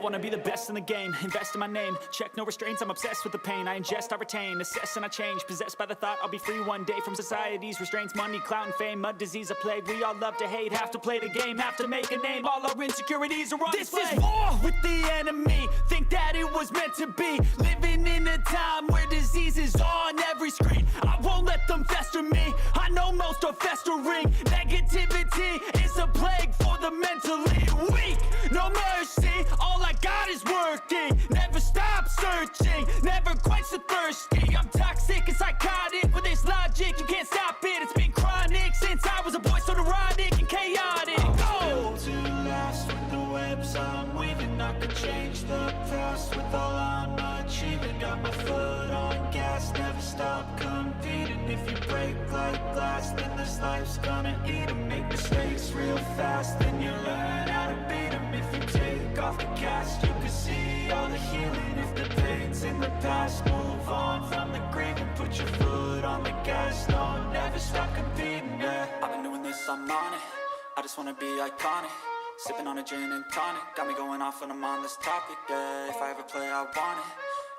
wanna be the best in the game, invest in my name, check no restraints, I'm obsessed with the pain. I ingest, I retain, assess and I change, possessed by the thought I'll be free one day from society's restraints. Money, clout and fame, mud, disease, a plague. We all love to hate, have to play the game, have to make a name. All our insecurities are on display. This is war with the enemy, think that it was meant to be. Living in a time where disease is on every screen. I won't let them fester me, I know most are festering. Negativity is a plague for the mentally weak. No mercy, all I got is working. Never stop searching, never quench the thirsty. I'm toxic and psychotic, with this logic you can't stop it. It's been chronic since I was a boy, so neurotic and chaotic. I'm built to last with the webs I'm weaving. I could change the past with all I'm achieving. Got my foot on gas, never stop competing. If you break like glass, then this life's gonna eat 'em. Make mistakes real fast, then you learn how to beat 'em. If you take off the cast, you can see all the healing. If the pain's in the past, move on from the grieving. Put your foot on the gas, no, never stop competing, yeah. I've been doing this, I'm on it. I just wanna be iconic. Sipping on a gin and tonic, got me going off when I'm on this topic, yeah. If I ever play, I want it.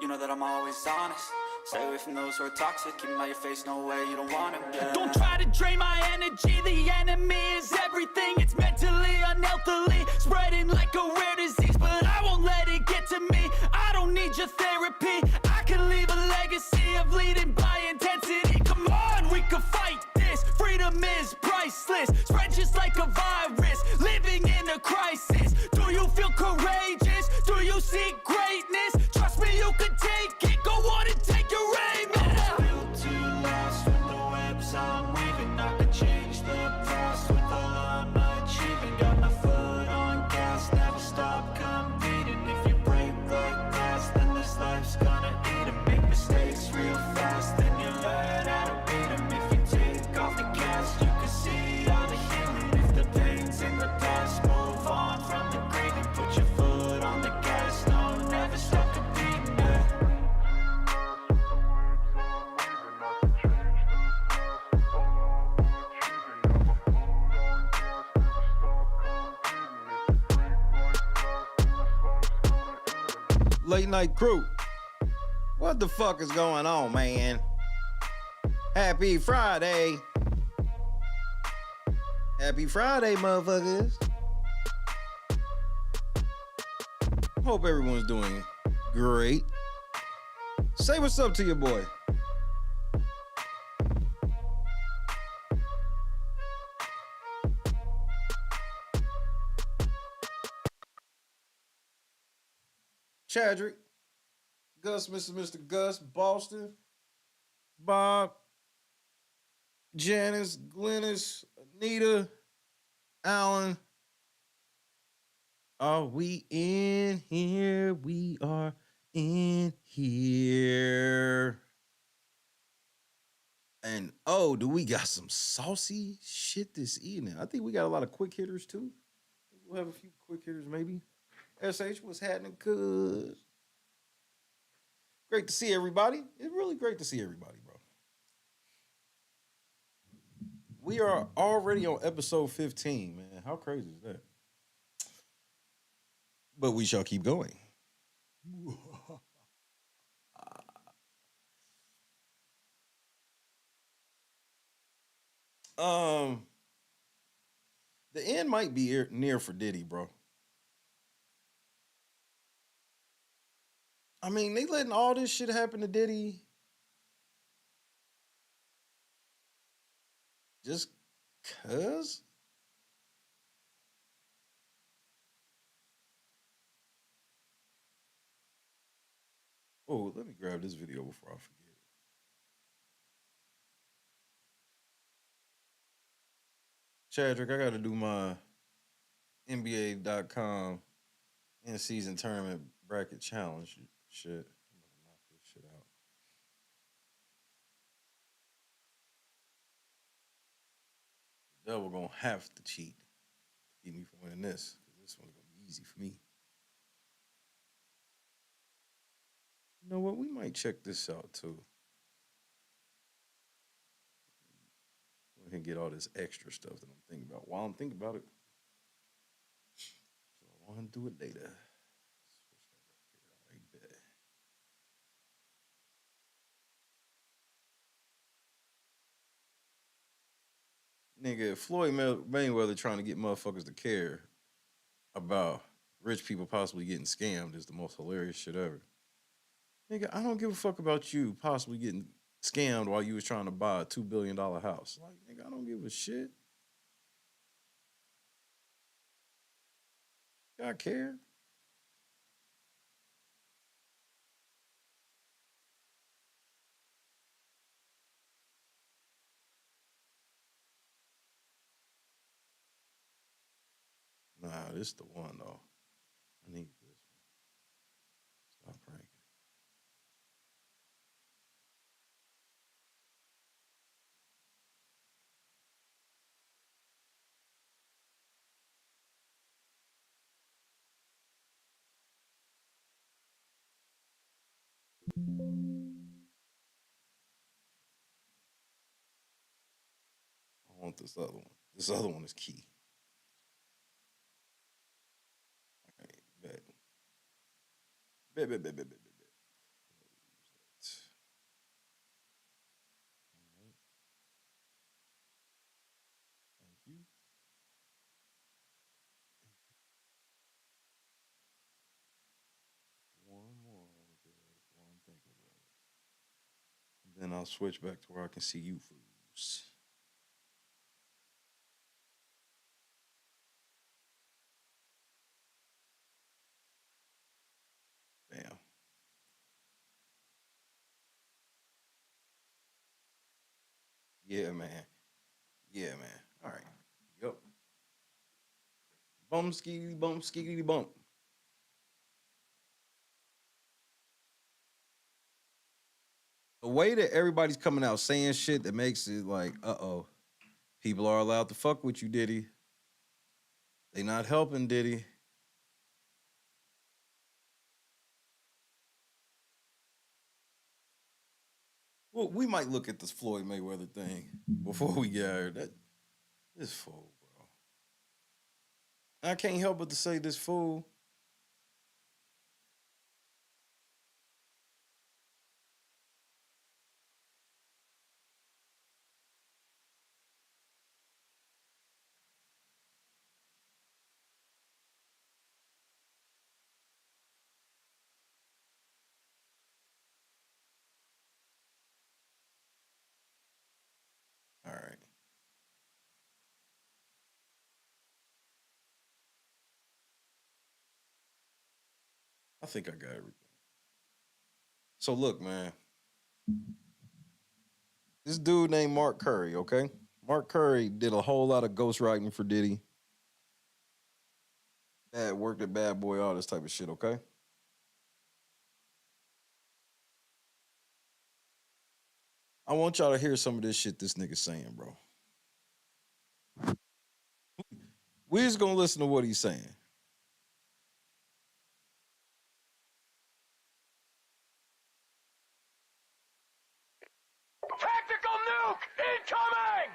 You know that I'm always honest. Stay away from those who are toxic. Keep them out your face, no way, you don't want it, yeah. Don't try to drain my energy. The enemy is everything. It's mentally, unhealthily, spreading like a rare disease. But I won't let it get to me. I don't need your therapy. I can leave a legacy of leading by intensity. Come on, we can fight this. Freedom is priceless. Spread just like a virus. Living in a crisis. Do you feel courageous? Do you seek greatness? Trust me, you can take it. Go on and take your aim. I'm built to last with the webs I'm weaving. I could change the past with all I'm achieving. Got my foot on gas, never stop competing. If you break like glass, then this life's gonna eat 'em. Make mistakes real fast, then you learn how to beat 'em. If you take off the cast, you can see all the healing. If the pain's in the past, move on from the grieving. Put your foot on the gas, no, never stop competing, yeah. Late night crew. What the fuck is going on, man? Happy Friday. Happy Friday, motherfuckers. Hope everyone's doing great. Say what's up to your boy. Chadrick, Gus, Mr. Gus, Boston, Bob, Janice, Glennis, Anita, Alan. Are we in here? We are in here. And oh, do we got some saucy shit this evening? I think we got a lot of quick hitters too. We'll have a few quick hitters maybe. SH, what's happening, cuz? Great to see everybody. It's really great to see everybody, bro. We are already on episode 15, man. How crazy is that? But we shall keep going. The end might be near for Diddy, bro. I mean, they letting all this shit happen to Diddy just cuz? Oh, let me grab this video before I forget. Chadrick, I got to do my NBA.com in-season tournament bracket challenge shit. I'm gonna knock this shit out. The devil gonna have to cheat to keep me from winning this, because this one's gonna be easy for me. You know what? We might check this out too. Go ahead and get all this extra stuff that I'm thinking about while I'm thinking about it. So I want to do it later. Nigga, Floyd Mayweather trying to get motherfuckers to care about rich people possibly getting scammed is the most hilarious shit ever. Nigga, I don't give a fuck about you possibly getting scammed while you was trying to buy a $2 billion house. Like, nigga, I don't give a shit. I care. Nah, this the one though. I need this one. Stop pranking. I want this other one. This other one is key. All right, bet. Bet. All right, thank you. One more right there before I'm thinking about it. And then I'll switch back to where I can see you fools. Bam. Yeah, man. Yeah, man. All right. Yup. Bump, skiggity bump. The way that everybody's coming out saying shit that makes it like, uh-oh, people are allowed to fuck with you, Diddy. They not helping, Diddy. Well, we might look at this Floyd Mayweather thing before we get here. This fool, bro. I can't help but to say this fool. All right. I think I got everything. So look, man. This dude named Mark Curry, okay? Mark Curry did a whole lot of ghostwriting for Diddy. Worked at Bad Boy, all this type of shit, okay? I want y'all to hear some of this shit this nigga saying, bro. We just gonna listen to what he's saying. Tactical nuke incoming!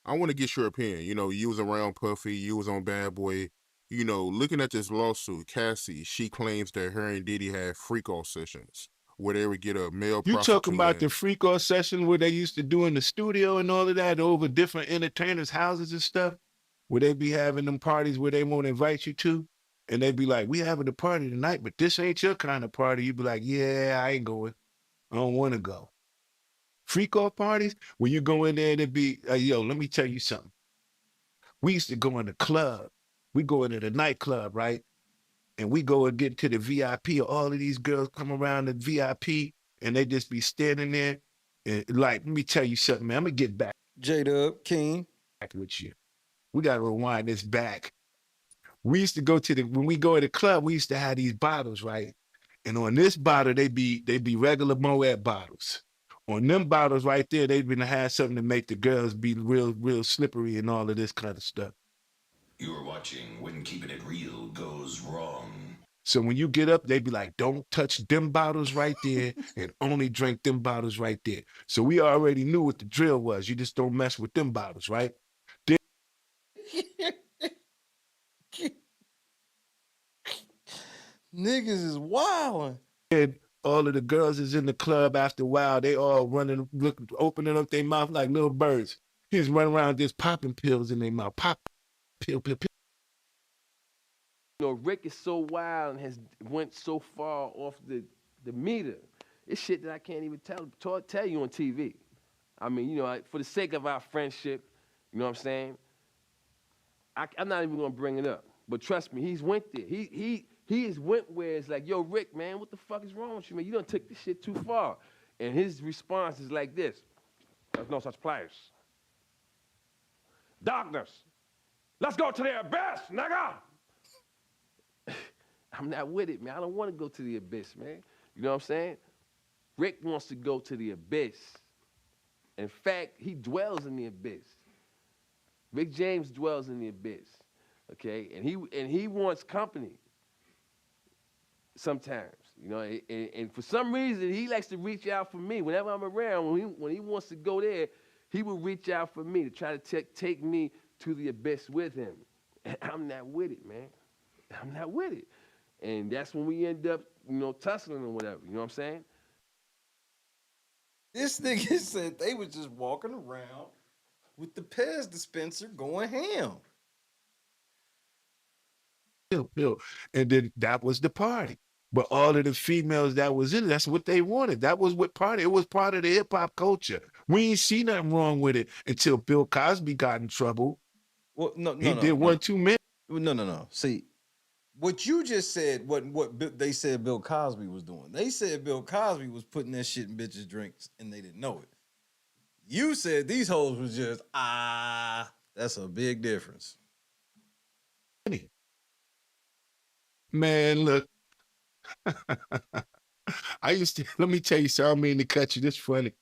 I want to get your opinion. You know, you was around Puffy, you was on Bad Boy. You know, looking at this lawsuit, Cassie, she claims that her and Diddy had freak-off sessions where they would get a male You talking prostitute about in. the freak off session where they used to do in the studio and all of that over different entertainers' houses and stuff, where they be having them parties where they won't invite you to, and they be like, "We having a party tonight, but this ain't your kind of party." You be like, "Yeah, I ain't going. I don't want to go." Freak off parties when you go in there and it be, yo, let me tell you something. We used to go in the club. We go into the nightclub, right? And we go and get to the VIP. All of these girls come around the VIP and they just be standing there. And like, let me tell you something, man. I'm gonna get back J-Dub, King. with you. We gotta rewind this back. We used to go to when we go to the club, we used to have these bottles, right? And on this bottle, they be regular Moet bottles. On them bottles right there, they've been have something to make the girls be real slippery and all of this kind of stuff. You're watching When Keeping It Real Goes Wrong. So when you get up, they be like, don't touch them bottles right there and only drink them bottles right there. So we already knew what the drill was. You just don't mess with them bottles, right? Niggas is wildin'. And all of the girls is in the club after a while. They all running, opening up their mouth like little birds. He's running around just popping pills in their mouth. Pop, pill. You know, Rick is so wild and has went so far off the meter. It's shit that I can't even tell you on TV. I mean, you know, for the sake of our friendship, you know what I'm saying? I'm not even gonna bring it up. But trust me, he's went there. He has went where it's like, yo, Rick, man, what the fuck is wrong with you, man? You done took this shit too far. And his response is like this: there's no such place. Darkness. Let's go to the abyss, nigga. I'm not with it, man. I don't want to go to the abyss, man. You know what I'm saying? Rick wants to go to the abyss. In fact, he dwells in the abyss. Rick James dwells in the abyss, okay? And he wants company sometimes, you know. And for some reason, he likes to reach out for me whenever I'm around. When he wants to go there, he will reach out for me to try to take me to the abyss with him. And I'm not with it, man. I'm not with it. And that's when we end up, you know, tussling or whatever. You know what I'm saying? This nigga said they was just walking around with the Pez dispenser going ham. Pill. And then that was the party. But all of the females that was in it, that's what they wanted. That was what party. It was part of the hip hop culture. We ain't see nothing wrong with it until Bill Cosby got in trouble. Well, He did one too many. No. See, what you just said, what they said Bill Cosby was doing. They said Bill Cosby was putting that shit in bitches' drinks and they didn't know it. You said these hoes was just, that's a big difference. Man, look. I used to, let me tell you something, I don't mean to cut you, this funny.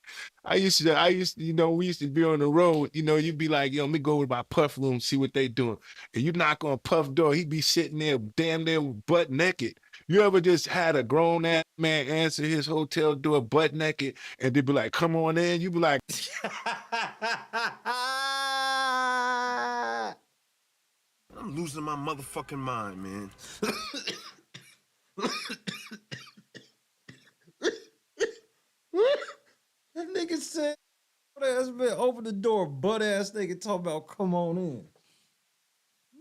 I used to, you know, we used to be on the road, you know, you'd be like, yo, let me go with my Puff room, see what they doing. And you knock on Puff door, he'd be sitting there damn near butt naked. You ever just had a grown ass man answer his hotel door butt naked and they'd be like, come on in? You'd be like, I'm losing my motherfucking mind, man. That nigga said, ass man, open the door, butt ass nigga talk about come on in.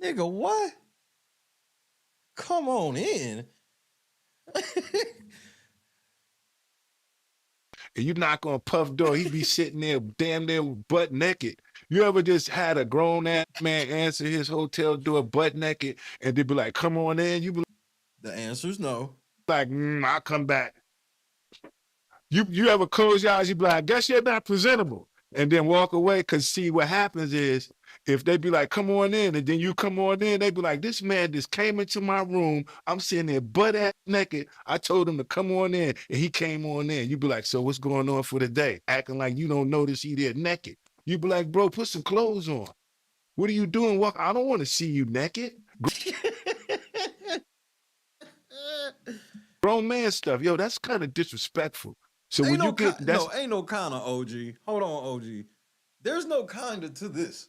Nigga, what? Come on in. and you knock on Puff door, he'd be sitting there damn near butt naked. You ever just had a grown ass man answer his hotel door butt naked and they'd be like, come on in? You be The answer's no. like, I'll come back. You ever close your eyes, you be like, I guess you're not presentable. And then walk away, because see, what happens is, if they be like, come on in, and then you come on in, they be like, this man just came into my room. I'm sitting there butt ass naked. I told him to come on in, and he came on in. You be like, so what's going on for the day? Acting like you don't notice he there naked. You be like, bro, put some clothes on. What are you doing? Walk. I don't want to see you naked. Grown man stuff. Yo, that's kind of disrespectful. So ain't when no you get that's ain't no kind of OG. Hold on, OG. There's no kind of to this.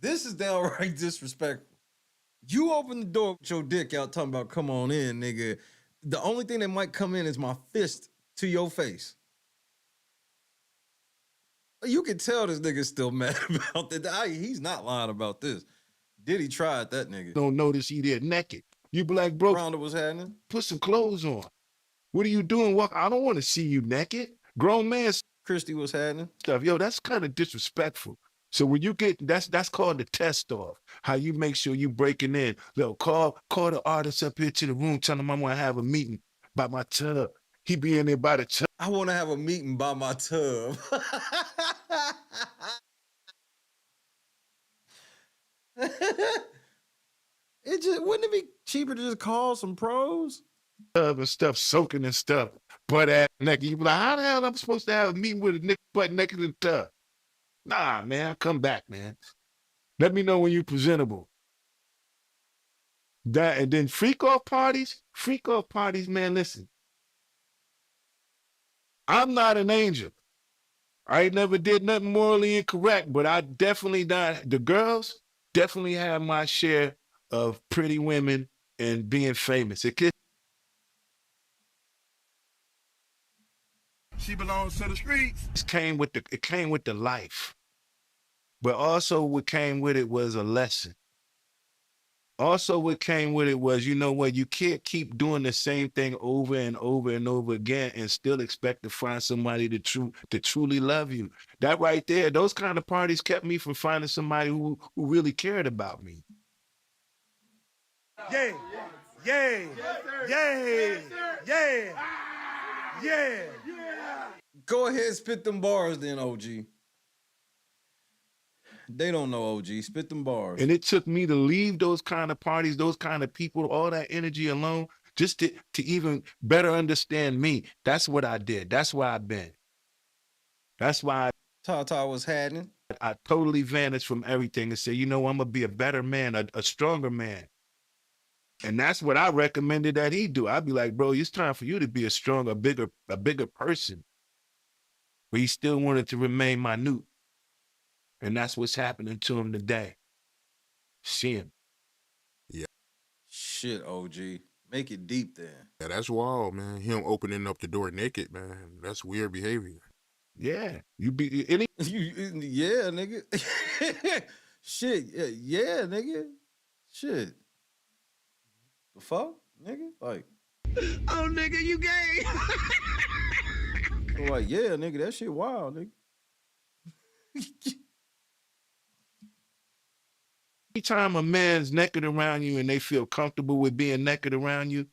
This is downright disrespectful. You open the door with your dick out talking about come on in, nigga. The only thing that might come in is my fist to your face. You can tell this nigga's still mad about that. He's not lying about this. Diddy tried that nigga. don't notice he there naked. You be like, bro, Rounder was happening. put some clothes on. What are you doing? Walk. I don't want to see you naked. Grown man Christy was happening. stuff. Yo, that's kind of disrespectful. So when you get that's called the test off. How you make sure you breaking in. Yo, call the artist up here to the room, tell him I want to have a meeting by my tub. He be in there by the tub. I want to have a meeting by my tub. Wouldn't it be cheaper to just call some pros? And stuff, soaking and stuff, butt ass naked. You be like, how the hell am I supposed to have a meeting with a nigga butt naked in the tub? Nah, man, I'll come back, man. Let me know when you're presentable. That and then freak off parties, man. Listen, I'm not an angel. I ain't never did nothing morally incorrect, but I definitely not. The girls definitely have my share of pretty women and being famous. She belongs to the streets. It came with the life, but also what came with it was a lesson. Also, what came with it was, you know what, you can't keep doing the same thing over and over and over again and still expect to find somebody to truly love you. That right there, those kind of parties kept me from finding somebody who really cared about me. Yeah, yeah, yeah, yeah, yeah. Go ahead, spit them bars then, OG. They don't know OG. Spit them bars. And it took me to leave those kind of parties, those kind of people, all that energy alone, just to even better understand me. That's what I did. That's why I've been. That's why Tata was happening. I totally vanished from everything and said, you know, I'm going to be a better man, a stronger man. And that's what I recommended that he do. I'd be like, bro, it's time for you to be a stronger, a bigger person. But he still wanted to remain minute. And that's what's happening to him today. See him. Yeah. Shit, OG. Make it deep then. Yeah, that's wild, man. Him opening up the door naked, man. That's weird behavior. Yeah. You be any yeah, nigga. Shit. Yeah, nigga. Shit. The fuck, nigga? Like, Oh, nigga, you gay. so like, yeah, nigga, that shit wild, nigga. Anytime a man's naked around you and they feel comfortable with being naked around you,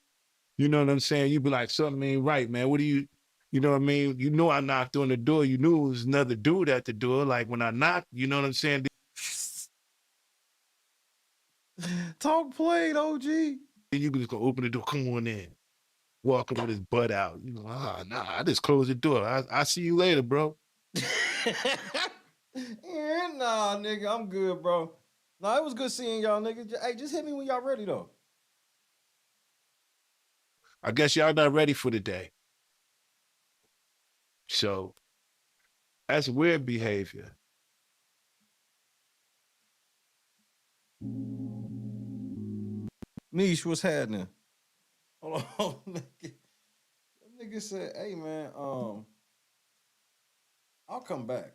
you know what I'm saying? You be like, something ain't right, man. What do you know what I mean? You know I knocked on the door. You knew it was another dude at the door. Like when I knocked, you know what I'm saying? Talk played, OG. Then you can just go open the door, come on in. Walking with his butt out. You know, nah, I just closed the door. I see you later, bro. Yeah, nah, nigga, I'm good, bro. Nah, it was good seeing y'all, nigga. Hey, just hit me when y'all ready, though. I guess y'all not ready for the day. So that's weird behavior. Niche, what's happening? Hold on, nigga. That nigga said, hey, man, I'll come back.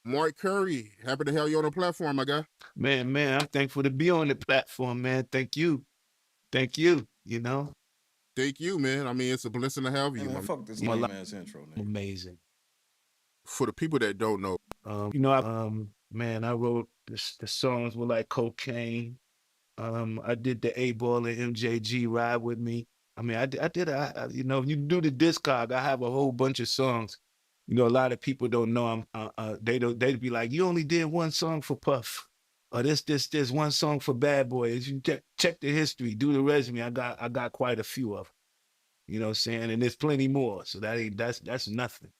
Mark Curry, happy to have you on the platform, my guy. Man, I'm thankful to be on the platform, man. Thank you, you know. Thank you, man. I mean, it's a blessing to have you. Hey, man, fuck this lame-ass intro, nigga. Amazing. For the people that don't know, You know, man, I wrote the songs were like cocaine. I did the A-Ball and MJG Ride With Me. I mean, you know, if you do the discog, I have a whole bunch of songs. You know, a lot of people don't know they'd be like, you only did one song for Puff. Or this one song for Bad Boy. As you check the history, do the resume, I got quite a few of them. You know what I'm saying? And there's plenty more. So that's nothing.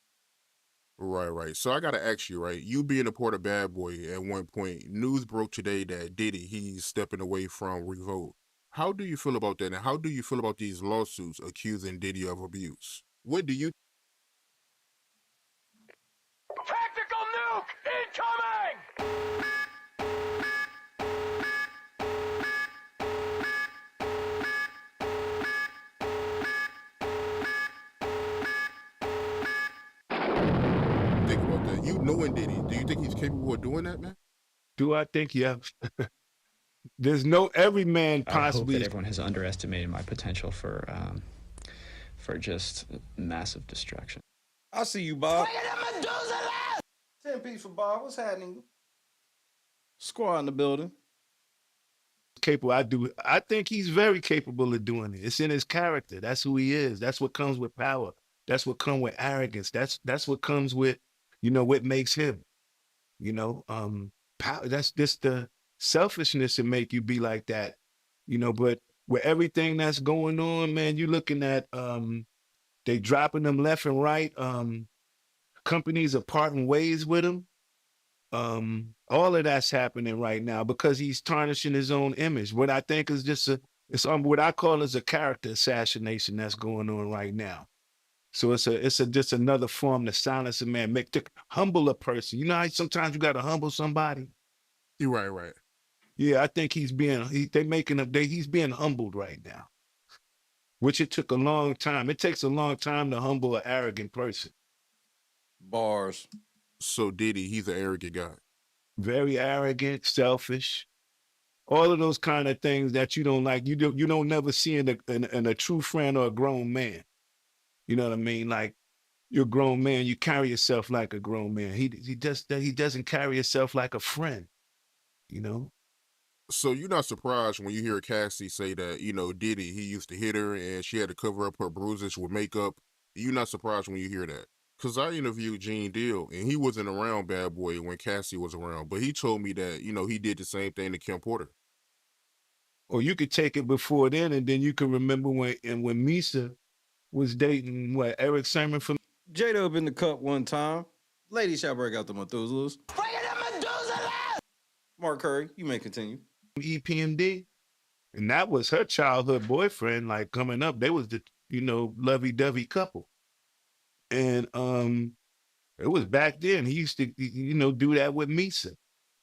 Right. So I gotta ask you, right? You being a part of Bad Boy at one point, news broke today that Diddy, he's stepping away from Revolt. How do you feel about that? And how do you feel about these lawsuits accusing Diddy of abuse? What do you Tactical nuke incoming! think about that? You knowing Diddy, do you think he's capable of doing that, man? Do I think? Yeah. There's every man possibly. I hope that everyone has underestimated my potential for just massive destruction. I see you, Bob. 10 piece for Bob. What's happening? Squad in the building. Capable. I think he's very capable of doing it. It's in his character. That's who he is. That's what comes with power. That's what comes with arrogance. That's what comes with, you know, what makes him. You know, power. That's just the selfishness to make you be like that. You know, but with everything that's going on, man, you're looking at they dropping them left and right. companies are parting ways with him. All of that's happening right now because he's tarnishing his own image. What I think is just it's what I call is a character assassination that's going on right now. So it's just another form to silence a man, to humble a person. You know how sometimes you got to humble somebody. You're right. Yeah, I think he's being humbled right now, which it took a long time. It takes a long time to humble an arrogant person. Bars. So Diddy, he's an arrogant guy. Very arrogant, selfish, all of those kind of things that you don't like. You don't never see in a true friend or a grown man. You know what I mean? Like you're a grown man, you carry yourself like a grown man. He doesn't carry himself like a friend. You know. So you're not surprised when you hear Cassie say that, you know, Diddy, he used to hit her and she had to cover up her bruises with makeup. You're not surprised when you hear that. Because I interviewed Gene Deal, and he wasn't around Bad Boy when Cassie was around, but he told me that, you know, he did the same thing to Kim Porter. Or you could take it before then, and then you can remember when Mase was dating, Eric Sermon from... J-Dub in the cup one time. Ladies shall break out the Methuselahs. Mark Curry, you may continue. EPMD. And that was her childhood boyfriend, like coming up. They was the, lovey-dovey couple. And it was back then. He used to, do that with Mase.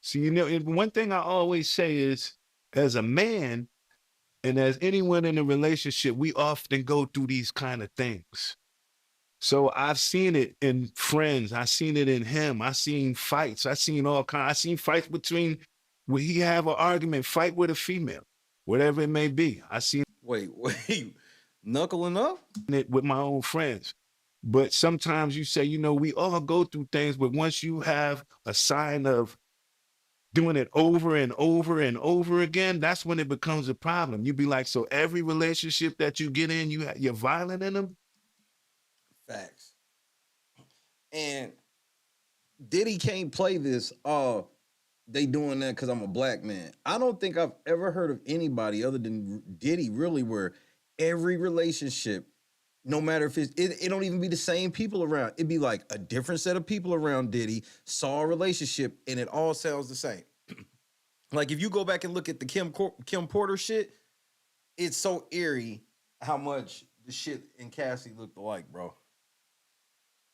So, one thing I always say is, as a man and as anyone in a relationship, we often go through these kind of things. So I've seen it in friends. I've seen it in him. I've seen fights. I've seen all kinds. I've seen fights between, where he have an argument, fight with a female, whatever it may be. I seen. Wait, knuckling up? It with my own friends. But sometimes you say, we all go through things, but once you have a sign of doing it over and over and over again, that's when it becomes a problem. You be like, so every relationship that you get in, you're violent in them? Facts. And Diddy can't play this, they doing that because I'm a black man. I don't think I've ever heard of anybody other than Diddy really where every relationship, no matter if it don't even be the same people around. It'd be like a different set of people around Diddy, saw a relationship, and it all sounds the same. Like if you go back and look at the Kim Porter shit, it's so eerie how much the shit in Cassie looked alike, bro.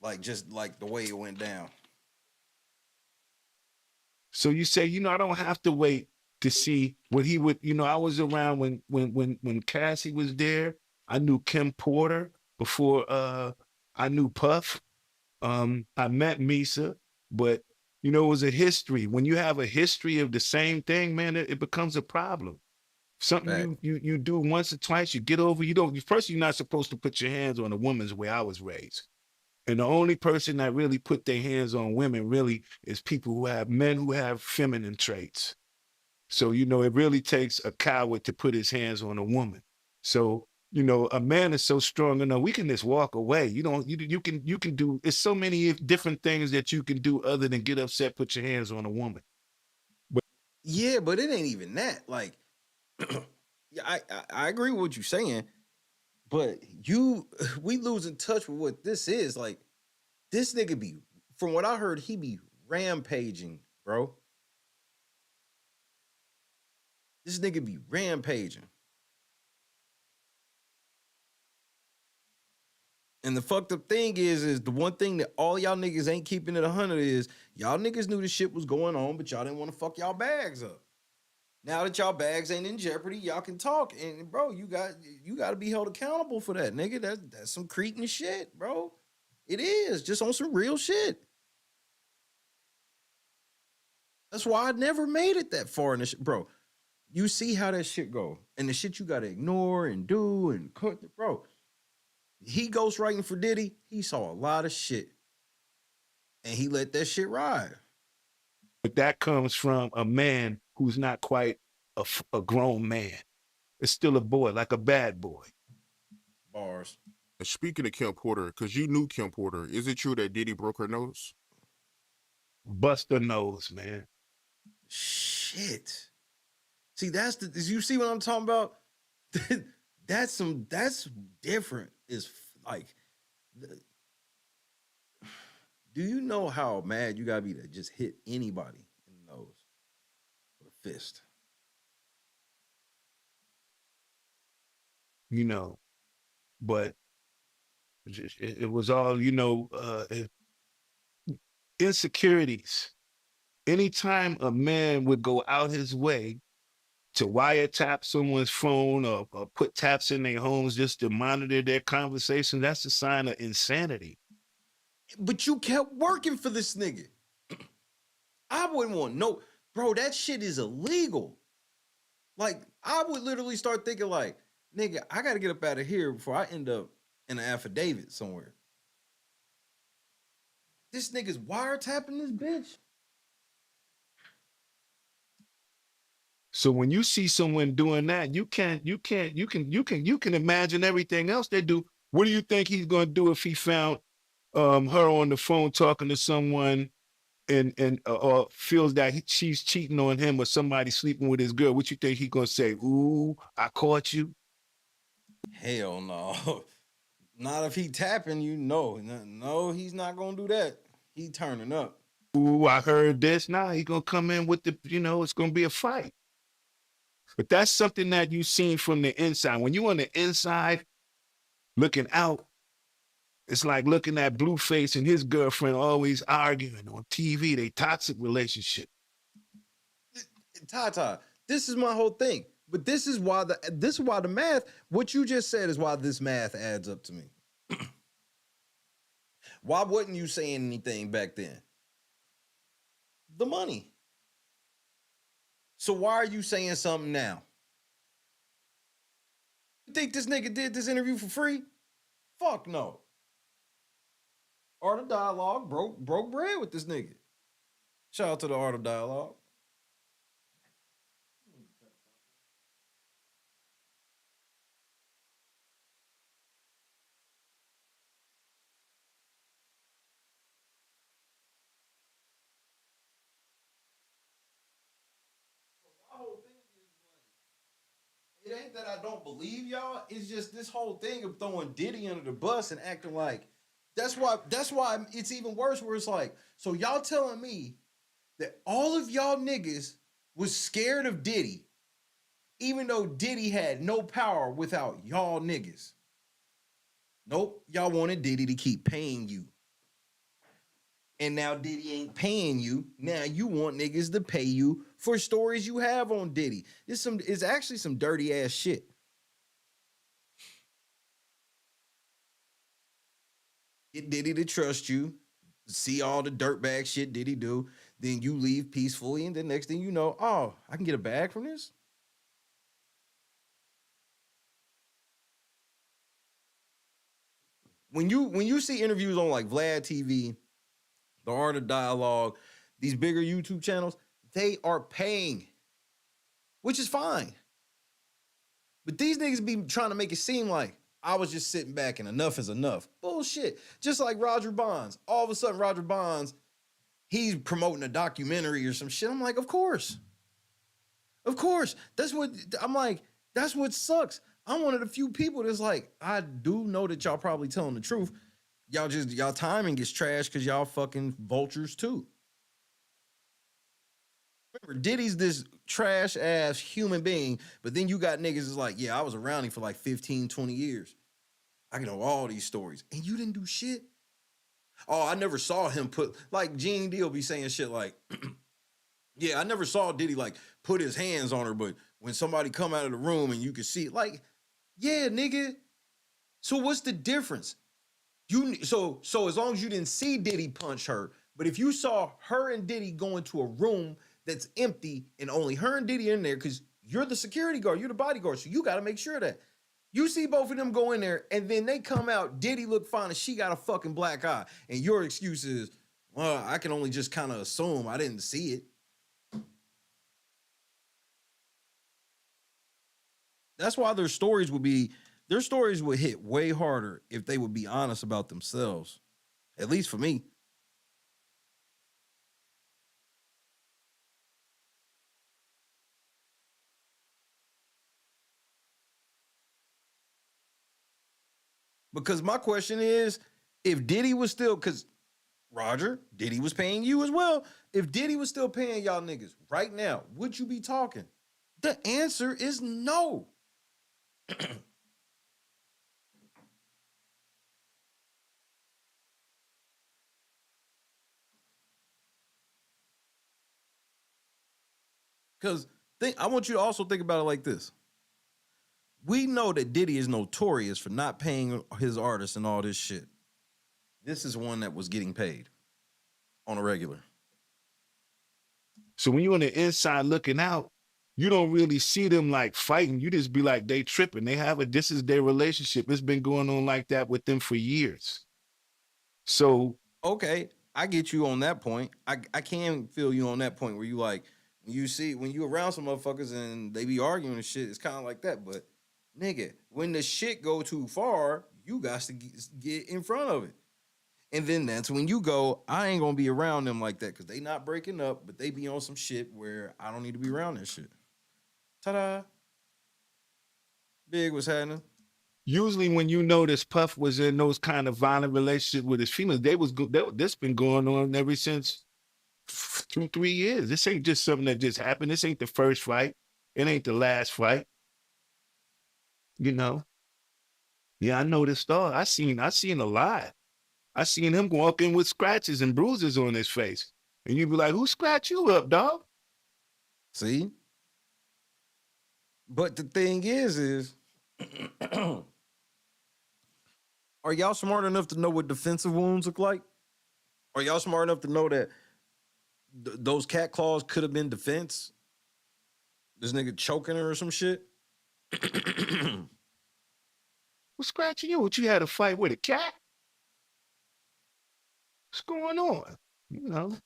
Like just like the way it went down. So you say, I don't have to wait to see what he would, I was around when Cassie was there. I knew Kim Porter before I knew Puff. I met Mase, but it was a history. When you have a history of the same thing, man, it becomes a problem. Something you do once or twice, you get over. First, you're not supposed to put your hands on a woman's way I was raised. And the only person that really put their hands on women really is men who have feminine traits. So, it really takes a coward to put his hands on a woman. So, a man is so strong enough, we can just walk away. You can do, it's so many different things that you can do other than get upset, put your hands on a woman. But it ain't even that. Like, yeah, I agree with what you're saying, but we losing touch with what this is. Like, this nigga be, from what I heard, he be rampaging, bro. This nigga be rampaging. And the fucked up thing is the one thing that all y'all niggas ain't keeping it 100 is y'all niggas knew the shit was going on, but y'all didn't want to fuck y'all bags up. Now that y'all bags ain't in jeopardy, y'all can talk. And bro, you got to be held accountable for that, nigga. That's some cretin shit, bro. It is just on some real shit. That's why I never made it that far in this shit, bro. You see how that shit go, and the shit you gotta ignore and do and cut, bro. He ghostwriting for Diddy. He saw a lot of shit, and he let that shit ride. But that comes from a man who's not quite a grown man. It's still a boy, like a bad boy. Bars. And speaking of Kim Porter, because you knew Kim Porter, is it true that Diddy broke her nose? Bust her nose, man. Shit. See, you see what I'm talking about? That's different. Is like Do you know how mad you gotta be to just hit anybody in the nose with a fist? You know, but it was all, insecurities. Anytime a man would go out his way to wiretap someone's phone or put taps in their homes just to monitor their conversation, that's a sign of insanity. But you kept working for this nigga. I wouldn't want no, bro. That shit is illegal. Like, I would literally start thinking, like, nigga, I gotta get up out of here before I end up in an affidavit somewhere. This nigga's wiretapping this bitch. So when you see someone doing that, you can imagine everything else they do. What do you think he's gonna do if he found her on the phone talking to someone and or feels that she's cheating on him or somebody sleeping with his girl? What you think he gonna say? Ooh, I caught you. Hell no. Not if he tapping you. No, he's not gonna do that. He turning up. Ooh, I heard this. Nah, he gonna come in with the, it's gonna be a fight. But that's something that you seen from the inside. When you on the inside looking out, it's like looking at Blueface and his girlfriend always arguing on TV. They toxic relationship. Tata, this is my whole thing. But this is why the math, what you just said is why this math adds up to me. Why wasn't you saying anything back then? The money. So why are you saying something now? You think this nigga did this interview for free? Fuck no. Art of Dialogue broke bread with this nigga. Shout out to the Art of Dialogue. It ain't that I don't believe y'all. It's just this whole thing of throwing Diddy under the bus and acting like that's why it's even worse. Where it's like, so y'all telling me that all of y'all niggas was scared of Diddy, even though Diddy had no power without y'all niggas. Nope, y'all wanted Diddy to keep paying you. And now Diddy ain't paying you. Now you want niggas to pay you for stories you have on Diddy. It's actually some dirty ass shit. Get Diddy to trust you, see all the dirtbag shit Diddy do, then you leave peacefully, and the next thing you know, oh, I can get a bag from this? When you see interviews on like Vlad TV, The Art of Dialogue, these bigger YouTube channels, they are paying, which is fine. But these niggas be trying to make it seem like I was just sitting back and enough is enough. Bullshit. Just like Roger Bonds. All of a sudden, Roger Bonds, he's promoting a documentary or some shit. I'm like, of course. Of course. That's what sucks. I'm one of the few people that's like, I do know that y'all probably telling the truth. Y'all timing gets trashed because y'all fucking vultures too. Remember, Diddy's this trash ass human being, but then you got niggas that's like, yeah, I was around him for like 15, 20 years. I know all these stories. And you didn't do shit. Oh, I never saw him like Gene Deal be saying shit like, yeah, I never saw Diddy like put his hands on her, but when somebody come out of the room and you could see, like, yeah, nigga. So what's the difference? So as long as you didn't see Diddy punch her, but if you saw her and Diddy go into a room that's empty and only her and Diddy in there, because you're the security guard, you're the bodyguard, so you got to make sure that you see both of them go in there and then they come out, Diddy look fine and she got a fucking black eye, and your excuse is, well, I can only just kind of assume I didn't see it. That's why their stories would hit way harder if they would be honest about themselves. At least for me. Because my question is, if Diddy was still, because Roger, Diddy was paying you as well. If Diddy was still paying y'all niggas right now, would you be talking? The answer is no. Because I want you to also think about it like this. We know that Diddy is notorious for not paying his artists and all this shit. This is one that was getting paid on a regular. So when you're on the inside looking out, you don't really see them like fighting. You just be like, they tripping. This is their relationship. It's been going on like that with them for years. So okay, I get you on that point. I can feel you on that point where you like, when you around some motherfuckers and they be arguing and shit, it's kind of like that. But nigga, when the shit go too far, you got to get in front of it. And then that's when you go, I ain't gonna be around them like that because they not breaking up, but they be on some shit where I don't need to be around that shit. Ta-da. Big, what's happening? usually when you notice Puff was in those kind of violent relationships with his females, this been going on ever since 2-3 years. This ain't just something that just happened. This ain't the first fight. It ain't the last fight. You know? Yeah, I know this story. I seen a lot. I seen him walk in with scratches and bruises on his face. And you be like, who scratched you up, dog? See? But the thing is are y'all smart enough to know what defensive wounds look like? Are y'all smart enough to know that those cat claws could have been defense? This nigga choking her or some shit? Who's scratching you? What, you had a fight with a cat? What's going on? You know?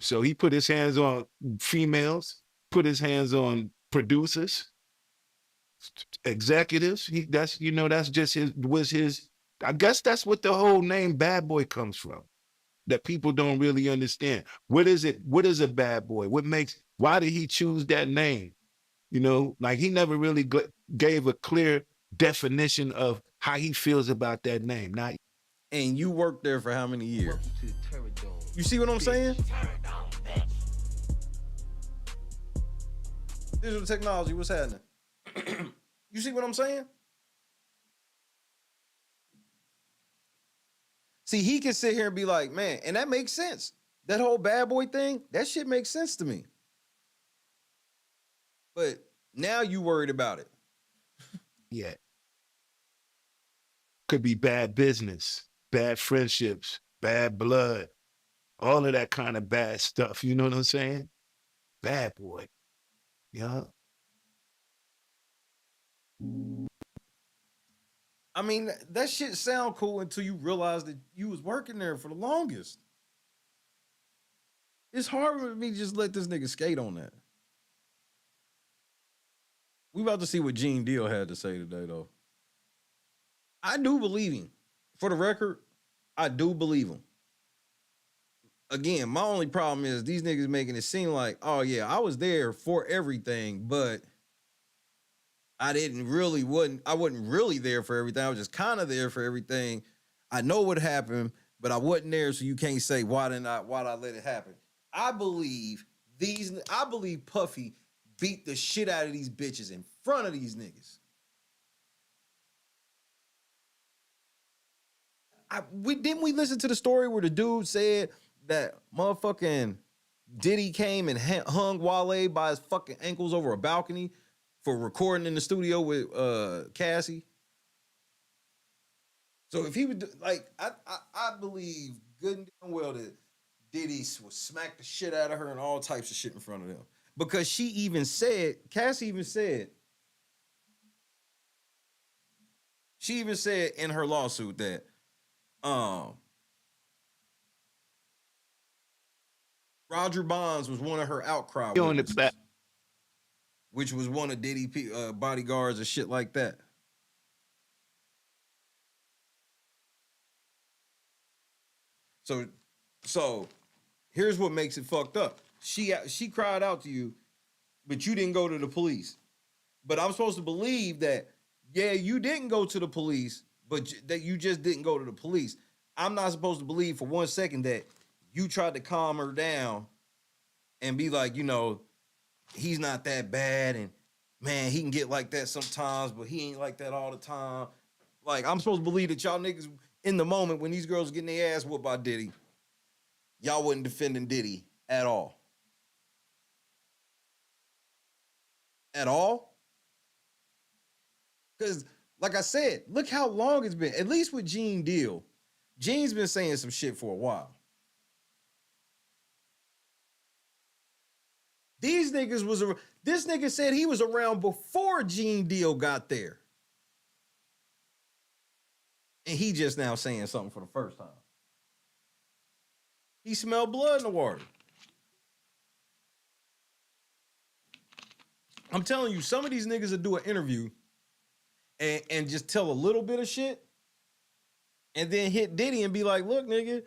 So he put his hands on females, put his hands on producers, executives. That's just his. I guess that's what the whole name Bad Boy comes from. That people don't really understand. What is it? What is a bad boy? Why did he choose that name? You know, like he never really gave a clear definition of how he feels about that name. And you worked there for how many years? You see what I'm saying? Digital technology, what's happening? You see what I'm saying? See, he can sit here and be like, man, and that makes sense. That whole bad boy thing, that shit makes sense to me. But now you worried about it. Yeah. Could be bad business, bad friendships, bad blood, all of that kind of bad stuff. You know what I'm saying? Bad boy. Yeah. I mean, that shit sound cool until you realize that you was working there for the longest. It's hard for me to just let this nigga skate on that. We about to see what Gene Deal had to say today, though. I do believe him. For the record, I do believe him. Again, my only problem is these niggas making it seem like, oh yeah, I was there for everything, but I wasn't really there for everything. I was just kind of there for everything. I know what happened, but I wasn't there, so you can't say why did I let it happen. I believe Puffy beat the shit out of these bitches in front of these niggas. Didn't we listen to the story where the dude said that motherfucking Diddy came and hung Wale by his fucking ankles over a balcony for recording in the studio with Cassie? So if he would I believe good and damn well that Diddy would smack the shit out of her and all types of shit in front of them. Because Cassie even said in her lawsuit that Roger Bonds was one of her outcry witnesses, which was one of Diddy bodyguards and shit like that. So here's what makes it fucked up. She cried out to you, but you didn't go to the police. But I'm supposed to believe that, yeah, you didn't go to the police, but that you just didn't go to the police. I'm not supposed to believe for 1 second that you tried to calm her down and be like, you know, he's not that bad, and man, he can get like that sometimes, but he ain't like that all the time. Like, I'm supposed to believe that y'all niggas in the moment when these girls getting their ass whooped by Diddy, y'all wasn't defending Diddy at all. At all? Because, like I said, look how long it's been. At least with Gene Deal, Gene's been saying some shit for a while. These niggas was, this nigga said he was around before Gene Deal got there. And he just now saying something for the first time. He smelled blood in the water. I'm telling you, some of these niggas will do an interview and just tell a little bit of shit and then hit Diddy and be like, look, nigga,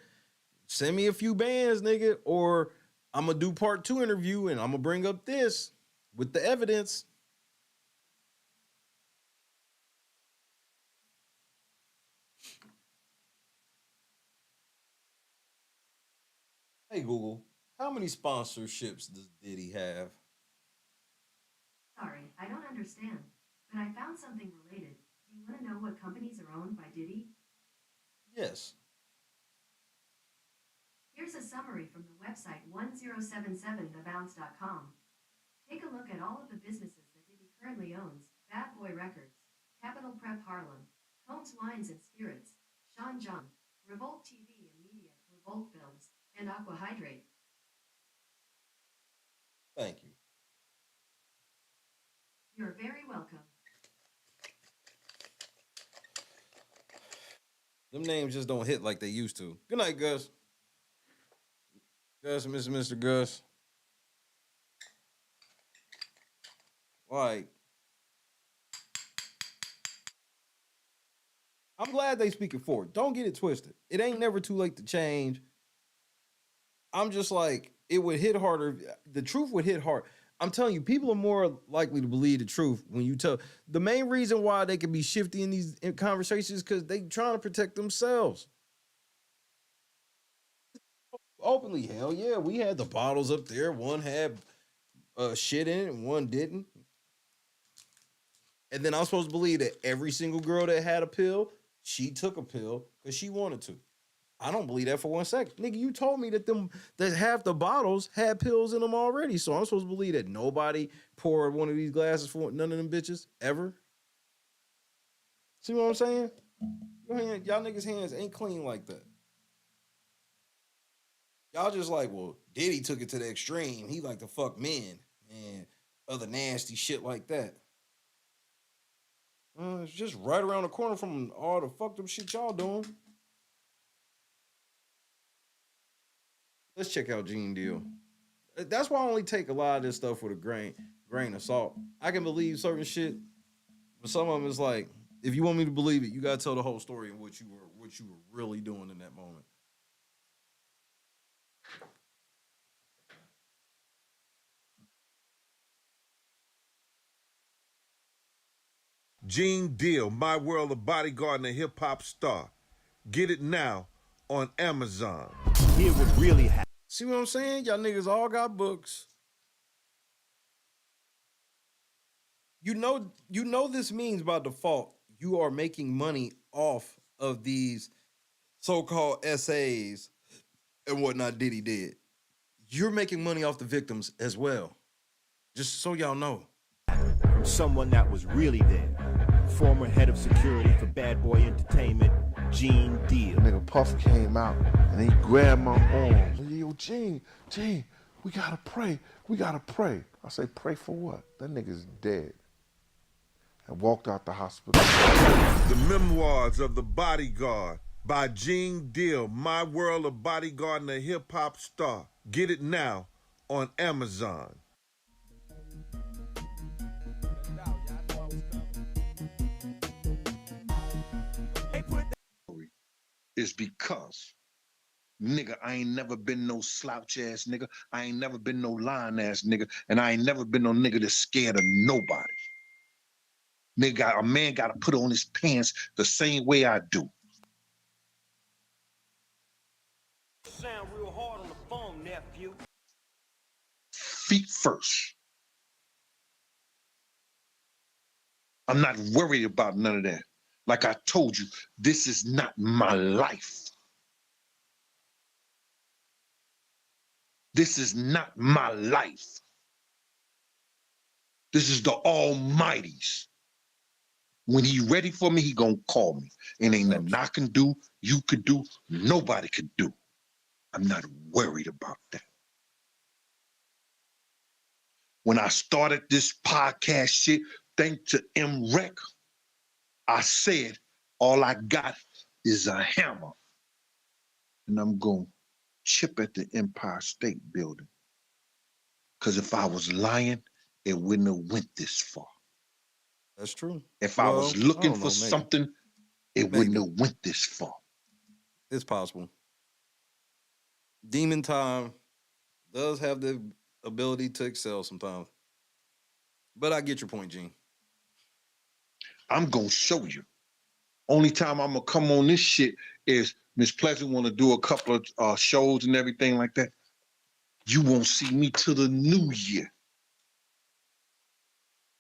send me a few bands, nigga, or I'm going to do part 2 interview and I'm going to bring up this with the evidence. Hey, Google, how many sponsorships does Diddy have? Sorry, I don't understand, but I found something related. Do you want to know what companies are owned by Diddy? Yes. Here's a summary from the website 1077thebounce.com. Take a look at all of the businesses that Diddy currently owns: Bad Boy Records, Capital Prep Harlem, Combs Wines and Spirits, Sean John, Revolt TV and Media, Revolt Films, and Aqua Hydrate. Thank you. You're very welcome. Them names just don't hit like they used to. Good night, Gus. Gus, Mr. Gus. Like, I'm glad they speaking forward. Don't get it twisted. It ain't never too late to change. I'm just like, it would hit harder. The truth would hit hard. I'm telling you, people are more likely to believe the truth when you tell. The main reason why they can be shifty in these conversations is because they trying to protect themselves. Openly, hell yeah, we had the bottles up there. One had shit in it and one didn't. And then I'm supposed to believe that every single girl that had a pill, she took a pill because she wanted to. I don't believe that for 1 second. Nigga, you told me that half the bottles had pills in them already. So I'm supposed to believe that nobody poured one of these glasses for none of them bitches ever. See what I'm saying? Y'all niggas' hands ain't clean like that. Y'all just like, well, Diddy took it to the extreme. He like to fuck men and other nasty shit like that. It's just right around the corner from all the fucked up shit y'all doing. Let's check out Gene Deal. That's why I only take a lot of this stuff with a grain of salt. I can believe certain shit, but some of them is like, if you want me to believe it, you gotta tell the whole story and what you were really doing in that moment. Gene Deal, My World of Bodyguard and a Hip Hop Star. Get it now on Amazon. Hear what really happened. See what I'm saying? Y'all niggas all got books. You know this means by default you are making money off of these so-called essays and whatnot Diddy did. You're making money off the victims as well. Just so y'all know. From someone that was really there. Former head of security for Bad Boy Entertainment, Gene Deal. Nigga Puff came out and he grabbed my arm. Yo, Gene, we gotta pray. I say, pray for what? That nigga's dead. And walked out the hospital. The Memoirs of the Bodyguard by Gene Deal, My World of Bodyguard and a Hip Hop Star. Get it now on Amazon. Is because, nigga, I ain't never been no slouch ass nigga. I ain't never been no lying ass nigga. And I ain't never been no nigga that's scared of nobody. Nigga, a man gotta put on his pants the same way I do. sound real hard on the phone, nephew. Feet first. I'm not worried about none of that. Like I told you, this is not my life. This is not my life. This is the Almighty's. When he ready for me, he gonna call me. And ain't nothing I can do, you could do, nobody could do. I'm not worried about that. When I started this podcast shit, thanks to M-Rec, I said, all I got is a hammer. And I'm going to chip at the Empire State Building. Because if I was lying, it wouldn't have went this far. That's true. If I was looking for something, it wouldn't have went this far. It's possible. Demon Time does have the ability to excel sometimes. But I get your point, Gene. I'm going to show you. Only time I'm going to come on this shit is Miss Pleasant want to do a couple of shows and everything like that. You won't see me till the new year.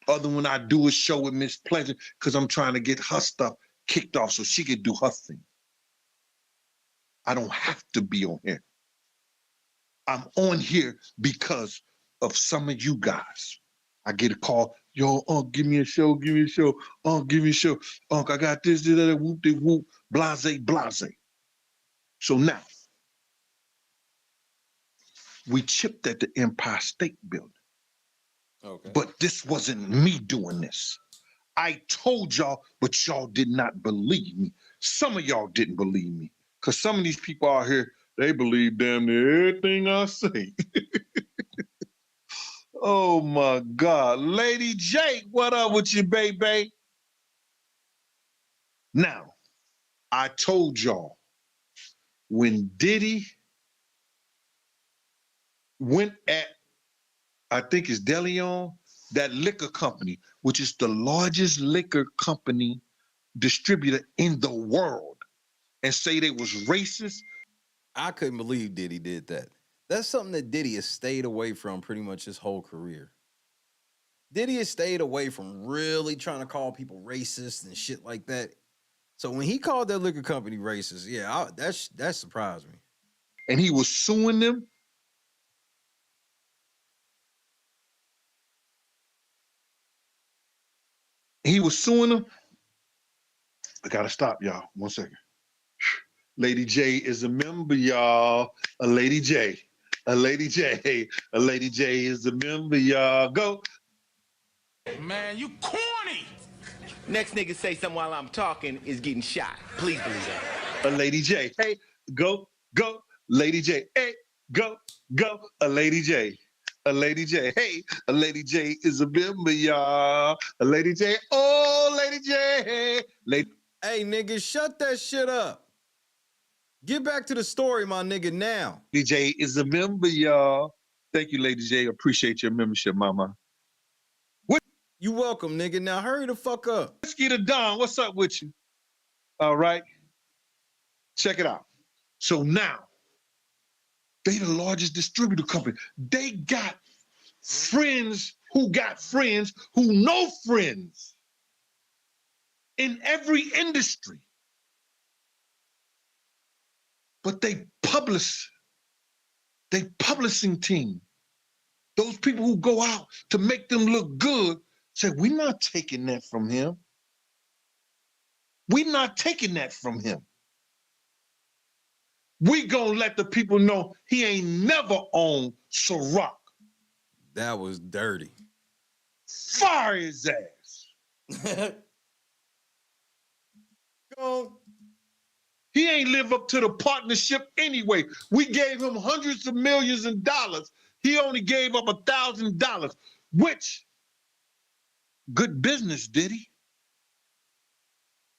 Other when I do a show with Miss Pleasant, because I'm trying to get her stuff kicked off so she could do her thing. I don't have to be on here. I'm on here because of some of you guys. I get a call, yo, give me a show, give me a show, give me a show. I got this, that, whoop, de whoop, blase, blase. So now, we chipped at the Empire State Building. Okay. But this wasn't me doing this. I told y'all, but y'all did not believe me. Some of y'all didn't believe me. Because some of these people out here, they believe damn near everything I say. Oh my God. Lady J, what up with you, baby? Now, I told y'all, when Diddy went at, I think it's DeLeon, that liquor company, which is the largest liquor company distributor in the world, and say they was racist. I couldn't believe Diddy did that. That's something that Diddy has stayed away from pretty much his whole career. Diddy has stayed away from really trying to call people racist and shit like that. So when he called that liquor company racist, yeah, that surprised me. And he was suing them. He was suing them. I gotta stop, y'all. 1 second. Lady J is a member, y'all. A Lady J. A Lady J. A Lady J is a member, y'all. Go. Man, you corny! Next nigga say something while I'm talking is getting shot. Please believe that. A Lady J. Hey, go, go. Lady J. Hey, go, go. A Lady J. A Lady J. Hey, a Lady J is a member, y'all. A Lady J. Oh, Lady J. Hey, nigga, shut that shit up. Get back to the story, my nigga, now. Lady J is a member, y'all. Thank you, Lady J. Appreciate your membership, mama. What? You welcome, nigga. Now hurry the fuck up. Whiskey the Don, what's up with you? All right. Check it out. So now, they the largest distributor company. They got friends who know friends in every industry. But they publishing team, those people who go out to make them look good, say, we're not taking that from him. We're not taking that from him. We gonna let the people know he ain't never owned Ciroc. That was dirty. Fire his ass. Go. He ain't live up to the partnership anyway. We gave him hundreds of millions of dollars. He only gave up $1,000, which good business, did he?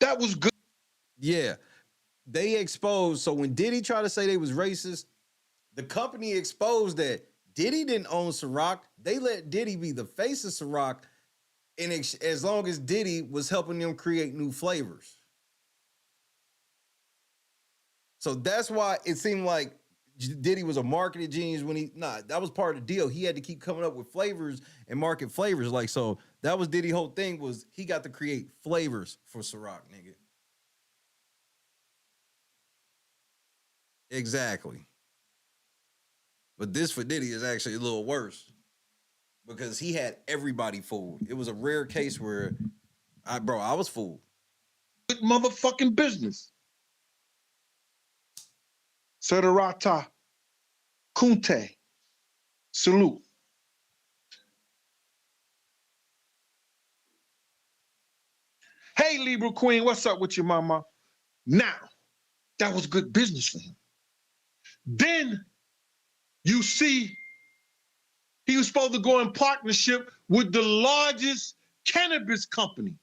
That was good. Yeah. They exposed, so when Diddy tried to say they was racist, the company exposed that Diddy didn't own Ciroc. They let Diddy be the face of Ciroc, and as long as Diddy was helping them create new flavors. So that's why it seemed like Diddy was a marketing genius when that was part of the deal. He had to keep coming up with flavors and market flavors. Like, so that was Diddy's whole thing, was he got to create flavors for Ciroc, nigga. Exactly. But this for Diddy is actually a little worse because he had everybody fooled. It was a rare case where I was fooled. Good motherfucking business. Sederata Kunte. Salute. Hey, Libra Queen, what's up with you, mama? Now, that was good business for him. Then you see he was supposed to go in partnership with the largest cannabis company.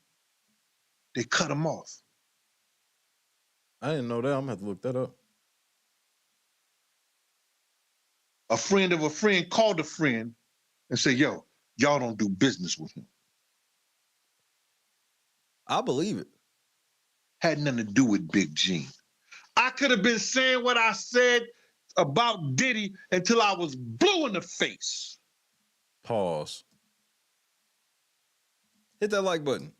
They cut him off. I didn't know that. I'm gonna have to look that up. A friend of a friend called a friend and said, yo, y'all don't do business with him. I believe it. Had nothing to do with Big Gene. I could have been saying what I said about Diddy until I was blue in the face. Pause. Hit that like button.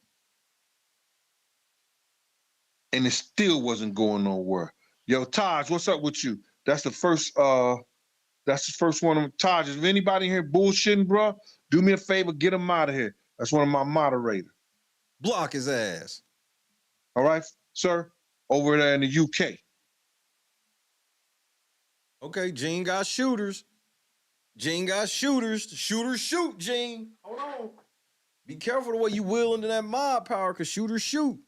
And it still wasn't going nowhere. Yo, Taj, what's up with you? That's the first one of Taj. If anybody here bullshitting, bro, do me a favor, get him out of here. That's one of my moderators. Block his ass. All right, sir? Over there in the UK. Okay, Gene got shooters. Gene got shooters. Shooters shoot, Gene. Hold on. Be careful the way you will into that mob power, because shooters shoot.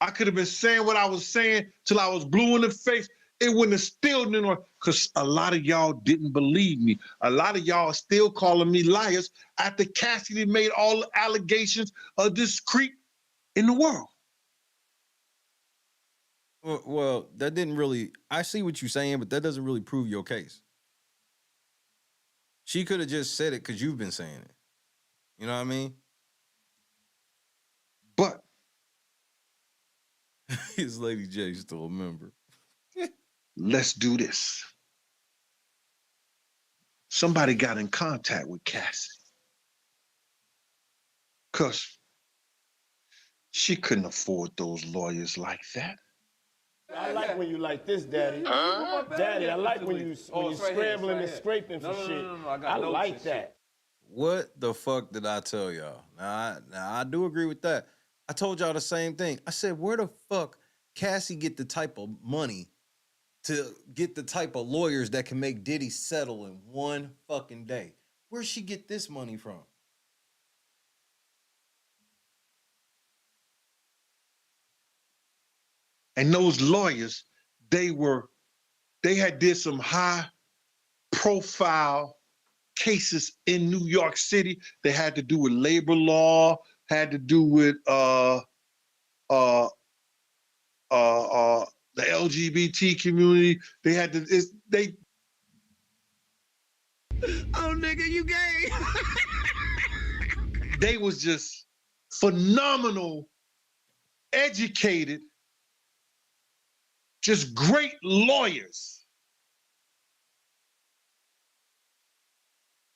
I could have been saying what I was saying till I was blue in the face. It wouldn't have still been, because a lot of y'all didn't believe me. A lot of y'all are still calling me liars after Cassie made all the allegations of this creep in the world. Well, that didn't really, I see what you're saying, but that doesn't really prove your case. She could have just said it because you've been saying it. You know what I mean? But his Lady J still a member. Let's do this. Somebody got in contact with Cassie. Because she couldn't afford those lawyers like that. I like when you like this, Daddy. Daddy, I like when you scrambling and scraping for shit. I like that. What the fuck did I tell y'all? Now, I do agree with that. I told y'all the same thing. I said, where the fuck Cassie get the type of money to get the type of lawyers that can make Diddy settle in one fucking day? Where'd she get this money from? And those lawyers, they had did some high profile cases in New York City. They had to do with labor law, had to do with the LGBT community. They had to Oh, nigga, you gay. They was just phenomenal, educated, just great lawyers.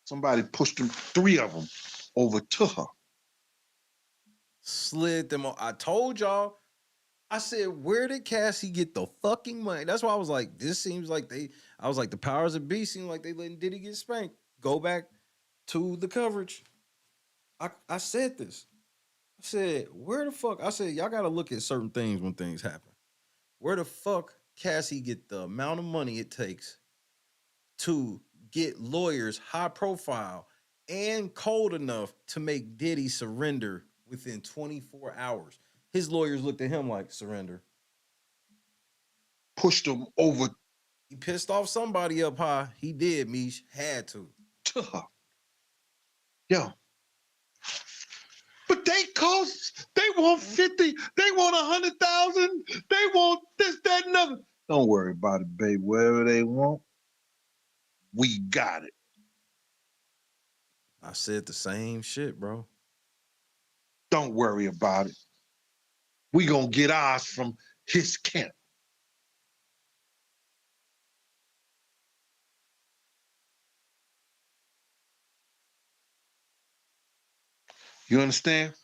Somebody pushed them, 3 of them, over to her. Slid them on. I told y'all. I said, where did Cassie get the fucking money? That's why I was like, this seems like I was like, the powers of B seem like they letting Diddy get spanked. Go back to the coverage. I said this. I said, where the fuck? I said, y'all got to look at certain things when things happen. Where the fuck Cassie get the amount of money it takes to get lawyers high profile and cold enough to make Diddy surrender within 24 hours? His lawyers looked at him like, surrender. Pushed him over. He pissed off somebody up high. He did, Mish. Had to. To her. Yo. But they want 50, they want 100,000, they want this, that, and other. Don't worry about it, babe. Whatever they want, we got it. I said the same shit, bro. Don't worry about it. We gonna get ours from his camp. You understand?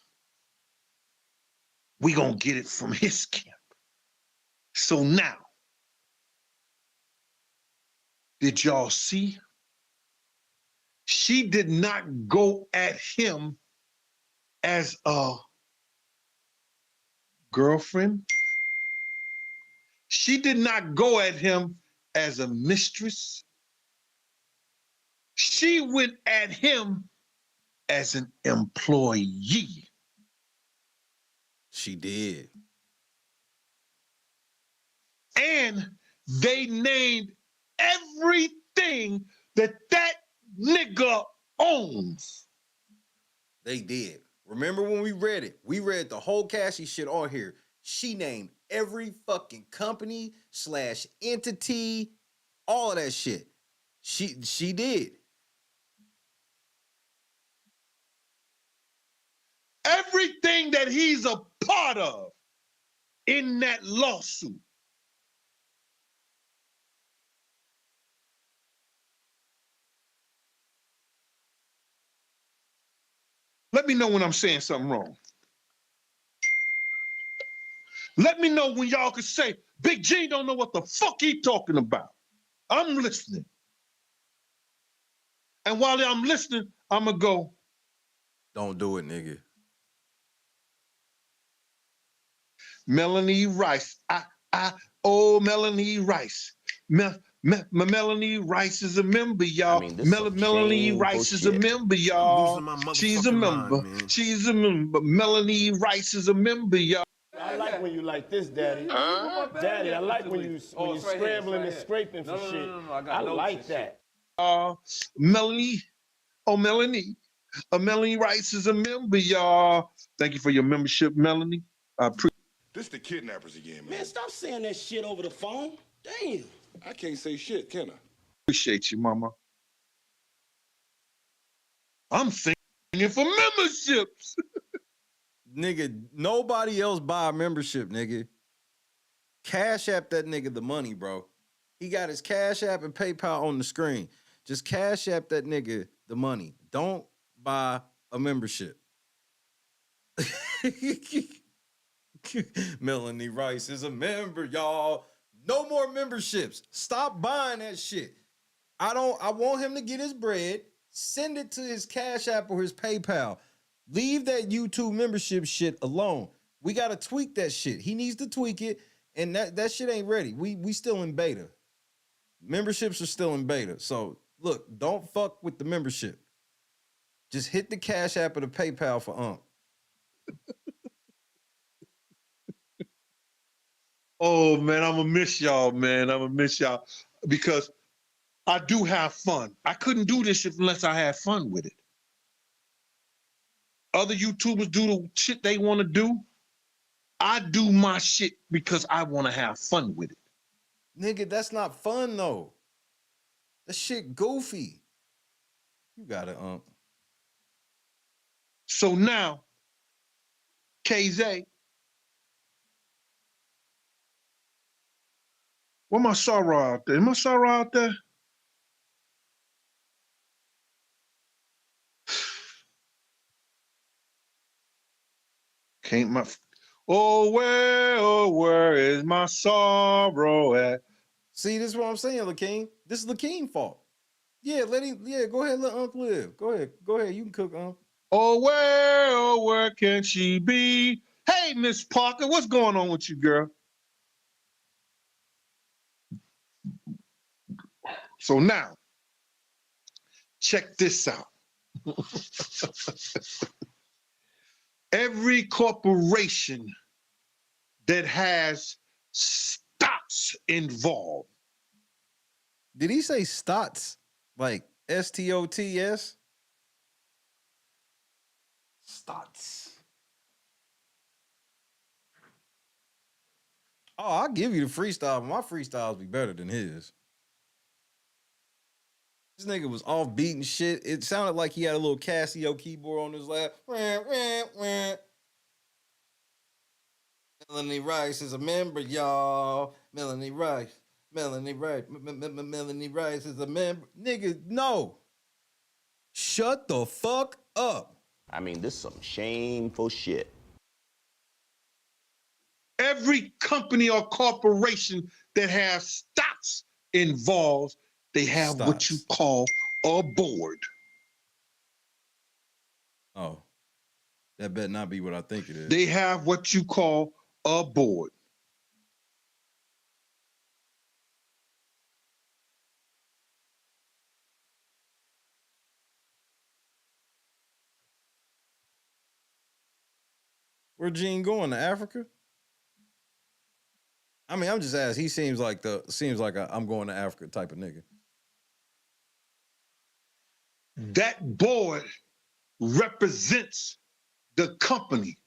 We gonna get it from his camp. So now, did y'all see? She did not go at him as a girlfriend. She did not go at him as a mistress. She went at him as an employee. She did. And they named everything that nigga owns. They did. Remember when we read it? We read the whole Cassie shit on here. She named every fucking company / entity, all of that shit. She did. Everything that he's a part of in that lawsuit. Let me know when I'm saying something wrong. Let me know when y'all can say, Big G don't know what the fuck he talking about. I'm listening. And while I'm listening, I'm going to go. Don't do it, nigga. Melanie Rice. Melanie Rice. Melanie Rice is a member, y'all. Melanie Rice is a member, y'all. She's a member. She's a member. Melanie Rice is a member, y'all. I like when you like this, Daddy. Daddy, I like when you scrambling and scraping for shit. I like that. Melanie Rice is a member, y'all. Thank you for your membership, Melanie. I appreciate. This the kidnappers again, man. Man, stop saying that shit over the phone. Damn. I can't say shit, can I? Appreciate you, mama. I'm thinking for memberships. Nigga, nobody else buy a membership, nigga. Cash App that nigga the money, bro. He got his Cash App and PayPal on the screen. Just Cash App that nigga the money. Don't buy a membership. Melanie Rice is a member, y'all. No more memberships. Stop buying that shit. I want him to get his bread, send it to his Cash App or his PayPal. Leave that YouTube membership shit alone. We gotta tweak that shit. He needs to tweak it, and that shit ain't ready. We still in beta. Memberships are still in beta. So look, don't fuck with the membership. Just hit the Cash App or the PayPal for Unc. Oh, man, I'm going to miss y'all, man. I'm going to miss y'all because I do have fun. I couldn't do this shit unless I had fun with it. Other YouTubers do the shit they want to do. I do my shit because I want to have fun with it. Nigga, that's not fun, though. That shit goofy. You got it, Unc. So now, KZ, where my sorrow out there? Is my sorrow out there? Can't my... Oh, where is my sorrow at? See, this is what I'm saying, Lakeem. This is Lakeem's fault. Yeah, go ahead, let Unc live. Go ahead, you can cook, Unc. Oh, where can she be? Hey, Miss Parker, what's going on with you, girl? So now, check this out. Every corporation that has stocks involved. Did he say stocks? Like STOTS? Stocks. Oh, I'll give you the freestyle, but my freestyles be better than his. This nigga was off beating shit. It sounded like he had a little Casio keyboard on his lap. Melanie Rice is a member, y'all. Melanie Rice is a member. Nigga, no. Shut the fuck up. I mean, this is some shameful shit. Every company or corporation that has stocks involved, they have what you call a board. Oh, that better not be what I think it is. They have what you call a board. Where Gene going, to Africa? I mean, I'm just asking. He seems like a I'm going to Africa type of nigga. That board represents the company,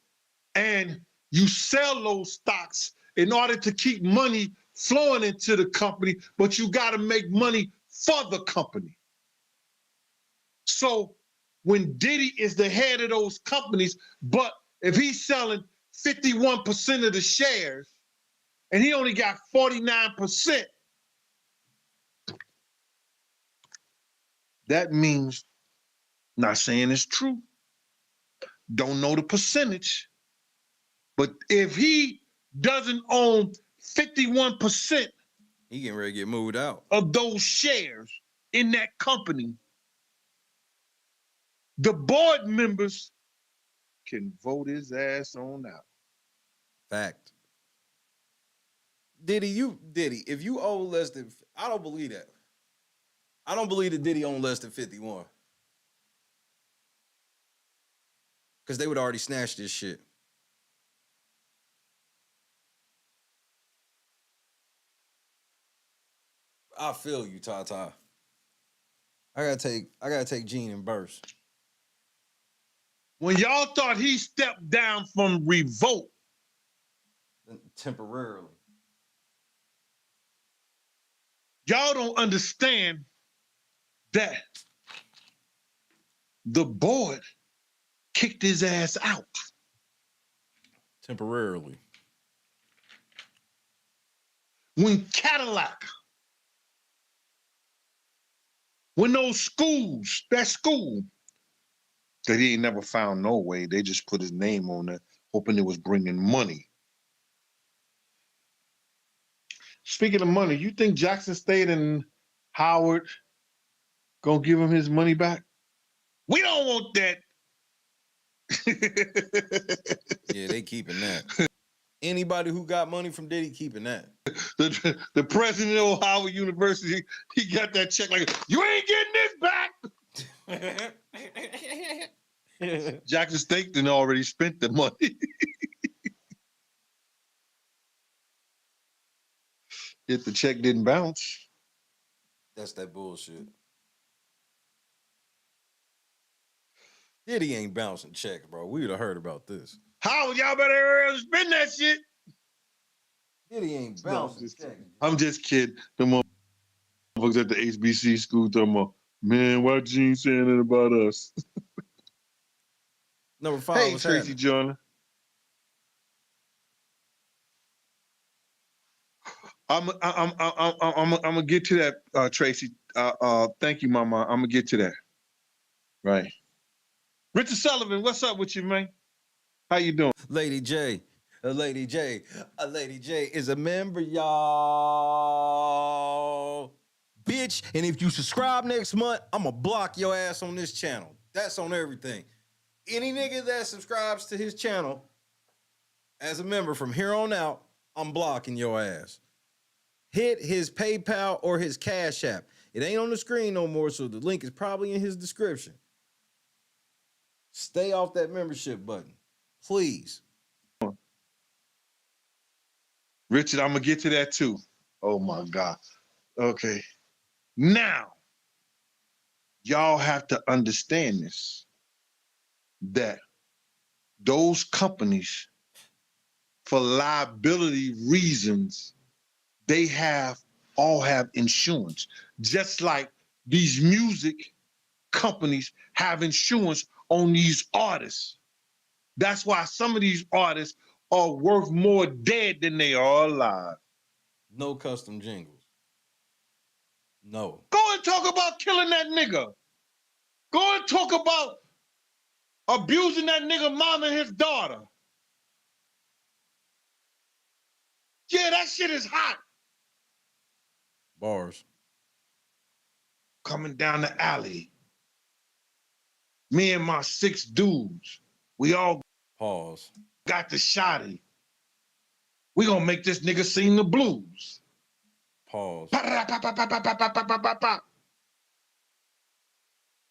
and you sell those stocks in order to keep money flowing into the company, but you got to make money for the company. So when Diddy is the head of those companies, but if he's selling 51% of the shares and he only got 49%, that means, not saying it's true, don't know the percentage, but if he doesn't own 51%, he getting ready to get moved out of those shares in that company, the board members can vote his ass on out. Fact. Diddy, if you owe less than, I don't believe that. I don't believe that Diddy owned less than 51. Because they would already snatch this shit. I feel you, Tata. I gotta take Gene and burst. When y'all thought he stepped down from Revolt temporarily, y'all don't understand that the board kicked his ass out. Temporarily. When Cadillac, when those schools, that school, that he ain't never found no way, they just put his name on it, hoping it was bringing money. Speaking of money, you think Jackson State and Howard gonna give him his money back? We don't want that. Yeah, they keeping that. Anybody who got money from Diddy keeping that. The president of Howard University, he got that check like, you ain't getting this back. Jackson State done already spent the money. If the check didn't bounce. That's that bullshit. Diddy ain't bouncing checks, bro. We would have heard about this. Howard, y'all better spend that shit. Diddy ain't bouncing checks. I'm just kidding. The motherfuckers at the HBC school talking about, man, why Gene saying that about us? Number 5. Hey, Tracy Jordan. I'm gonna get to that, Tracy. Thank you, Mama. I'm gonna get to that. Right. Richard Sullivan, what's up with you, man? How you doing? Lady J. Lady J is a member, y'all. Bitch, and if you subscribe next month, I'ma block your ass on this channel. That's on everything. Any nigga that subscribes to his channel as a member from here on out, I'm blocking your ass. Hit his PayPal or his Cash App. It ain't on the screen no more, so the link is probably in his description. Stay off that membership button, please. Richard, I'm gonna get to that too. Oh my God. Okay. Now, y'all have to understand this, that those companies, for liability reasons, they all have insurance. Just like these music companies have insurance on these artists. That's why some of these artists are worth more dead than they are alive. No custom jingles. No. Go and talk about killing that nigga. Go and talk about abusing that nigga mom and his daughter. Yeah, that shit is hot. Bars. Coming down the alley. Me and my 6 dudes, we all Pause. got the shotty. We gonna make this nigga sing the blues. Pause.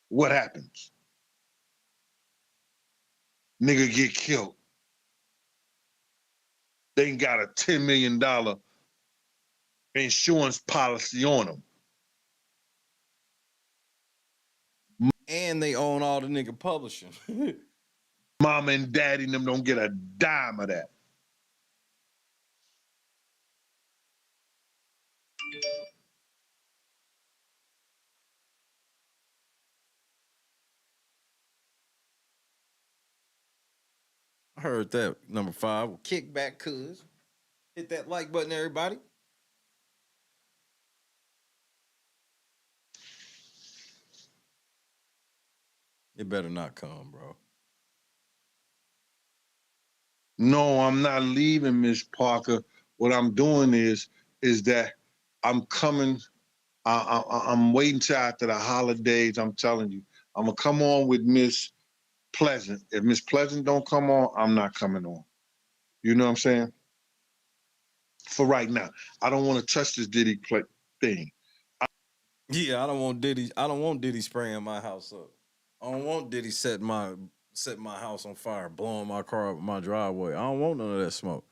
What happens? Nigga get killed. They ain't got a $10 million insurance policy on them. And they own all the nigga publishing. Mama and daddy and them don't get a dime of that. I heard that. Number 5. Well, kick back, cuz. Hit that like button, everybody. It better not come, bro. No, I'm not leaving, Miss Parker. What I'm doing is that I'm coming. I'm waiting till after the holidays. I'm telling you, I'm gonna come on with Miss Pleasant. If Miss Pleasant don't come on, I'm not coming on. You know what I'm saying? For right now, I don't want to touch this Diddy thing. Yeah, I don't want Diddy spraying my house up. I don't want Diddy setting my house on fire, blowing my car up in my driveway. I don't want none of that smoke.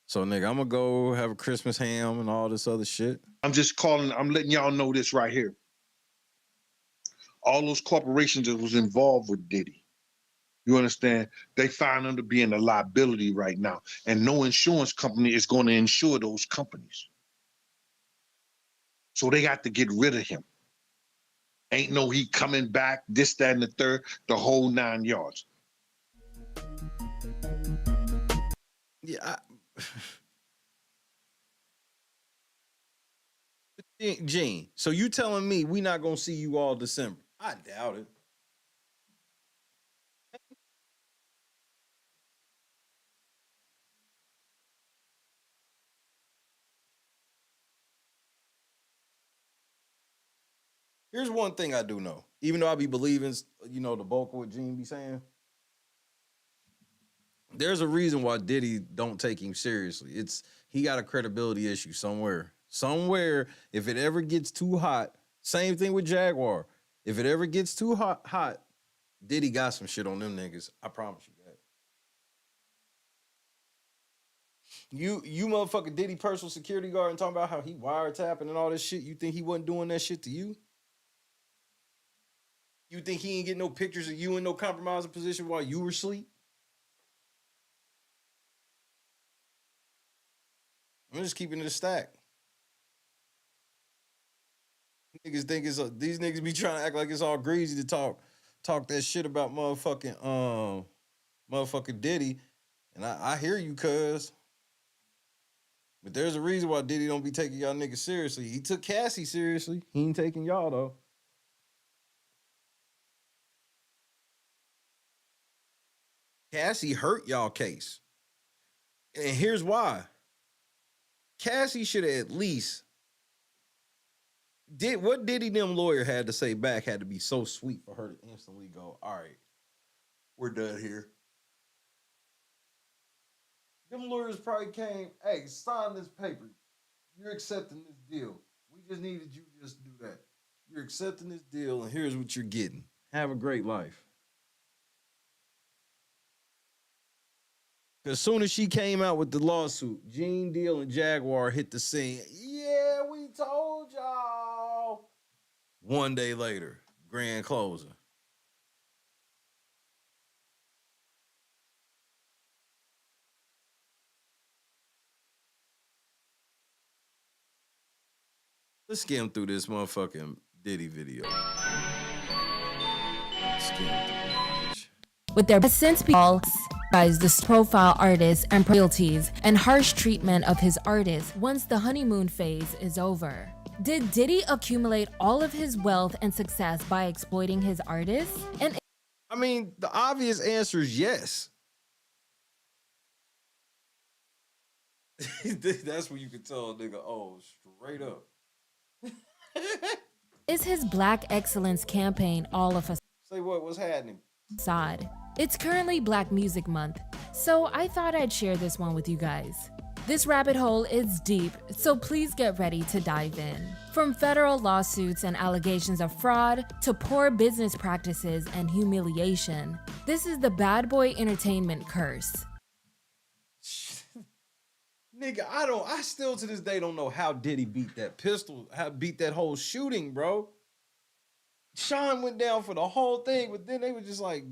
So, nigga, I'm gonna go have a Christmas ham and all this other shit. I'm just calling. I'm letting y'all know this right here. All those corporations that was involved with Diddy, you understand? They find him to be in a liability right now, and no insurance company is going to insure those companies. So they got to get rid of him. Ain't no he coming back, this, that, and the third, the whole 9 yards. Yeah, Gene, so you telling me we not gonna see you all December? I doubt it. Here's one thing I do know. Even though I be believing, the bulk of what Gene be saying, there's a reason why Diddy don't take him seriously. He got a credibility issue somewhere. Somewhere, if it ever gets too hot, same thing with Jaguar. If it ever gets too hot, Diddy got some shit on them niggas. I promise you that. You motherfucking Diddy personal security guard and talking about how he wiretapping and all this shit. You think he wasn't doing that shit to you? You think he ain't getting no pictures of you in no compromising position while you were asleep? I'm just keeping it a stack. Niggas think these niggas be trying to act like it's all greasy to talk that shit about motherfucking Diddy. And I hear you, cuz. But there's a reason why Diddy don't be taking y'all niggas seriously. He took Cassie seriously. He ain't taking y'all though. Cassie hurt y'all case. And here's why. Cassie should have at least did what Diddy them lawyer had to say back had to be so sweet for her to instantly go, all right, we're done here. Them lawyers probably came, hey, sign this paper. You're accepting this deal. We just needed you to just do that. You're accepting this deal, and here's what you're getting. Have a great life. As soon as she came out with the lawsuit, Gene Deal and Jaguar hit the scene. Yeah, we told y'all. One day later, grand closing. Let's skim through this motherfucking Diddy video. Skim through this. With their since all this profile artist and royalties and harsh treatment of his artists once the honeymoon phase is over. Did Diddy accumulate all of his wealth and success by exploiting his artists? And I mean, the obvious answer is yes. That's when you can tell a nigga, oh, straight up. Is his Black Excellence campaign all of a Say what was happening? facade? It's currently Black Music Month, so I thought I'd share this one with you guys. This rabbit hole is deep, so please get ready to dive in. From federal lawsuits and allegations of fraud to poor business practices and humiliation, this is the bad boy entertainment curse. Nigga, I still to this day don't know how Diddy beat that pistol, how beat that whole shooting, bro. Sean went down for the whole thing, but then they were just like,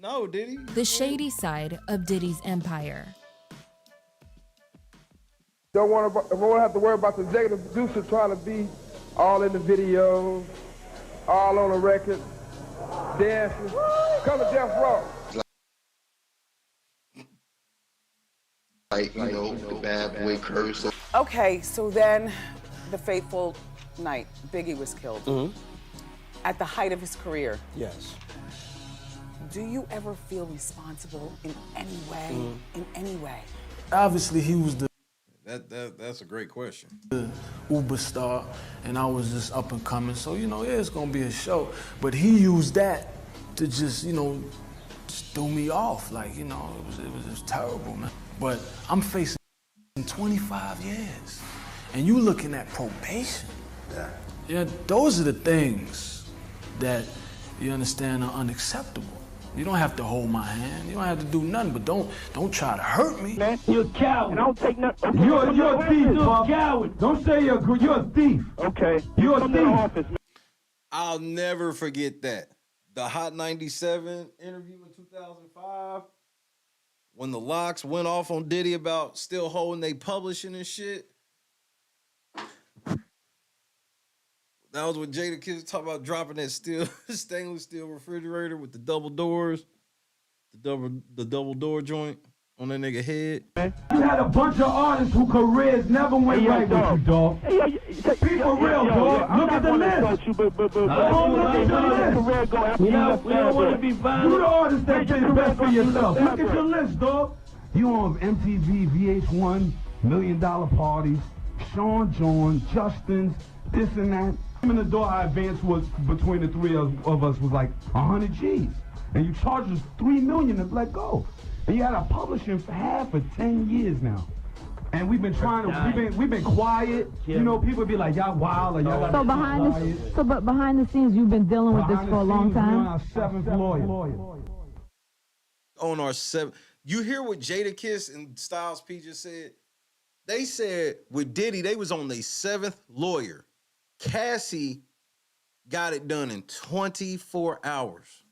no, Diddy. The shady side of Diddy's empire. Don't want to have to worry about the executive producer trying to be all in the video, all on the record, dancing. Come to Death Row. Like, you know, the bad boy curse. Okay, so then the fateful night, Biggie was killed. At the height of his career. Yes. Do you ever feel responsible in any way? In any way? Obviously, he was the That's a great question. Uber star, and I was just up and coming. So, you know, yeah, it's gonna be a show. But he used that to just, you know, just throw me off. Like, you know, it was just terrible, man. But I'm facing 25 years, and you looking at probation. Yeah, those are the things that you understand are unacceptable. You don't have to hold my hand. You don't have to do nothing, but don't try to hurt me. Man, you're a coward. And I don't take nothing. You're a thief, you're a coward. Don't say you're a thief. Okay. You're a thief. Office, man. I'll never forget that. The Hot 97 interview in 2005, when the locks went off on Diddy about still holding they publishing and shit. That was when Jada Kiss talked about dropping that stainless steel refrigerator with the double doors, the double door joint on that nigga head. You had a bunch of artists whose careers never went right with you, dog. Be for real, dog. Look at the list. Look at the list. We don't want to be violent. You the artist that did best for yourself. Look at your list, dog. You on MTV, VH1, $1 Million Parties, Sean John, Justin's, this and that. In the door, our advance was between the three of us was like 100 G's. And you charged us $3 million to let go. And you had our publishing for half for 10 years now. And we've been trying to, we've been quiet. You know, people be like, y'all wild, or y'all So but behind the scenes, you've been dealing with this for a long time? We're on our seventh lawyer. On our seventh. You hear what Jada Kiss and Styles P just said? They said with Diddy, they was on their seventh lawyer. Cassie got it done in 24 hours.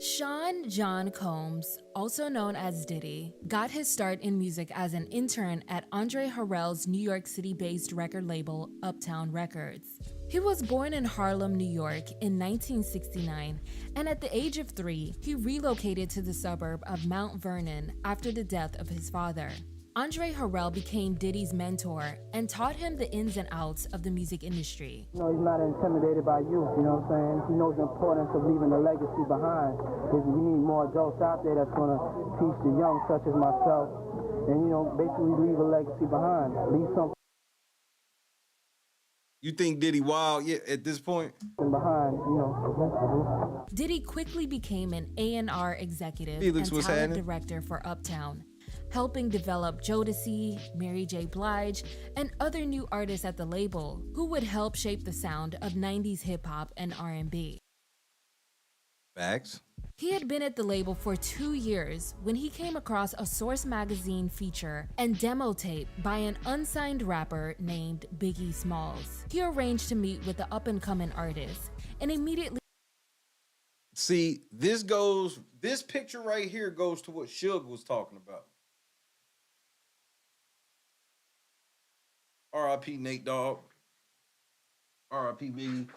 Sean John Combs, also known as Diddy, got his start in music as an intern at Andre Harrell's New York City-based record label, Uptown Records. He was born in Harlem, New York in 1969, and at the age of 3, he relocated to the suburb of Mount Vernon after the death of his father. Andre Harrell became Diddy's mentor and taught him the ins and outs of the music industry. You know, he's not intimidated by you know what I'm saying? He knows the importance of leaving a legacy behind. We need more adults out there that's going to teach the young, such as myself, and, you know, basically leave a legacy behind. Leave something You think Diddy wild yet at this point? behind, you know. Diddy quickly became an A&R executive Felix, and what's talent happening? director for Uptown, helping develop Jodeci, Mary J. Blige, and other new artists at the label who would help shape the sound of 90s hip-hop and R&B. Facts. He had been at the label for 2 years when he came across a Source magazine feature and demo tape by an unsigned rapper named Biggie Smalls. He arranged to meet with the up-and-coming artist and immediately See, this picture right here goes to what Suge was talking about. R.I.P. Nate Dogg. R.I.P. Biggie.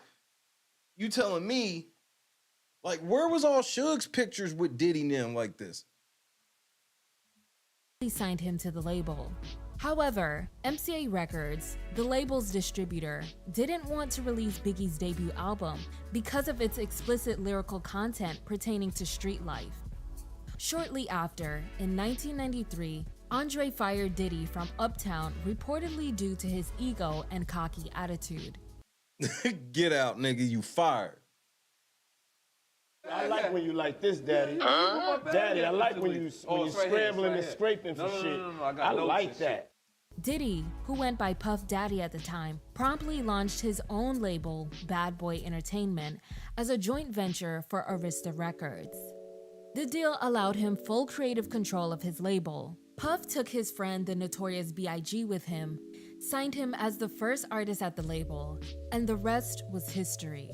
You telling me, like, where was all Suge's pictures with Diddy and them like this? signed him to the label. However, MCA Records, the label's distributor, didn't want to release Biggie's debut album because of its explicit lyrical content pertaining to street life. Shortly after, in 1993, Andre fired Diddy from Uptown reportedly due to his ego and cocky attitude. Get out, nigga, you fired. I like when you like this, Daddy. Daddy, I like when you scrambling and scraping for shit. I like that. Diddy, who went by Puff Daddy at the time, promptly launched his own label, Bad Boy Entertainment, as a joint venture for Arista Records. The deal allowed him full creative control of his label. Puff took his friend the Notorious B.I.G. with him, signed him as the first artist at the label, and the rest was history.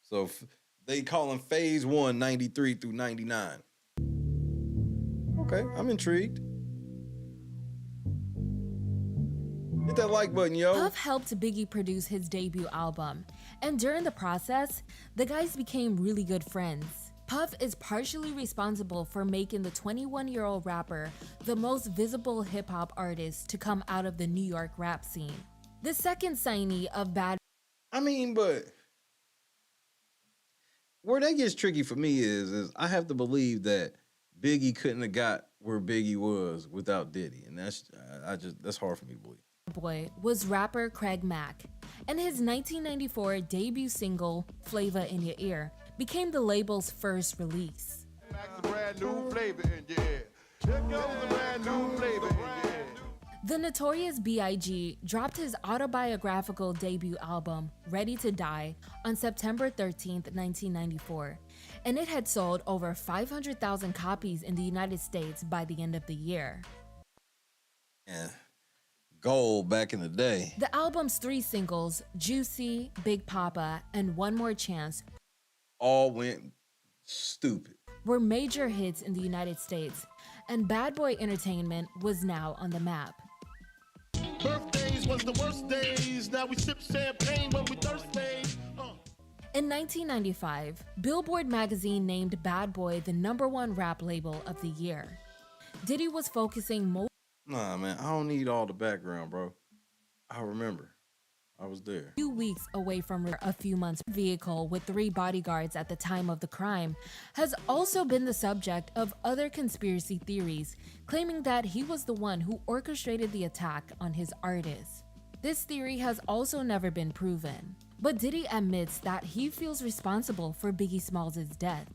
So they call him Phase 1, 93 through 99. Okay, I'm intrigued. Hit that like button, yo. Puff helped Biggie produce his debut album, and during the process, the guys became really good friends. Puff is partially responsible for making the 21-year-old rapper the most visible hip-hop artist to come out of the New York rap scene. The second signee of Bad... But where that gets tricky for me is I have to believe that Biggie couldn't have got where Biggie was without Diddy, and that's hard for me to believe. Boy was rapper Craig Mack, and his 1994 debut single, Flavor in Your Ear, became the label's first release. The Notorious B.I.G. dropped his autobiographical debut album, Ready to Die, on September 13th, 1994, and it had sold over 500,000 copies in the United States by the end of the year. Yeah. Gold back in the day. The album's 3 singles, Juicy, Big Papa, and One More Chance, all went stupid, were major hits in the United States, and Bad Boy Entertainment was now on the map. Birthdays was the worst days. Now we sip champagne when we thirsty. In 1995, Billboard magazine named Bad Boy the #1 rap label of the year. Diddy was focusing more. Nah, man, I don't need all the background, bro. I remember. I was there. 2 weeks away from a few months. Vehicle with 3 bodyguards at the time of the crime has also been the subject of other conspiracy theories, claiming that he was the one who orchestrated the attack on his artist. This theory has also never been proven, but Diddy admits that he feels responsible for Biggie Smalls' death.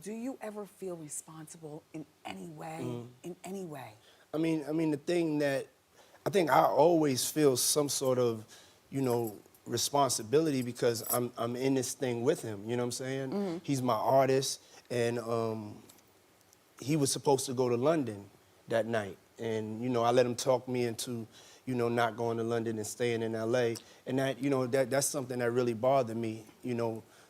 Do you ever feel responsible in any way? In any way? I mean, the thing that I think I always feel some sort of, responsibility because I'm in this thing with him. You know what I'm saying? He's my artist, and he was supposed to go to London that night, and I let him talk me into, not going to London and staying in LA, and that that's something that really bothered me,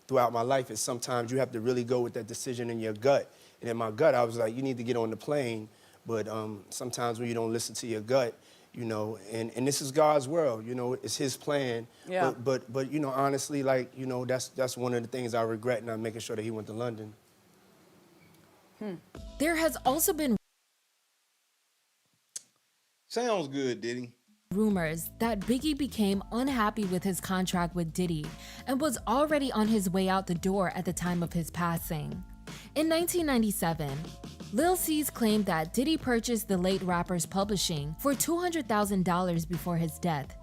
throughout my life. Is sometimes you have to really go with that decision in your gut, and in my gut I was like, you need to get on the plane, but sometimes when you don't listen to your gut. And this is God's world, it's his plan. Yeah. But honestly, that's one of the things I regret not making sure that he went to London. There has also been sounds good, Diddy. Rumors that Biggie became unhappy with his contract with Diddy and was already on his way out the door at the time of his passing. In 1997, Lil C's claimed that Diddy purchased the late rapper's publishing for $200,000 before his death.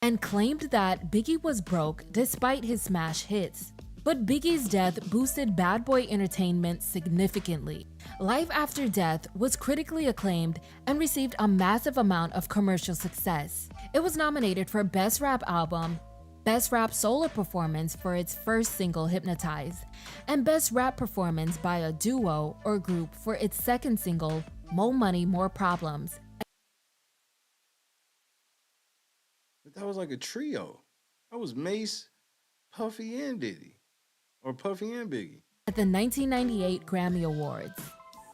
And claimed that Biggie was broke despite his smash hits. But Biggie's death boosted Bad Boy Entertainment significantly. Life After Death was critically acclaimed and received a massive amount of commercial success. It was nominated for Best Rap Album, Best Rap Solo Performance for its first single, Hypnotize, and Best Rap Performance by a Duo or Group for its second single, More Money, More Problems. But that was like a trio. That was Mase, Puffy, and Diddy. Or Puffy and Biggie. At the 1998 Grammy Awards.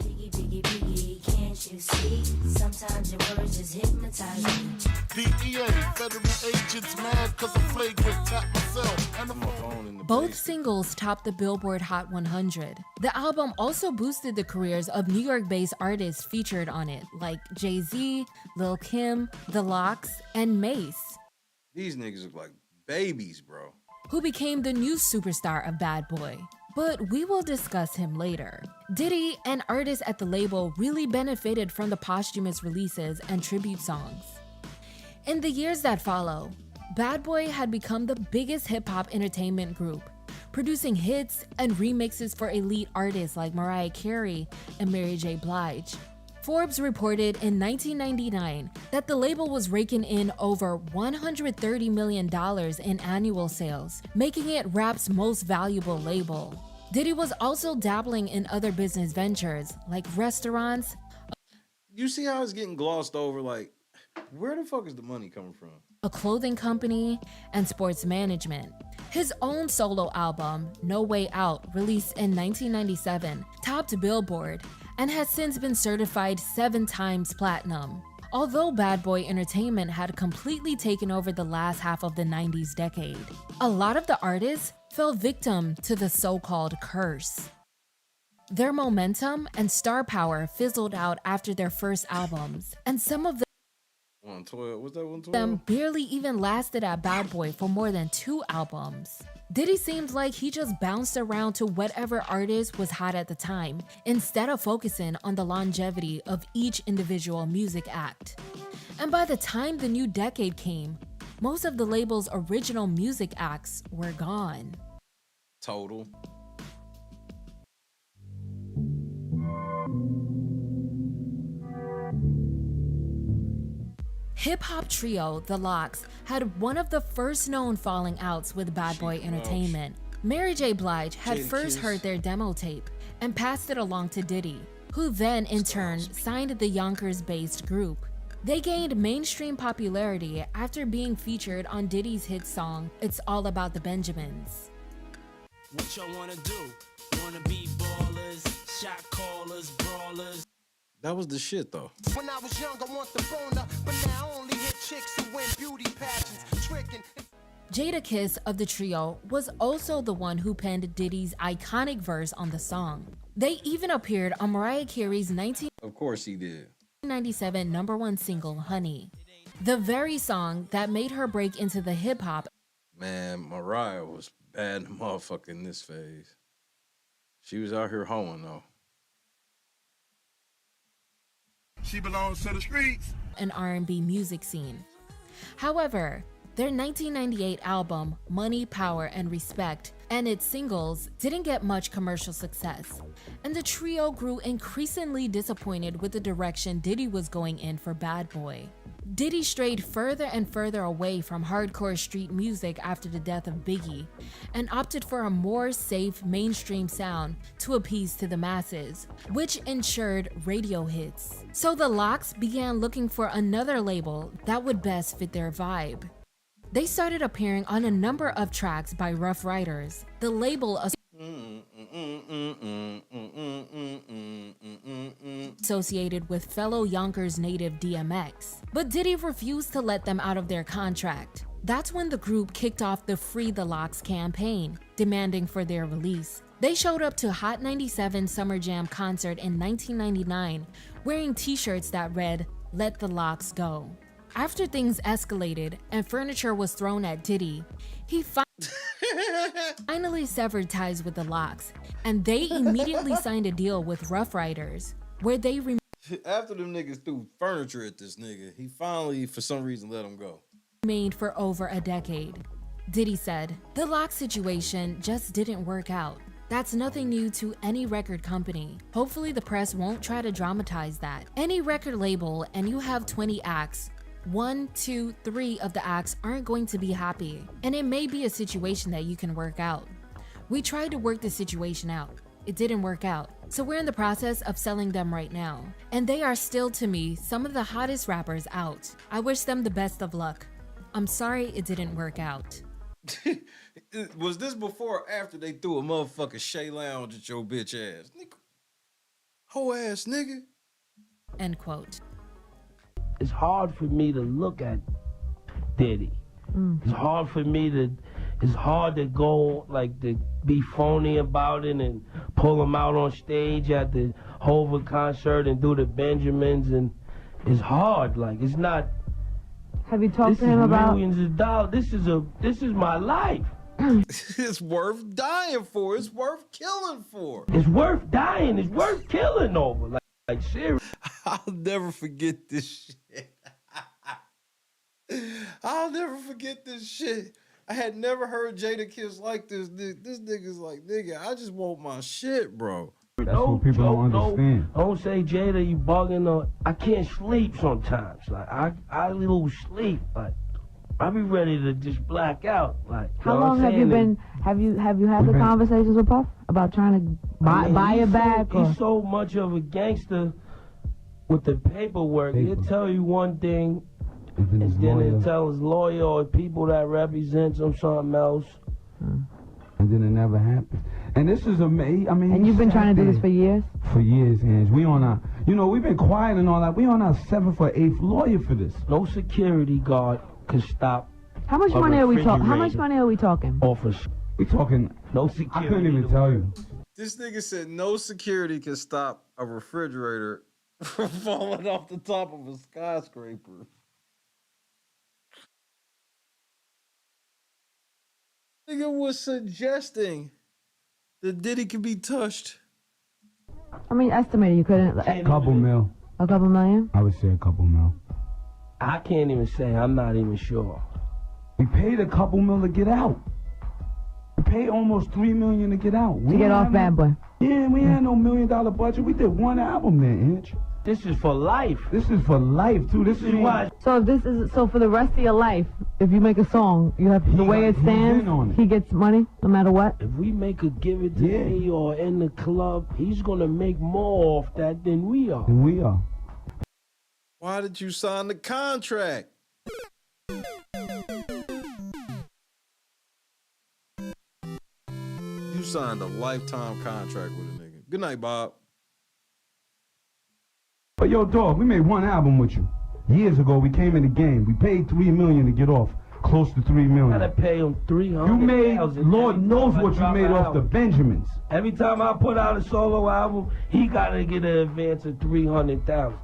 Biggie, Biggie, Biggie, can't you see. Sometimes your words just hypnotize me. DEA, federal agents mad cause I flagrant tap myself. And the Both singles topped the Billboard Hot 100. The album also boosted the careers of New York-based artists featured on it, like Jay-Z, Lil' Kim, The Lox, and Mase. These niggas look like babies, bro. Who became the new superstar of Bad Boy. But we will discuss him later. Diddy and artists at the label really benefited from the posthumous releases and tribute songs. In the years that follow, Bad Boy had become the biggest hip-hop entertainment group, producing hits and remixes for elite artists like Mariah Carey and Mary J. Blige. Forbes reported in 1999 that the label was raking in over $130 million in annual sales, making it rap's most valuable label. Diddy was also dabbling in other business ventures like restaurants. You see how it's getting glossed over? Like, where the fuck is the money coming from? A clothing company, and sports management. His own solo album, No Way Out, released in 1997, topped Billboard and has since been certified 7 times platinum. Although Bad Boy Entertainment had completely taken over the last half of the 90s decade, a lot of the artists fell victim to the so-called curse. Their momentum and star power fizzled out after their first albums, and some of 112, what's that 112? them barely even lasted at Bad Boy for more than 2 albums. Diddy seemed like he just bounced around to whatever artist was hot at the time, instead of focusing on the longevity of each individual music act. And by the time the new decade came, most of the label's original music acts were gone. Total. Hip-hop trio The Lox had one of the first known falling outs with Bad Boy Entertainment. Mary J. Blige had first heard their demo tape and passed it along to Diddy, who then in turn signed the Yonkers-based group. They gained mainstream popularity after being featured on Diddy's hit song, It's All About the Benjamins. What y'all wanna do? Wanna be ballers, shot callers, brawlers. That was the shit, though. When I was young, I want the boner, but now I only hit chicks who win beauty pageants, tricking. Jadakiss of the trio was also the one who penned Diddy's iconic verse on the song. They even appeared on Mariah Carey's Of course he did. 1997 #1 single, Honey, the very song that made her break into the hip-hop. Man, Mariah was bad motherfucker in this phase. She was out here hoeing, though. She belongs to the streets. An R&B music scene. However, their 1998 album, Money, Power, and Respect, and its singles didn't get much commercial success, and the trio grew increasingly disappointed with the direction Diddy was going in for Bad Boy. Diddy strayed further and further away from hardcore street music after the death of Biggie, and opted for a more safe mainstream sound to appease to the masses, which ensured radio hits. So the Lox began looking for another label that would best fit their vibe. They started appearing on a number of tracks by Rough Riders, the label associated with fellow Yonkers native DMX. But Diddy refused to let them out of their contract. That's when the group kicked off the Free the Lox campaign, demanding for their release. They showed up to Hot 97 Summer Jam concert in 1999, wearing t-shirts that read, "Let the Lox Go." After things escalated and furniture was thrown at Diddy, he finally severed ties with the Lox, and they immediately signed a deal with Rough Riders, where they After them niggas threw furniture at this nigga, he finally, for some reason, let him go. remained for over a decade. Diddy said, "The Lox situation just didn't work out. That's nothing new to any record company. Hopefully the press won't try to dramatize that. Any record label and you have 20 acts, 1, 2, 3 of the acts aren't going to be happy, and it may be a situation that you can work out. We tried to work the situation out. It didn't work out, so we're in the process of selling them right now. And they are still, to me, some of the hottest rappers out. I wish them the best of luck. I'm sorry it didn't work out." Was this before or after they threw a motherfucking Shay Lounge at your bitch ass? Nigga. Hoe ass nigga. end quote. It's hard for me to look at Diddy. It's hard to go, like, to be phony about it and pull him out on stage at the Hova concert and do the Benjamins, and it's hard. Like, it's not. Have you talked to him about millions of dollars? This is my life. It's worth dying for. It's worth killing for. It's worth dying. It's worth killing over. Like seriously. I'll never forget this shit. I'll never forget this shit. I had never heard Jadakiss like this. This nigga's like, nigga, I just want my shit, bro. That's what people don't understand. Don't say, Jada, you bugging, or I can't sleep sometimes. Like I lose sleep. Like I be ready to just black out. Like how long have you been? Have you had the conversations with Puff about trying to buy it back? He's so much of a gangster with the paperwork. He'll tell you one thing, and then he'll tell his lawyer or people that represents him something else. And then it never happened. And this is amazing. I mean, and you've been trying to do this for years? For years, Ange. We on our, we've been quiet and all that. We on our 7th or 8th lawyer for this. No security guard could stop. How much money are we talking? How much money are we talking? Office. We talking no security. I couldn't even tell you. This nigga said no security can stop a refrigerator from falling off the top of a skyscraper. Nigga was suggesting that Diddy could be touched. I mean, estimated you couldn't. A couple mil. A couple million? I would say a couple mil. I can't even say. I'm not even sure. We paid a couple mil to get out. We paid almost $3 million to get out. To get off Bad Boy. Yeah, we had no $1 million budget. We did one album there, Inch. This is for life. This is for life too. This is why. So if this is for the rest of your life, if you make a song, you have the way it stands. He gets money no matter what. If we make a Give It to Me or in the club, he's gonna make more off that than we are. Than we are. Why did you sign the contract? You signed a lifetime contract with a nigga. Good night, Bob. But yo, dog, we made one album with you. Years ago, we came in the game. We paid $3 million to get off. Close to $3 million. I gotta pay him $300,000. You made, Lord knows what you made off the Benjamins. Every time I put out a solo album, he gotta get an advance of $300,000.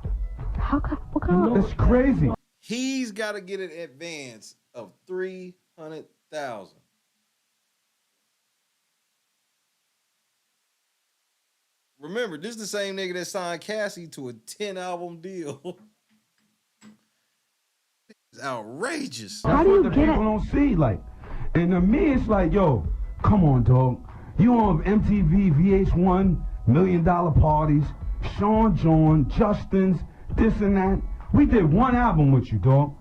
How come? What kind? That's crazy. He's gotta get an advance of $300,000. Remember, this is the same nigga that signed Cassie to a 10-album deal. It's outrageous. How do you get it? People don't see, like, and to me, it's like, yo, come on, dog. You on MTV, VH1, $1 million parties, Sean John, Justin's, this and that. We did one album with you, dog.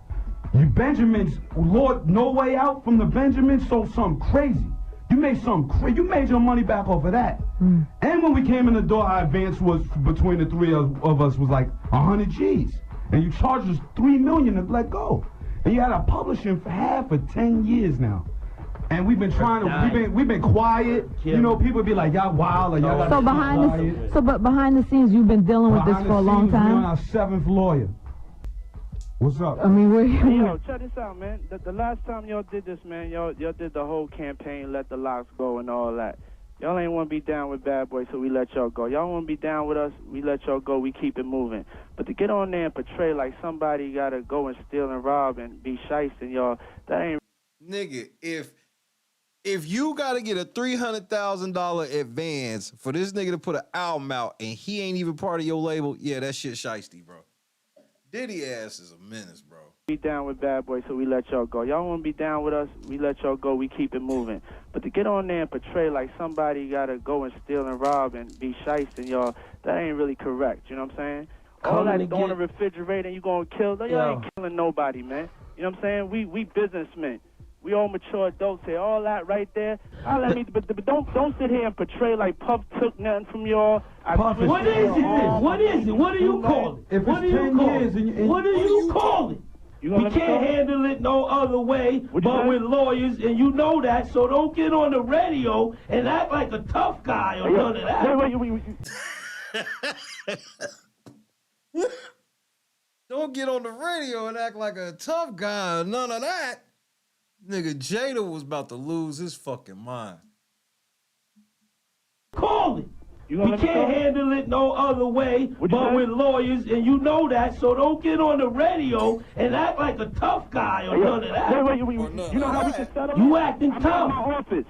You Benjamins, Lord, No Way Out from the Benjamins sold something crazy. You made something crazy. You made your money back off of that. And when we came in the door, our advance was between the three of us was like 100 G's. And you charged us $3 million to let go. And you had our publishing for half for 10 years now. And we've been trying to, we've been quiet. You know, people be like, y'all wild, or y'all so behind the scenes, you've been dealing with this for a long time. We're on our 7th lawyer. What's up? I mean, hey, yo, check this out, man. The last time y'all did this, man, y'all did the whole campaign, let the locks go and all that. Y'all ain't want to be down with Bad Boy, so we let y'all go. Y'all want to be down with us, we let y'all go, we keep it moving. But to get on there and portray like somebody got to go and steal and rob and be shysting, y'all, that ain't... Nigga, if you got to get a $300,000 advance for this nigga to put an album out and he ain't even part of your label, yeah, that shit shysty, bro. Diddy ass is a menace, bro. Be down with Bad Boy, so we let y'all go. Y'all want to be down with us, we let y'all go, we keep it moving. But to get on there and portray like somebody got to go and steal and rob and be shysting, y'all, that ain't really correct, you know what I'm saying? All that on the refrigerator and you going to kill, y'all ain't killing nobody, man. You know what I'm saying? We businessmen. We all mature adults here. All that right there. But don't sit here and portray like Puff took nothing from y'all. What is it? What is it? What do you call it? What do you call it? What do you call it? We can't handle it no other way but with lawyers, and you know that, so don't get on the radio and act like a tough guy or none of that. Wait. Don't get on the radio and act like a tough guy. None of that. Nigga, Jada was about to lose his fucking mind. Call it. We can't handle it no other way but with lawyers, and you know that, so don't get on the radio and act like a tough guy or none of that. Wait, you know how we can settle? You acting I'm tough. in my office.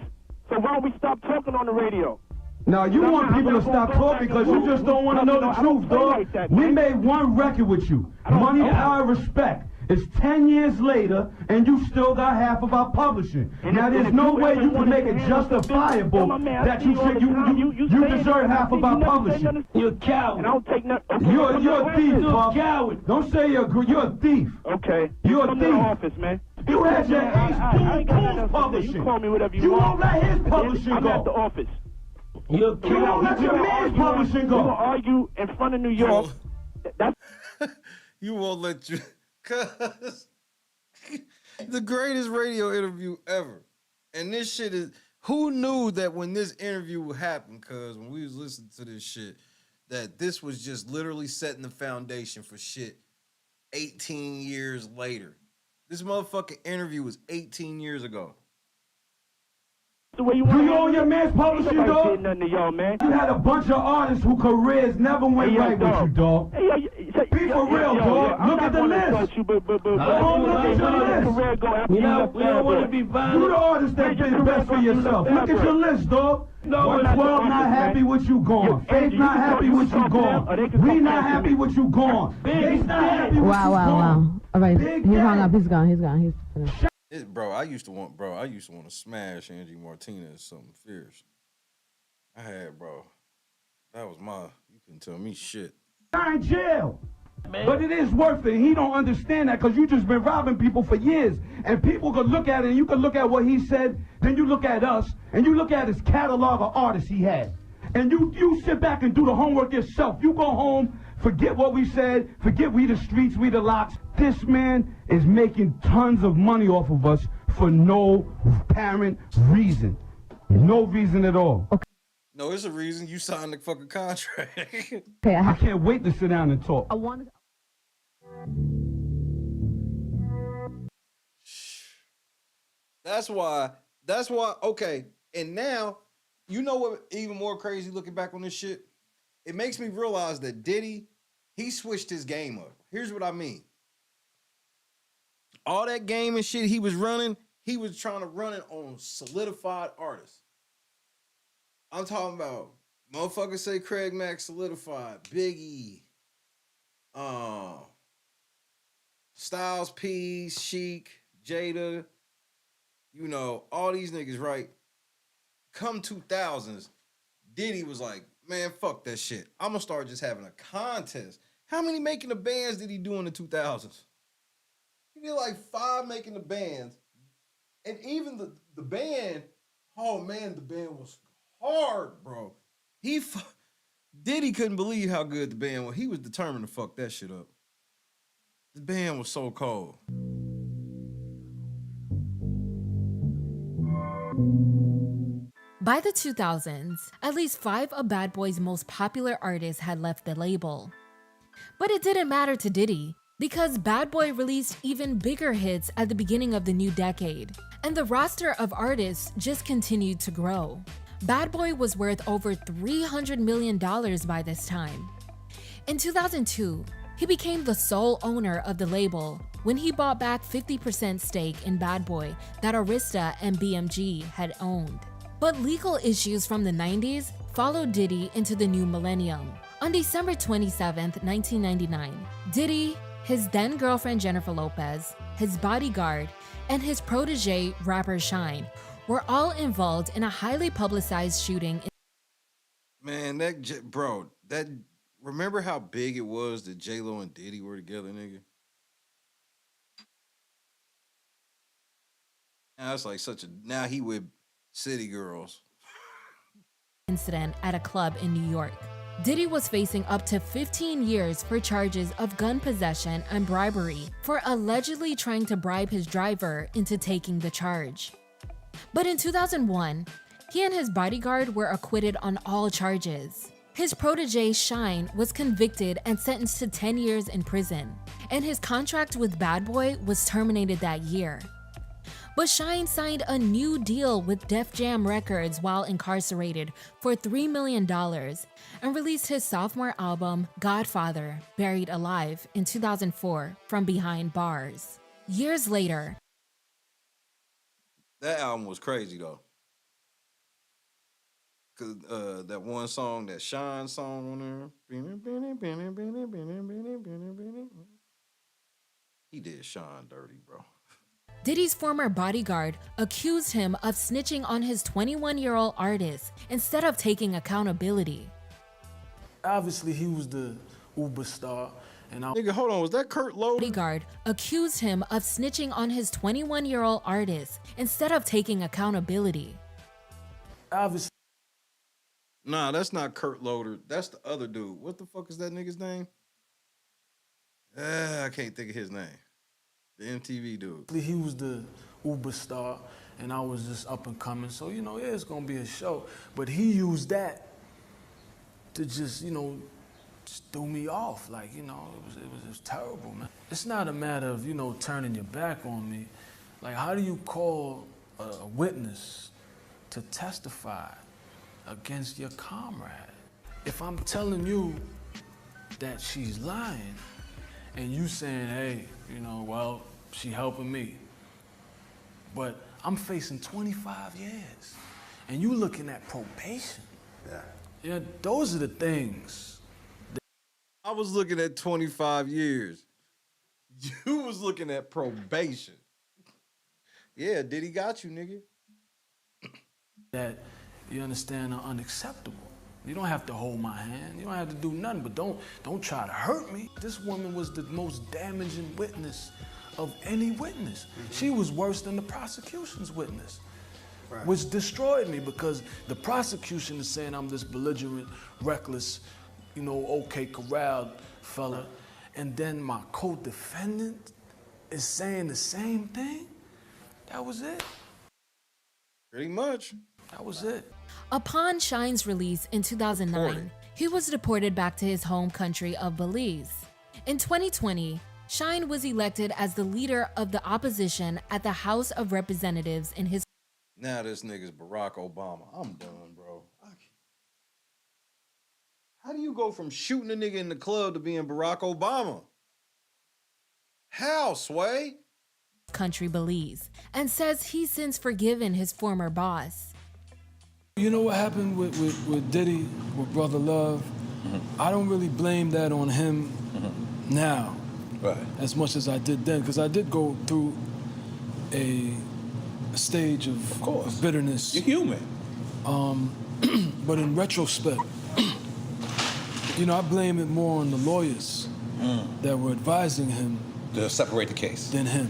So why don't we stop talking on the radio? Now, you want people to stop talking because you just don't want to know the truth, dog. We made one record with you. Money, Power, Respect. It's 10 years later, and you still got half of our publishing. Now, there's no way you can make it justifiable that you deserve half of our publishing. You're a coward. And I don't take nothing. You're a thief, Bob. Coward. Don't say you're a thief. Okay. You're a Come to the thief. office, man. You had your Ace Boom Boom publishing. You call me whatever you You want. won't let his publishing I'm go. at the office. You won't let your man's publishing go. We're gonna argue in front of New York. That's You won't let you. Cause the greatest radio interview ever. And this shit is, who knew that when this interview would happen, cause when we was listening to this shit, that this was just literally setting the foundation for shit 18 years later. This motherfucking interview was 18 years ago. the way you Do want you own your man's publishing, dog? Ain't nothing to y'all, man. You had a bunch of artists whose careers never went right with you, dog. Hey, Be for real, dog. Look at the list. We don't want to be violent. You the artist that did best for yourself. Look at your list, dog. No, 112 not happy with you gone. Faith not happy with you gone. We not happy with you gone. Faith not happy with you Wow. gone. All right, he's hung up. He's gone. He's finished. Bro, I used to want to smash Angie Martinez something fierce. I had, bro. That was you couldn't tell me shit. In jail. But it is worth it. He don't understand that because you just been robbing people for years. And people could look at it and you can look at what he said, then you look at us, and you look at his catalog of artists he had. And you sit back and do the homework yourself. You go home, forget what we said, forget we the streets, we the locks. This man is making tons of money off of us for no apparent reason. No reason at all. Okay. No, it's a reason you signed the fucking contract. Okay, I can't wait to sit down and talk. I want. That's why, okay. And now, you know what even more crazy looking back on this shit? It makes me realize that Diddy, he switched his game up. Here's what I mean. All that game and shit he was running, he was trying to run it on solidified artists. I'm talking about motherfuckers say Craig Mack solidified, Biggie, Styles P, Sheik, Jada, you know, all these niggas, right? Come 2000s, Diddy was like, man, fuck that shit. I'm gonna start just having a contest. How many making the bands did he do in the 2000s? He did like 5 making the bands. And even the band, oh man, the band was hard, bro. Diddy couldn't believe how good the band was. He was determined to fuck that shit up. The band was so cold. By the 2000s, at least 5 of Bad Boy's most popular artists had left the label. But it didn't matter to Diddy, because Bad Boy released even bigger hits at the beginning of the new decade, and the roster of artists just continued to grow. Bad Boy was worth over $300 million by this time. In 2002, he became the sole owner of the label when he bought back 50% stake in Bad Boy that Arista and BMG had owned. But legal issues from the 90s followed Diddy into the new millennium. On December 27, 1999, Diddy, his then girlfriend Jennifer Lopez, his bodyguard, and his protege rapper Shine were all involved in a highly publicized shooting. Man, remember how big it was that J-Lo and Diddy were together, nigga? Now it's like now he with City Girls. Incident at a club in New York. Diddy was facing up to 15 years for charges of gun possession and bribery for allegedly trying to bribe his driver into taking the charge. But in 2001, he and his bodyguard were acquitted on all charges. His protege, Shine, was convicted and sentenced to 10 years in prison, and his contract with Bad Boy was terminated that year. But Shine signed a new deal with Def Jam Records while incarcerated for $3 million and released his sophomore album, Godfather, Buried Alive, in 2004 from behind bars. Years later, That album was crazy though. Cause that one song, that Shine song on there, he did Shine dirty, bro. Diddy's former bodyguard accused him of snitching on his 21-year-old artist instead of taking accountability. Obviously, he was the Uber star. And Nigga, hold on, was that Kurt Loder? Bodyguard accused him of snitching on his 21-year-old artist instead of taking accountability. Obviously. Nah, that's not Kurt Loder. That's the other dude. What the fuck is that nigga's name? I can't think of his name. The MTV dude. He was the Uber star, and I was just up and coming. So, you know, yeah, it's gonna be a show. But he used that to just, you know, just threw me off. Like, you know, it was terrible, man. It's not a matter of, you know, turning your back on me. Like, how do you call a witness to testify against your comrade? If I'm telling you that she's lying and you saying, hey, you know, well, she helping me, but I'm facing 25 years and you looking at probation. Yeah, those are the things. I was looking at 25 years. You was looking at probation. Yeah, Diddy got you, nigga. That, you understand, are unacceptable. You don't have to hold my hand. You don't have to do nothing, but don't try to hurt me. This woman was the most damaging witness of any witness. She was worse than the prosecution's witness, which destroyed me because the prosecution is saying I'm this belligerent, reckless, you know, okay, corralled fella, and then my co-defendant is saying the same thing. That was it. Pretty much. That was it. Upon Shine's release in 2009, he was deported back to his home country of Belize. In 2020, Shine was elected as the leader of the opposition at the House of Representatives in his... Now this nigga's Barack Obama. I'm done, bro. How do you go from shooting a nigga in the club to being Barack Obama? How, Sway? Country Belize, and says he's since forgiven his former boss. You know what happened with Diddy, with Brother Love? I don't really blame that on him now, as much as I did then, because I did go through a stage of bitterness. You're human. But in retrospect, you know, I blame it more on the lawyers that were advising him to separate the case than him,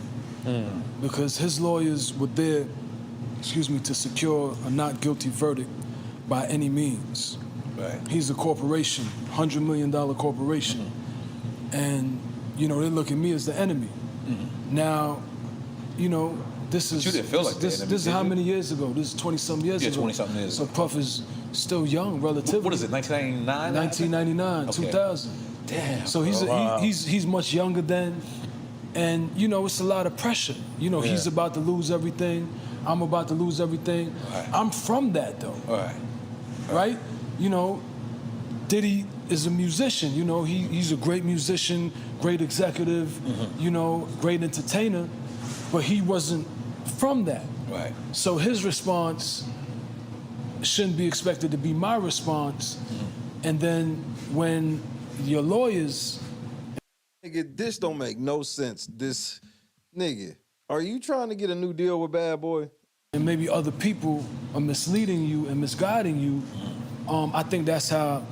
because his lawyers were there, to secure a not guilty verdict by any means. Right. He's a corporation, $100 million corporation, and you know they look at me as the enemy. Now, you know, this is you didn't feel like this is how many years ago? This is 20-something years ago. 20-something years So Puff is still young, relatively. What is it? 1999. 1999, Okay. 2000. Damn. So he's much younger then, and you know it's a lot of pressure. You know he's about to lose everything. I'm about to lose everything. Right. I'm from that though. Right? You know, Diddy is a musician. You know, he's a great musician, great executive. You know, great entertainer, but he wasn't from that. Right. So his response shouldn't be expected to be my response. And then when your lawyers... Nigga, this don't make no sense. This, nigga, are you trying to get a new deal with Bad Boy? And maybe other people are misleading you and misguiding you. I think that's how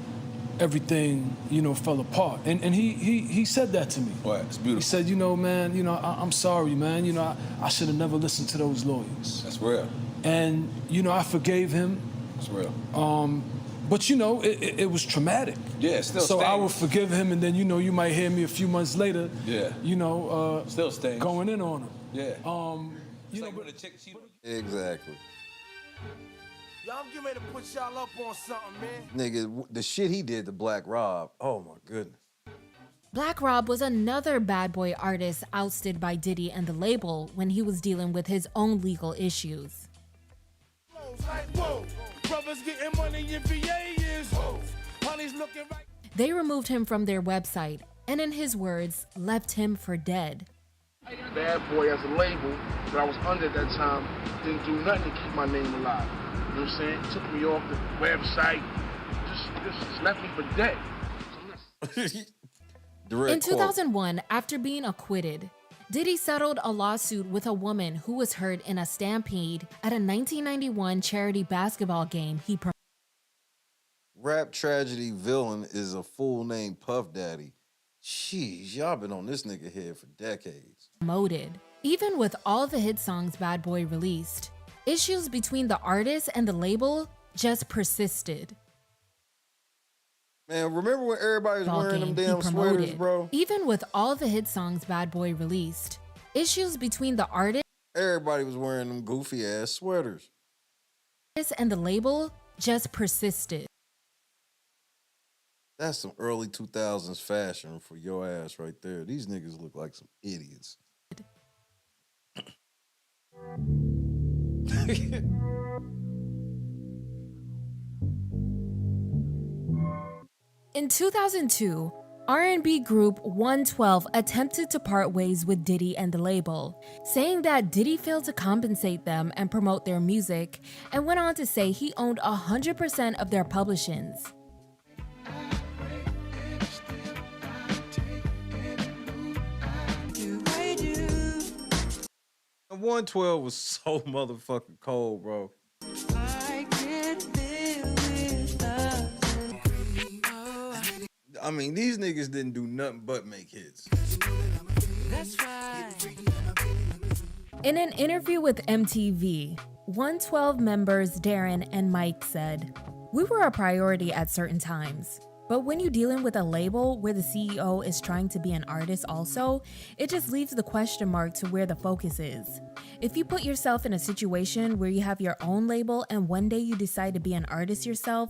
everything, you know, fell apart. And he said that to me. Right, it's beautiful. He said, you know, man, you know, I'm sorry, man. You know, I should have never listened to those lawyers. That's real. And, you know, I forgave him. That's real. But, you know, it was traumatic. Yeah, it's still So stings. I will forgive him, and then, you know, you might hear me a few months later, you know, still stings. going in on him. Yeah. You know, Exactly. Y'all, I'm getting ready to put y'all up on something, man. Nigga, the shit he did to Black Rob. Oh my goodness. Black Rob was another bad boy artist ousted by Diddy and the label when he was dealing with his own legal issues. Like, whoa, brothers getting money in VA is, whoa, honey's looking right. They removed him from their website and, in his words, left him for dead. Bad Boy as a label that I was under at that time didn't do nothing to keep my name alive. You know what I'm saying? It took me off the website, just left me for dead. In 2001, after being acquitted, Diddy settled a lawsuit with a woman who was hurt in a stampede at a 1991 charity basketball game he Rap tragedy villain is a fool named Puff Daddy. Jeez, y'all been on this nigga head for decades. promoted. Even with all the hit songs Bad Boy released, issues between the artist and the label just persisted. Man, remember when everybody was wearing them damn sweaters, bro? Even with all the hit songs Bad Boy released, issues between the artist Everybody was wearing them goofy ass sweaters. and the label just persisted. That's some early 2000s fashion for your ass right there. These niggas look like some idiots. In 2002, R&B group 112 attempted to part ways with Diddy and the label, saying that Diddy failed to compensate them and promote their music, and went on to say he owned 100% of their publishings. And 112 was so motherfucking cold, bro. I mean, these niggas didn't do nothing but make hits. That's right. In an interview with MTV, 112 members Darren and Mike said, "We were a priority at certain times. But when you're dealing with a label where the CEO is trying to be an artist also, it just leaves the question mark to where the focus is. If you put yourself in a situation where you have your own label and one day you decide to be an artist yourself,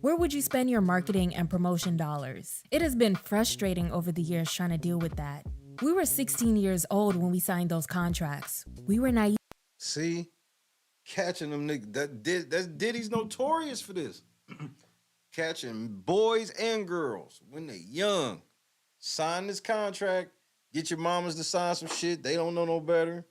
where would you spend your marketing and promotion dollars?" It has been frustrating over the years trying to deal with that. We were 16 years old when we signed those contracts. We were naive. See? Catching them niggas. That's Diddy's notorious for this. Catching boys and girls when they young. Sign this contract. Get your mamas to sign some shit. They don't know no better.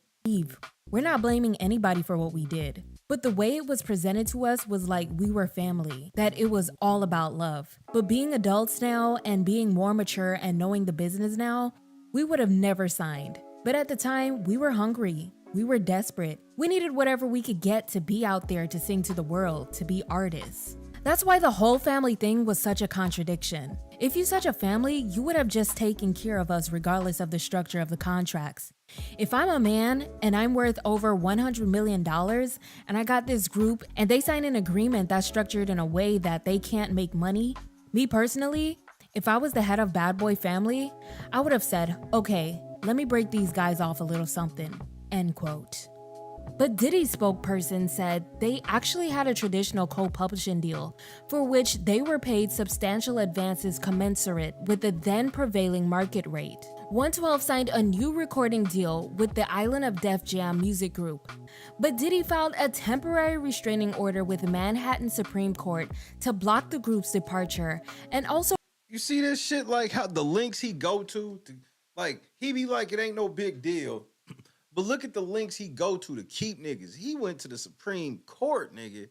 We're not blaming anybody for what we did. But the way it was presented to us was like we were family, that it was all about love. But being adults now and being more mature and knowing the business now, we would have never signed. But at the time, we were hungry. We were desperate. We needed whatever we could get to be out there to sing to the world, to be artists. That's why the whole family thing was such a contradiction. If you're such a family, you would have just taken care of us regardless of the structure of the contracts. If I'm a man and I'm worth over $100 million and I got this group and they sign an agreement that's structured in a way that they can't make money, me personally, if I was the head of Bad Boy Family, I would have said, okay, let me break these guys off a little something, end quote. But Diddy's spokesperson said they actually had a traditional co-publishing deal for which they were paid substantial advances commensurate with the then prevailing market rate. 112 signed a new recording deal with the Island of Def Jam music group, but Diddy filed a temporary restraining order with the Manhattan Supreme Court to block the group's departure and also... You see this shit, like how the links he go to like, he be like, it ain't no big deal. But look at the links he go to keep niggas. He went to the Supreme Court, nigga.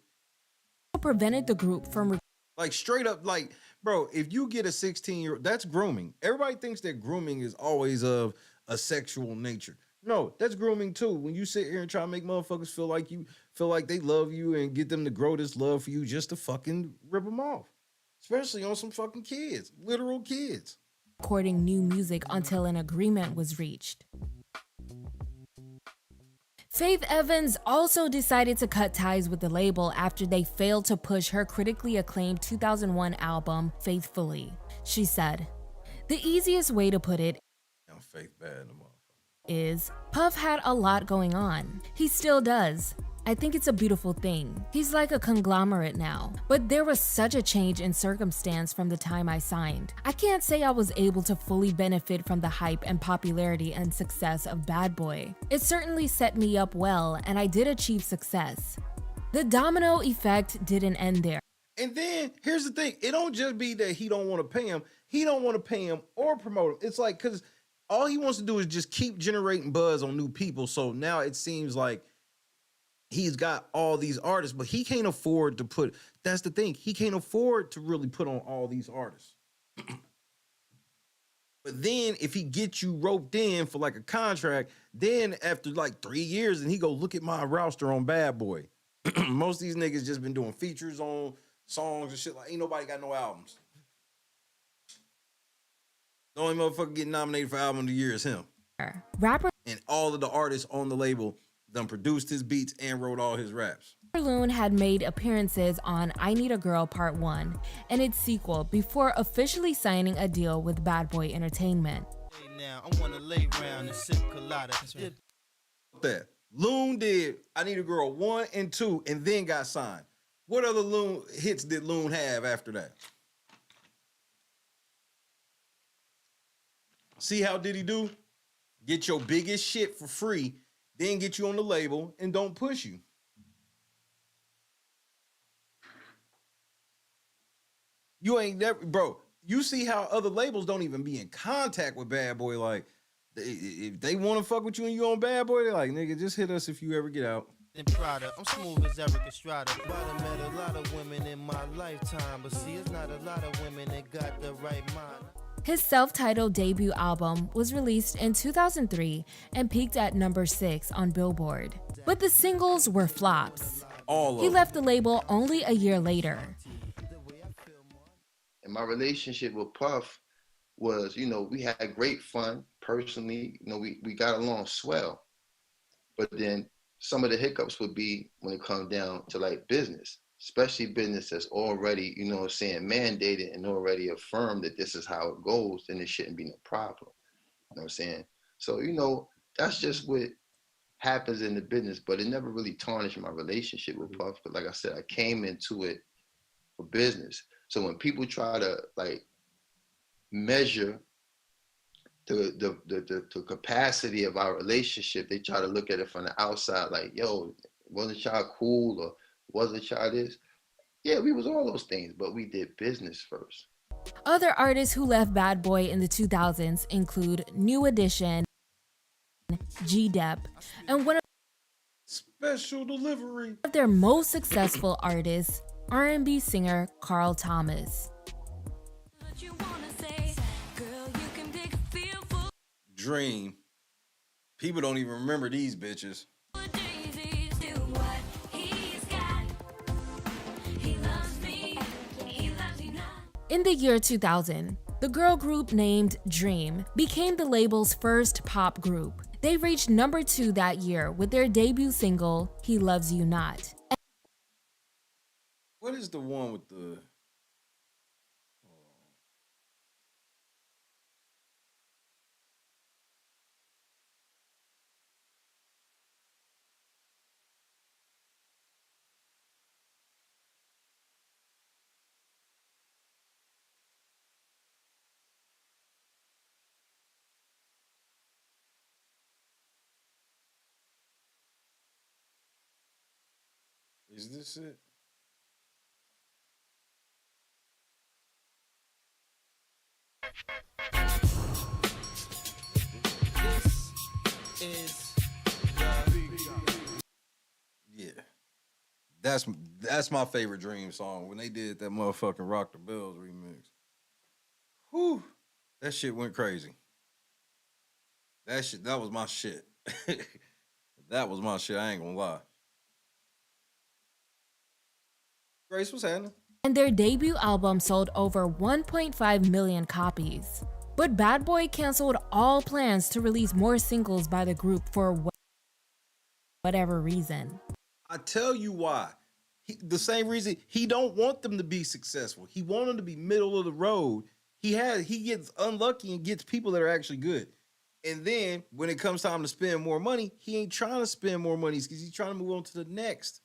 prevented the group from... Like, straight up, like, bro, if you get a 16-year-old, that's grooming. Everybody thinks that grooming is always of a sexual nature. No, that's grooming too. When you sit here and try to make motherfuckers feel like they love you and get them to grow this love for you just to fucking rip them off. Especially on some fucking kids, literal kids. Recording new music until an agreement was reached. Faith Evans also decided to cut ties with the label after they failed to push her critically acclaimed 2001 album, Faithfully. She said, "The easiest way to put it Faith bad no more. is Puff had a lot going on. He still does. I think it's a beautiful thing. He's like a conglomerate now. But there was such a change in circumstance from the time I signed. I can't say I was able to fully benefit from the hype and popularity and success of Bad Boy. It certainly set me up well, and I did achieve success. The domino effect didn't end there. And then here's the thing. It don't just be that he don't want to pay him. He don't want to pay him or promote him. It's like, because all he wants to do is just keep generating buzz on new people. So now it seems like he's got all these artists, but he can't afford to put, that's the thing. He can't afford to really put on all these artists. But then if he gets you roped in for like a contract, then after like 3 years, and he go, look at my roster on Bad Boy. Most of these niggas just been doing features on songs and shit. Like, ain't nobody got no albums. The only motherfucker getting nominated for album of the year is him. Rapper And all of the artists on the label done produced his beats and wrote all his raps. Loon had made appearances on I Need a Girl Part 1 and its sequel before officially signing a deal with Bad Boy Entertainment. Now I wanna lay round and sip colada. That Loon did I Need a Girl 1 and 2 and then got signed. What other Loon hits did Loon have after that? See how did he do? Get your biggest shit for free, then get you on the label and don't push you. You ain't never, bro. You see how other labels don't even be in contact with Bad Boy. Like, if they want to fuck with you and you on Bad Boy, they're like, nigga, just hit us if you ever get out. Prada. I'm smooth as Eric Estrada. But I met a lot of women in my lifetime, but see, it's not a lot of women that got the right mind. His self-titled debut album was released in 2003 and peaked at number 6 on Billboard. But the singles were flops. He left the label only a year later. And my relationship with Puff was, you know, we had great fun personally. You know, we got along swell. But then some of the hiccups would be when it comes down to like business, especially business that's already, you know what I'm saying, mandated and already affirmed that this is how it goes, then it shouldn't be no problem. You know what I'm saying? So, you know, that's just what happens in the business, but it never really tarnished my relationship with Puff. But like I said, I came into it for business. So when people try to like measure the capacity of our relationship, they try to look at it from the outside, like, yo, wasn't y'all cool or wasn't y'all this? Yeah, we was all those things, but we did business first. Other artists who left Bad Boy in the 2000s include New Edition, G-Dep, and one Special Delivery of their most successful artists, R&B singer Carl Thomas. Dream. People don't even remember these bitches. In the year 2000, the girl group named Dream became the label's first pop group. They reached number 2 that year with their debut single, He Loves You Not. What is the one with the... Is this it? This is Yeah. That's my favorite Dream song. When they did that motherfucking Rock the Bells remix. Whew. That shit went crazy. That was my shit. That was my shit. I ain't gonna lie. Grace, what's happening? And their debut album sold over 1.5 million copies. But Bad Boy canceled all plans to release more singles by the group for whatever reason. I tell you why. The same reason he don't want them to be successful. He wants them to be middle of the road. He gets unlucky and gets people that are actually good. And then when it comes time to spend more money, he ain't trying to spend more money because he's trying to move on to the next.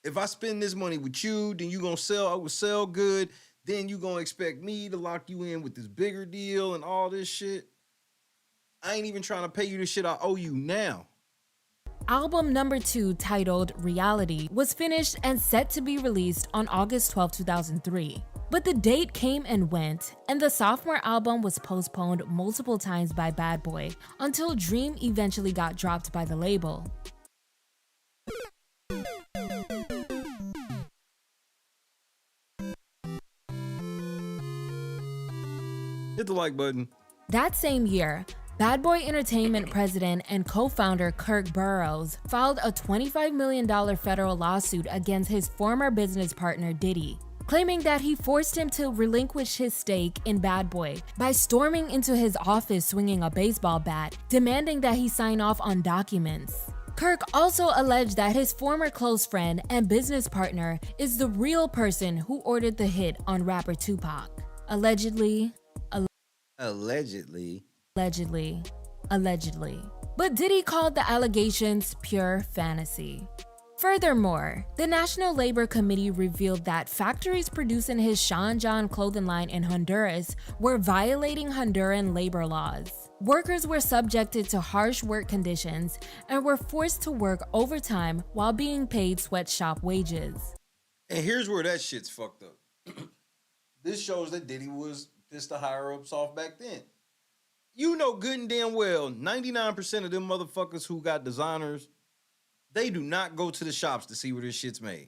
If I spend this money with you, then you gonna sell, I will sell good. Then you gonna expect me to lock you in with this bigger deal and all this shit. I ain't even trying to pay you the shit I owe you now. Album number 2, titled Reality, was finished and set to be released on August 12, 2003. But the date came and went, and the sophomore album was postponed multiple times by Bad Boy until Dream eventually got dropped by the label. Hit the like button. That same year, Bad Boy Entertainment president and co-founder Kirk Burroughs filed a $25 million federal lawsuit against his former business partner Diddy, claiming that he forced him to relinquish his stake in Bad Boy by storming into his office swinging a baseball bat, demanding that he sign off on documents. Kirk also alleged that his former close friend and business partner is the real person who ordered the hit on rapper Tupac. Allegedly. But Diddy called the allegations pure fantasy. Furthermore, the National Labor Committee revealed that factories producing his Sean John clothing line in Honduras were violating Honduran labor laws. Workers were subjected to harsh work conditions and were forced to work overtime while being paid sweatshop wages. And here's where that shit's fucked up. This shows that Diddy was pissed the higher ups off back then. You know good and damn well, 99% of them motherfuckers who got designers, they do not go to the shops to see where this shit's made.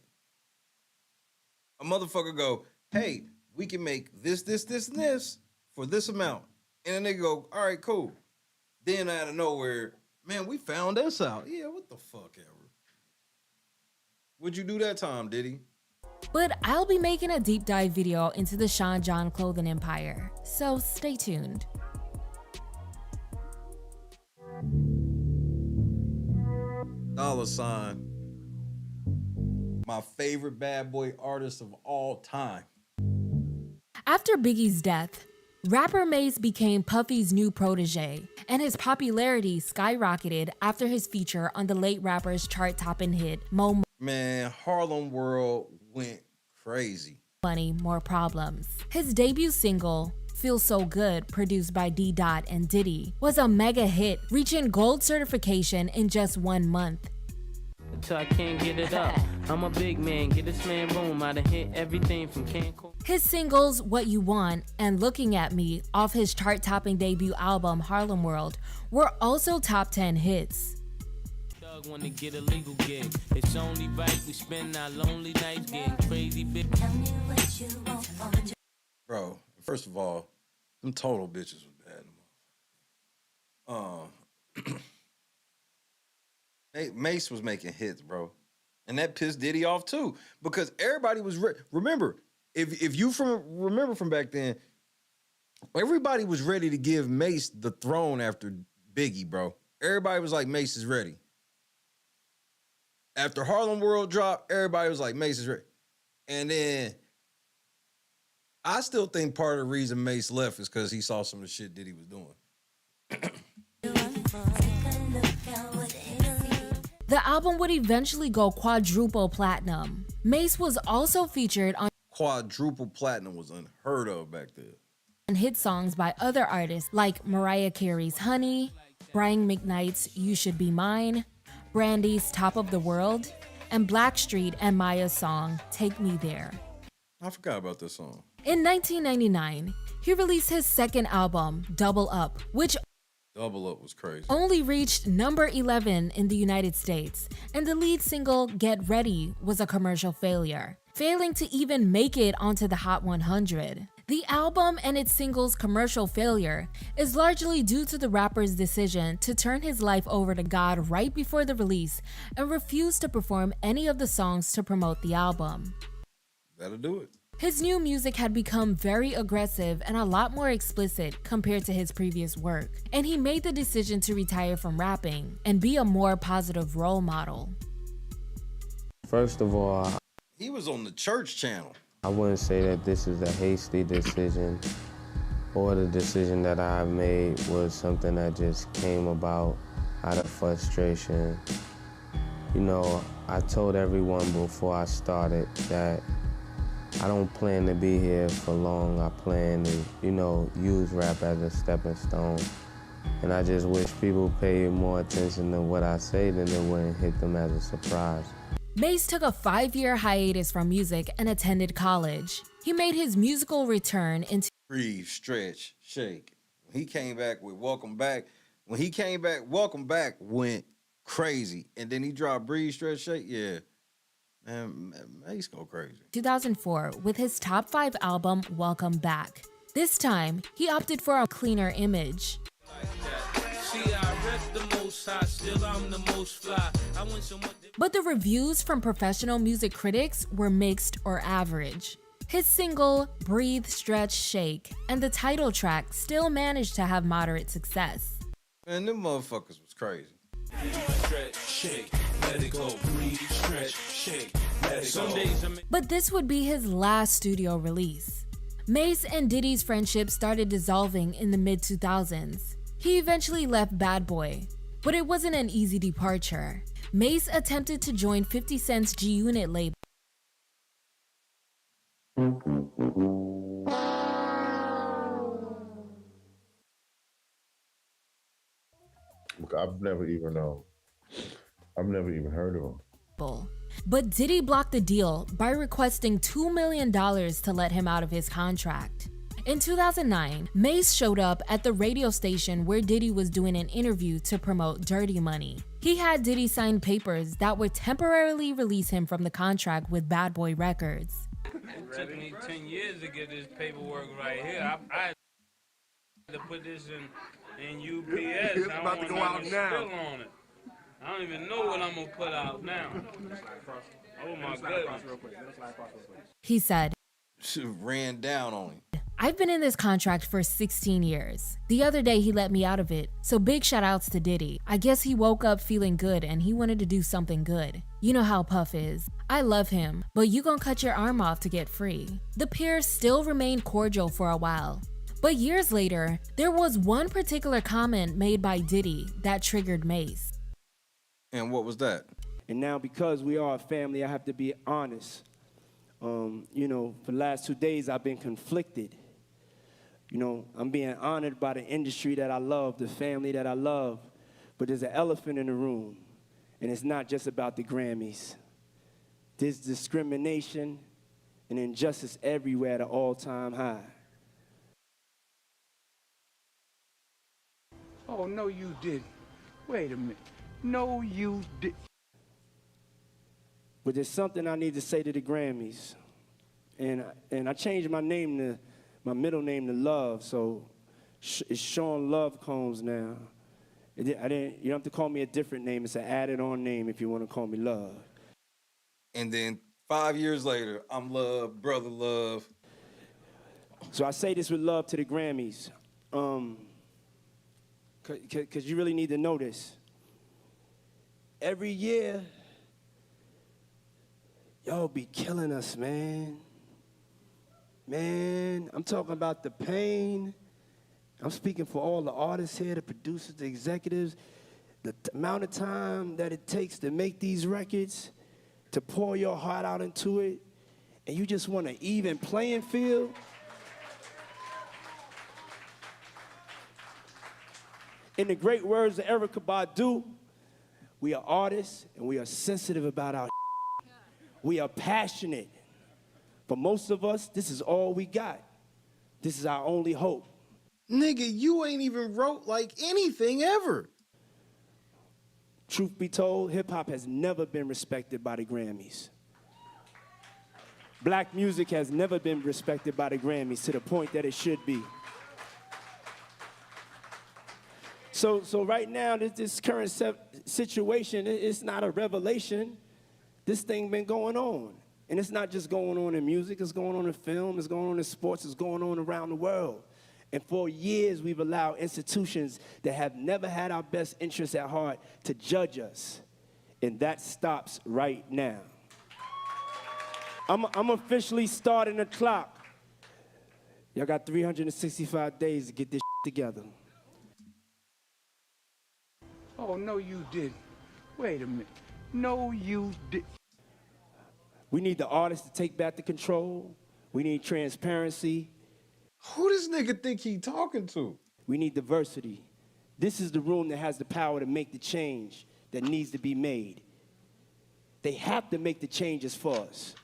A motherfucker go, hey, we can make this, and this for this amount. And then they go, all right, cool. Then out of nowhere, man, we found this out. Yeah, what the fuck ever. What'd you do that time, Diddy? But I'll be making a deep dive video into the Sean John clothing empire, so stay tuned. $, my favorite Bad Boy artist of all time. After Biggie's death, rapper Mase became Puffy's new protege, and his popularity skyrocketed after his feature on the late rapper's chart-topping hit, Mo Man, Harlem World went crazy. Money, More Problems. His debut single, Feel So Good, produced by D. Dot and Diddy, was a mega hit, reaching gold certification in just 1 month. Until I can't get it up. I'm a big man, get this man room. I done hit everything from Cancun. His singles, What You Want and Looking At Me, off his chart-topping debut album, Harlem World, were also top 10 hits. Thug wanna get a legal gig. It's only right we spend our lonely nights getting crazy big. Bro, first of all, them total bitches was bad. Mase was making hits, bro. And that pissed Diddy off too. Because everybody was remember, if you remember from back then, everybody was ready to give Mase the throne after Biggie, bro. Everybody was like, Mase is ready. After Harlem World dropped, everybody was like, Mase is ready. And then I still think part of the reason Mase left is because he saw some of the shit Diddy was doing. The album would eventually go quadruple platinum. Mase was also featured on Quadruple platinum was unheard of back then. And hit songs by other artists like Mariah Carey's Honey, Brian McKnight's You Should Be Mine, Brandy's Top of the World, and Blackstreet and Maya's song Take Me There. I forgot about this song. In 1999, he released his second album, Double Up, which Double Up was crazy. only reached number 11 in the United States, and the lead single, Get Ready, was a commercial failure, failing to even make it onto the Hot 100. The album and its single's commercial failure is largely due to the rapper's decision to turn his life over to God right before the release and refuse to perform any of the songs to promote the album. That'll do it. His new music had become very aggressive and a lot more explicit compared to his previous work, and he made the decision to retire from rapping and be a more positive role model. First of all, he was on the church channel. I wouldn't say that this is a hasty decision. or the decision that I made was something that just came about out of frustration. You know, I told everyone before I started that I don't plan to be here for long. I plan to, you know, use rap as a stepping stone. And I just wish people paid more attention to what I say, then it wouldn't hit them as a surprise. Mase took a 5-year hiatus from music and attended college. He made his musical return in Breathe, stretch, shake. When he came back with Welcome Back, Welcome Back went crazy. And then he dropped Breathe, Stretch, Shake. Yeah. Man, Mase go crazy. 2004 with his top 5 album, Welcome Back. This time, he opted for a cleaner image. But the reviews from professional music critics were mixed or average. His single, Breathe, Stretch, Shake, and the title track still managed to have moderate success. Man, them motherfuckers was crazy. Stretch, shake, let it go. Breathe, stretch, shake, let it go. But this would be his last studio release. Mase and Diddy's friendship started dissolving in the mid-2000s. He eventually left Bad Boy, but it wasn't an easy departure. Mase attempted to join 50 Cent's G-Unit label. I've never even heard of him. But Diddy blocked the deal by requesting $2 million to let him out of his contract. In 2009, Mase showed up at the radio station where Diddy was doing an interview to promote Dirty Money. He had Diddy sign papers that would temporarily release him from the contract with Bad Boy Records. It took me 10 years to get this paperwork right here. I had to put this in UPS. It's about to go out now. Still on it. I don't even know what I'm gonna put out now. Oh my goodness. He said, Ran down on him. I've been in this contract for 16 years. The other day he let me out of it, so big shout outs to Diddy. I guess he woke up feeling good and he wanted to do something good. You know how Puff is. I love him, but you gonna cut your arm off to get free. The pair still remained cordial for a while. But years later, there was one particular comment made by Diddy that triggered Mase. And what was that? And now because we are a family, I have to be honest. You know, for the last 2 days, I've been conflicted. You know, I'm being honored by the industry that I love, the family that I love, but there's an elephant in the room, and it's not just about the Grammys. There's discrimination and injustice everywhere at an all-time high. Oh, no, you didn't. Wait a minute. No, you didn't. But there's something I need to say to the Grammys. And I changed my name to, my middle name to Love, so it's Sean Love Combs now. You don't have to call me a different name. It's an added-on name if you want to call me Love. And then 5 years later, I'm Love, Brother Love. So I say this with love to the Grammys. Because you really need to know this. Every year, y'all be killing us, man. Man, I'm talking about the pain. I'm speaking for all the artists here, the producers, the executives, the amount of time that it takes to make these records, to pour your heart out into it, and you just want an even playing field. In the great words of Erykah Badu, we are artists and we are sensitive about our We are passionate. For most of us, this is all we got. This is our only hope. Nigga, you ain't even wrote like anything ever. Truth be told, hip-hop has never been respected by the Grammys. Black music has never been respected by the Grammys to the point that it should be. So right now, this current situation, it's not a revelation. This thing been going on. And it's not just going on in music, it's going on in film, it's going on in sports, it's going on around the world. And for years, we've allowed institutions that have never had our best interests at heart to judge us. And that stops right now. I'm officially starting the clock. Y'all got 365 days to get this together. Oh, no, you didn't. Wait a minute. No, you didn't. We need the artists to take back the control. We need transparency. Who this nigga think he talking to? We need diversity. This is the room that has the power to make the change that needs to be made. They have to make the changes for us.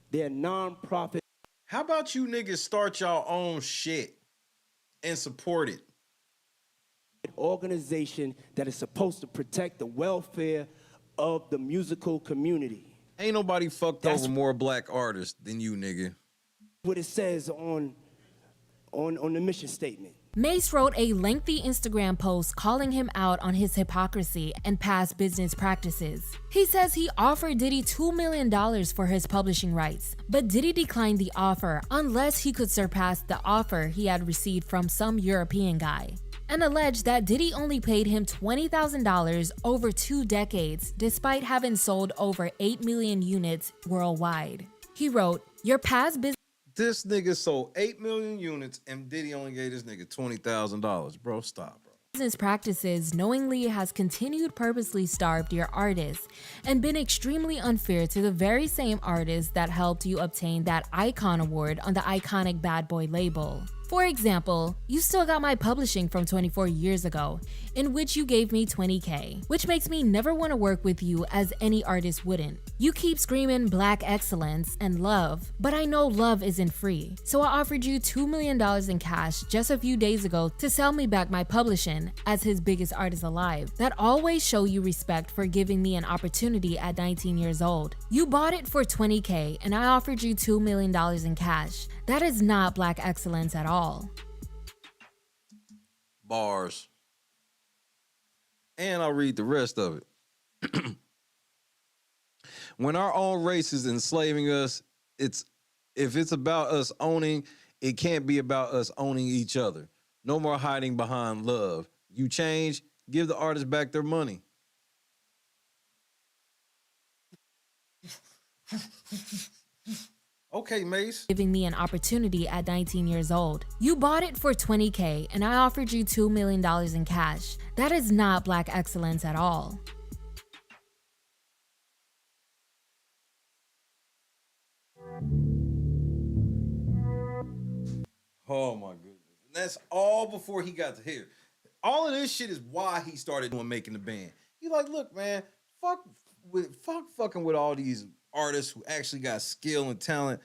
They're non-profit. How about you niggas start y'all own shit and support it? Organization that is supposed to protect the welfare of the musical community. Ain't nobody fucked over more black artists than you, nigga. What it says on the mission statement. Mase wrote a lengthy Instagram post calling him out on his hypocrisy and past business practices. He says he offered Diddy $2 million for his publishing rights, but Diddy declined the offer unless he could surpass the offer he had received from some European guy, and alleged that Diddy only paid him $20,000 over 2 decades, despite having sold over 8 million units worldwide. He wrote, "Your past business..." This nigga sold 8 million units and Diddy only gave this nigga $20,000. Bro, stop, bro. Business practices knowingly has continued purposely starved your artists and been extremely unfair to the very same artists that helped you obtain that Icon Award on the iconic Bad Boy label. For example, you still got my publishing from 24 years ago, in which you gave me $20K, which makes me never want to work with you as any artist wouldn't. You keep screaming black excellence and love, but I know love isn't free, so I offered you $2 million in cash just a few days ago to sell me back my publishing as his biggest artist alive. That always show you respect for giving me an opportunity at 19 years old. You bought it for $20K and I offered you $2 million in cash. That is not black excellence at all. Bars. And I'll read the rest of it. When our own race is enslaving us, if it's about us owning, it can't be about us owning each other. No more hiding behind love. You change, give the artists back their money. Okay, Mase. Giving me an opportunity at 19 years old. You bought it for $20K and I offered you $2 million in cash. That is not black excellence at all. Oh my goodness. And that's all before he got to here. All of this shit is why he started doing making the band. He like, look, man, fuck fucking with all these artists who actually got skill and talent.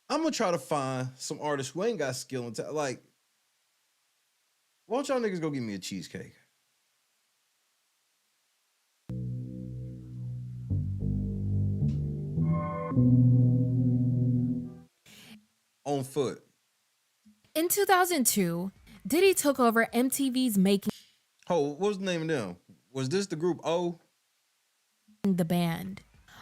I'm gonna try to find some artists who ain't got skill and talent. Like, why don't y'all niggas go get me a cheesecake? On foot. In 2002, Diddy took over MTV's Making Oh, what was the name of them? Was this the group O? the Band,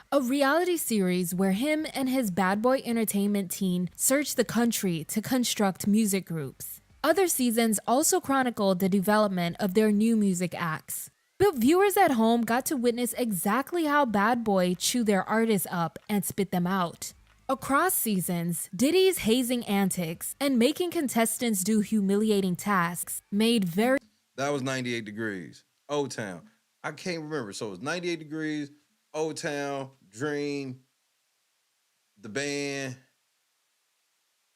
a reality series where him and his Bad Boy Entertainment team searched the country to construct music groups. Other seasons also chronicled the development of their new music acts. But viewers at home got to witness exactly how Bad Boy chew their artists up and spit them out. Across seasons, Diddy's hazing antics and making contestants do humiliating tasks made very... That was 98 Degrees. O-Town. I can't remember. So it was 98 Degrees, O-Town, Dream, The Band,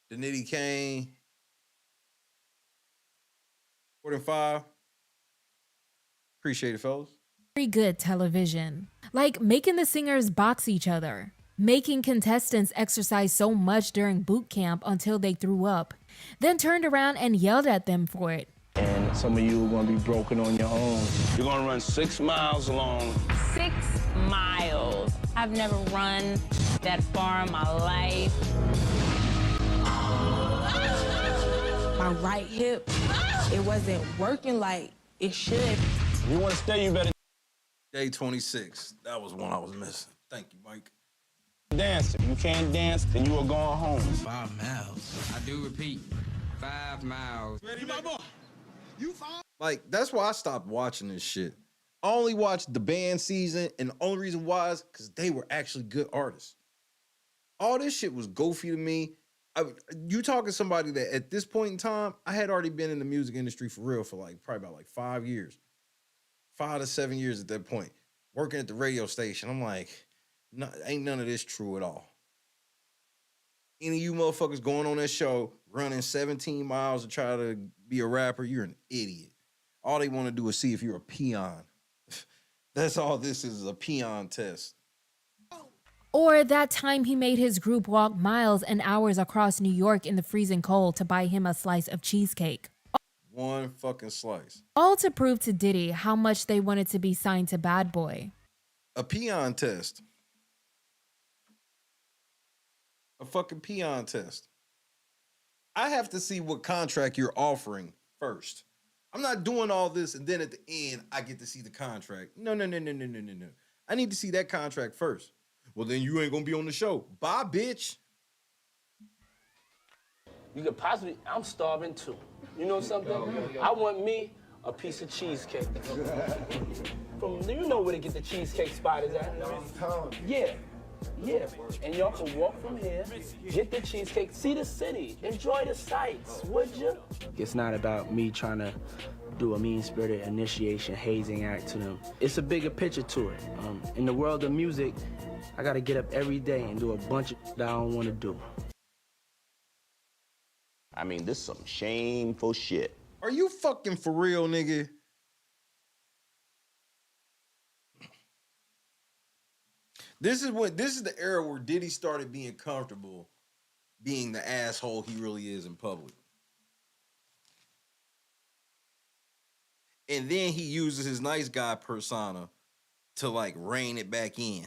The Nitty Kane, 4 and 5. Appreciate it, fellas. Very good television. Like making the singers box each other, making contestants exercise so much during boot camp until they threw up, then turned around and yelled at them for it. And some of you are going to be broken on your own. You're going to run 6 miles long. 6 miles. I've never run that far in my life. My right hip, it wasn't working like it should. If you want to stay, you better... Day 26. That was one I was missing. Thank you, Mike. Dance. If you can't dance, then you are going home. 5 miles. I do repeat, 5 miles. Ready, my boy? Like, that's why I stopped watching this shit. I only watched the band season, and the only reason why is because they were actually good artists. All this shit was goofy to me, You talking to somebody that at this point in time, I had already been in the music industry for real for like probably about like 5 years. 5 to 7 years at that point. Working at the radio station. I'm like, no, ain't none of this true at all. Any of you motherfuckers going on that show, running 17 miles to try to be a rapper, you're an idiot. All they want to do is see if you're a peon. That's all this is a peon test. Or that time he made his group walk miles and hours across New York in the freezing cold to buy him a slice of cheesecake. One fucking slice. All to prove to Diddy how much they wanted to be signed to Bad Boy. A peon test. A fucking peon test. I have to see what contract you're offering first. I'm not doing all this and then at the end I get to see the contract. No. I need to see that contract first. Well, then you ain't gonna be on the show. Bye, bitch. You could possibly, I'm starving too. You know something? I want me a piece of cheesecake. You know where to get the cheesecake spot is at? Yeah. And y'all can walk from here, get the cheesecake, see the city, enjoy the sights, would you? It's not about me trying to do a mean-spirited initiation, hazing act to them. It's a bigger picture to it. In the world of music, I gotta get up every day and do a bunch of that I don't wanna do. I mean, this is some shameful shit. Are you fucking for real, nigga? This is the era where Diddy started being comfortable being the asshole he really is in public. And then he uses his nice guy persona to like rein it back in.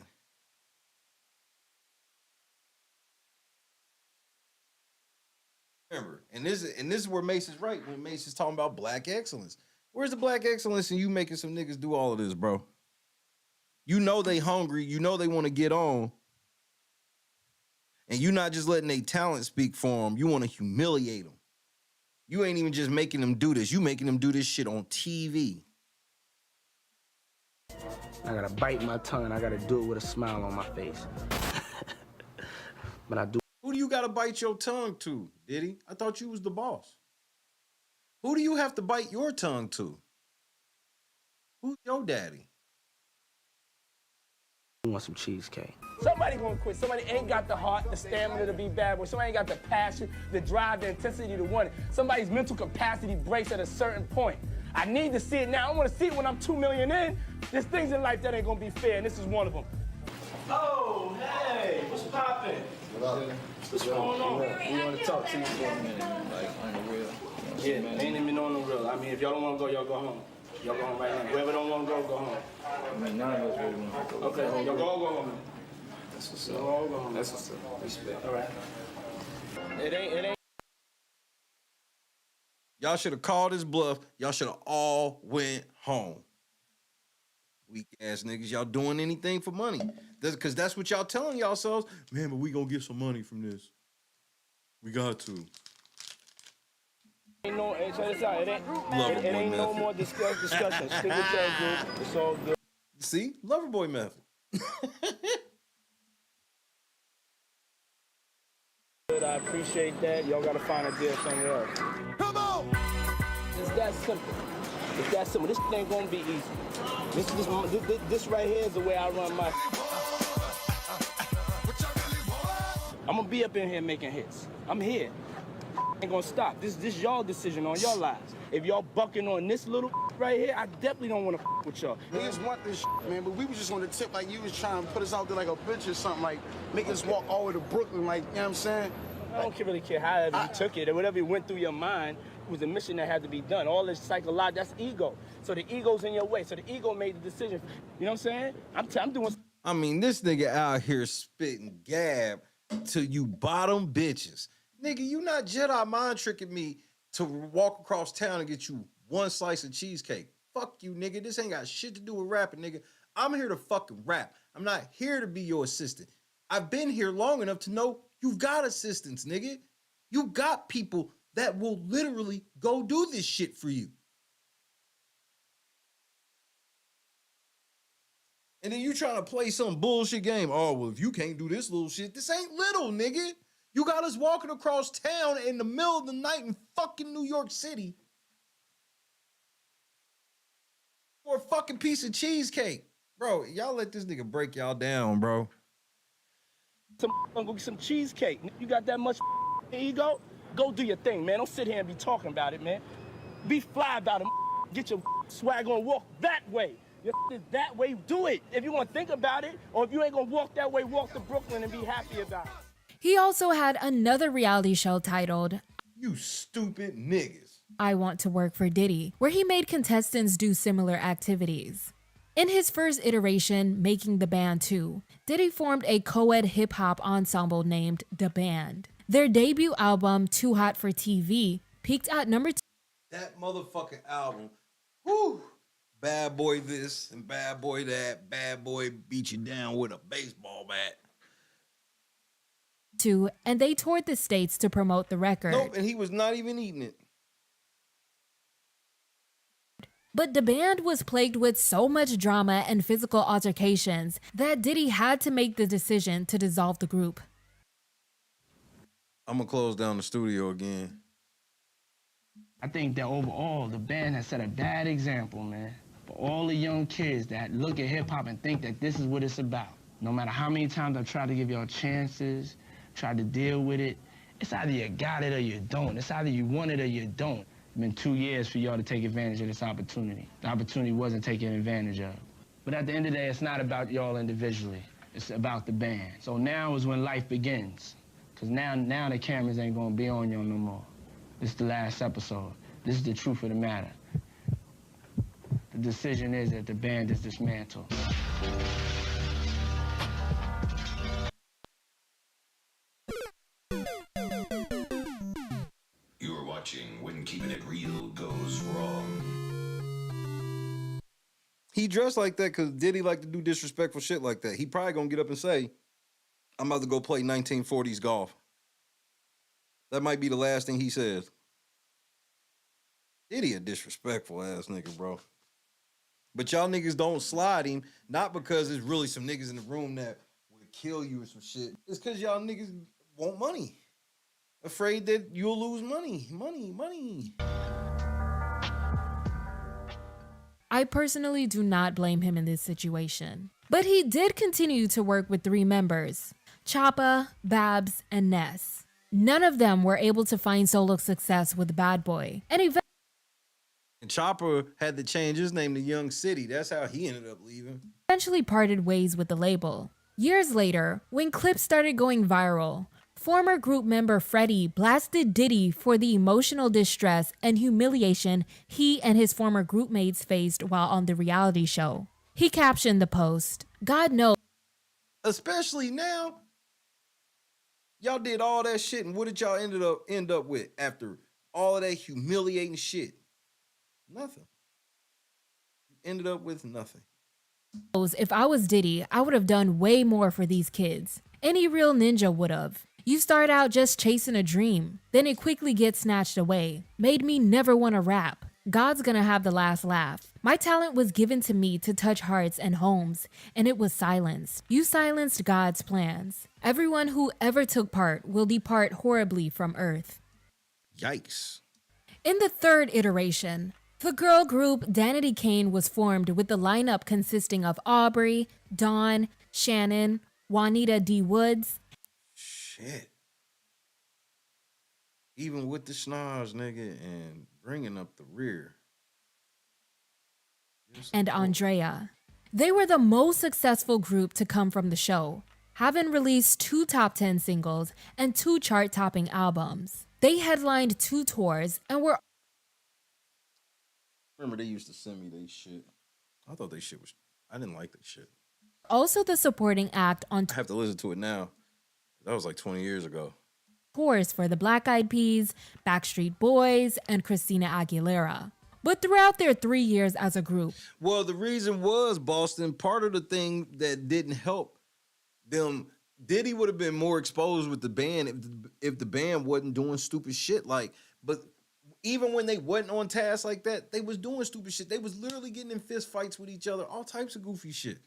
Remember, and this is where Mase is right when Mase is talking about black excellence. Where's the black excellence in you making some niggas do all of this, bro? You know they hungry. You know they want to get on. And you not just letting their talent speak for them. You want to humiliate them. You ain't even just making them do this. You making them do this shit on TV. I gotta bite my tongue and I gotta do it with a smile on my face. But I do. Who do you gotta bite your tongue to, Diddy? I thought you was the boss. Who do you have to bite your tongue to? Who's your daddy? I want some cheesecake. Somebody gonna quit. Somebody ain't got the heart, the stamina to be bad boy. Somebody ain't got the passion, the drive, the intensity to want it. Somebody's mental capacity breaks at a certain point. I need to see it now. I want to see it when I'm 2 million in. There's things in life that ain't gonna be fair, and this is one of them. Oh, hey, what's poppin'? What's going on? We want to talk to you for a minute, like on the real. Yeah, ain't even on the real. I mean, if y'all don't want to go, y'all go home. Y'all go home right now. Whoever don't want to go, go home. I mean, none of us really want to go. Okay, y'all go home. That's what's up. Go home. That's what's up. Respect. All right. It ain't. Y'all should have called his bluff. Y'all should have all went home. Weak ass niggas, y'all doing anything for money. Because that's what y'all telling yourselves. Man, but we gonna get some money from this. We got to. Ain't no, check this out. It ain't no more discussion. Stick with your group. It's all good. See? Loverboy method. I appreciate that. Y'all gotta find a deal somewhere else. Come on! It's that simple. It's that simple. This ain't gonna be easy. This right here is the way I run my. I'm gonna be up in here making hits. I'm here. Ain't gonna stop. This y'all decision on your lives. If y'all bucking on this little right here, I definitely don't want to with y'all. Niggas want this man, but we was just on the tip like you was trying to put us out there like a bitch or something, like make us walk all the way to Brooklyn, like, you know what I'm saying? I don't really care however you took it or whatever went through your mind. It was a mission that had to be done. All this psychological, that's ego. So the ego's in your way. So the ego made the decision. You know what I'm saying? I'm doing. I mean, this nigga out here spitting gab to you bottom bitches. Nigga, you not Jedi mind tricking me to walk across town and get you one slice of cheesecake. Fuck you, nigga. This ain't got shit to do with rapping, nigga. I'm here to fucking rap. I'm not here to be your assistant. I've been here long enough to know you've got assistants, nigga. You got people that will literally go do this shit for you. And then you trying to play some bullshit game. Oh, well, if you can't do this little shit, this ain't little, nigga. You got us walking across town in the middle of the night in fucking New York City for a fucking piece of cheesecake. Bro, y'all let this nigga break y'all down, bro. Go get some cheesecake. You got that much ego? Go do your thing, man. Don't sit here and be talking about it, man. Be fly about it. Get your swag on, walk that way. Your is that way, do it. If you want to think about it, or if you ain't gonna walk that way, walk to Brooklyn and be happy about it. He also had another reality show titled You Stupid Niggas. I Want to Work for Diddy, where he made contestants do similar activities. In his first iteration, Making the Band 2, Diddy formed a co-ed hip-hop ensemble named The Band. Their debut album, Too Hot for TV, peaked at number 2. That motherfucking album, whoo, bad boy this and bad boy that, bad boy beat you down with a baseball bat. And they toured the states to promote the record. Nope, and he was not even eating it. But the band was plagued with so much drama and physical altercations that Diddy had to make the decision to dissolve the group. I'm gonna close down the studio again. I think that overall, the band has set a bad example, man. For all the young kids that look at hip-hop and think that this is what it's about. No matter how many times I've tried to give y'all chances, tried to deal with it, it's either you got it or you don't. It's either you want it or you don't. It's been 2 years for y'all to take advantage of this opportunity. The opportunity wasn't taken advantage of. But at the end of the day, it's not about y'all individually. It's about the band. So now is when life begins. Because now the cameras ain't gonna be on y'all no more. This is the last episode. This is the truth of the matter. The decision is that the band is dismantled. You're watching When Keeping It Real Goes Wrong. He dressed like that because Diddy like to do disrespectful shit like that. He probably gonna get up and say, I'm about to go play 1940s golf. That might be the last thing he says. Diddy a disrespectful ass nigga, bro. But y'all niggas don't slide him, not because there's really some niggas in the room that would kill you or some shit. It's because y'all niggas want money. Afraid that you'll lose money. Money. I personally do not blame him in this situation. But he did continue to work with 3 members, Choppa, Babs, and Ness. None of them were able to find solo success with Bad Boy. And Chopper had to change his name to Young City. That's how he ended up leaving. Eventually parted ways with the label. Years later, when clips started going viral, former group member Freddie blasted Diddy for the emotional distress and humiliation he and his former group mates faced while on the reality show. He captioned the post, God knows. Especially now. Y'all did all that shit, and what did y'all end up with after all of that humiliating shit? Nothing. You ended up with nothing. If I was Diddy, I would have done way more for these kids. Any real ninja would have. You start out just chasing a dream, then it quickly gets snatched away. Made me never want to rap. God's gonna have the last laugh. My talent was given to me to touch hearts and homes, and it was silenced. You silenced God's plans. Everyone who ever took part will depart horribly from earth. Yikes. In the 3rd iteration, the girl group Danity Kane was formed with the lineup consisting of Aubrey, Dawn, Shannon, Juanita D. Woods. Shit. Even with the snars, nigga, and bringing up the rear. And Andrea. They were the most successful group to come from the show, having released 2 top 10 singles and 2 chart-topping albums. They headlined 2 tours and were... Remember, they used to send me they shit. I thought they shit was... I didn't like that shit. Also the supporting act on I have to listen to it now. That was like 20 years ago. Tours for the Black Eyed Peas, Backstreet Boys, and Christina Aguilera. But throughout their 3 years as a group... Well, the reason was, Boston, part of the thing that didn't help them, Diddy would have been more exposed with the band if the band wasn't doing stupid shit. But even when they wasn't on task like that, they was doing stupid shit. They was literally getting in fist fights with each other, all types of goofy shit.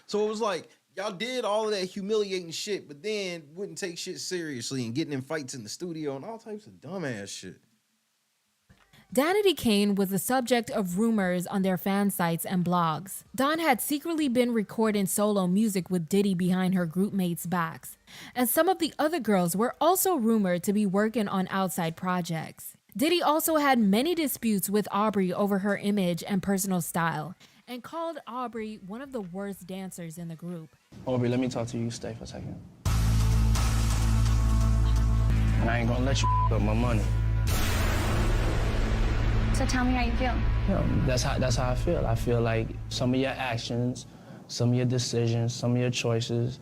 So it was like, Y'all did all of that humiliating shit, but then wouldn't take shit seriously and getting in fights in the studio and all types of dumbass shit. Danity Kane was the subject of rumors on their fan sites and blogs. Dawn had secretly been recording solo music with Diddy behind her group mates' backs, and some of the other girls were also rumored to be working on outside projects. Diddy also had many disputes with Aubrey over her image and personal style, and called Aubrey one of the worst dancers in the group. Aubrey, let me talk to you. Stay for a second. And I ain't gonna let you up my money. So tell me how you feel. That's how I feel. I feel like some of your actions, some of your decisions, some of your choices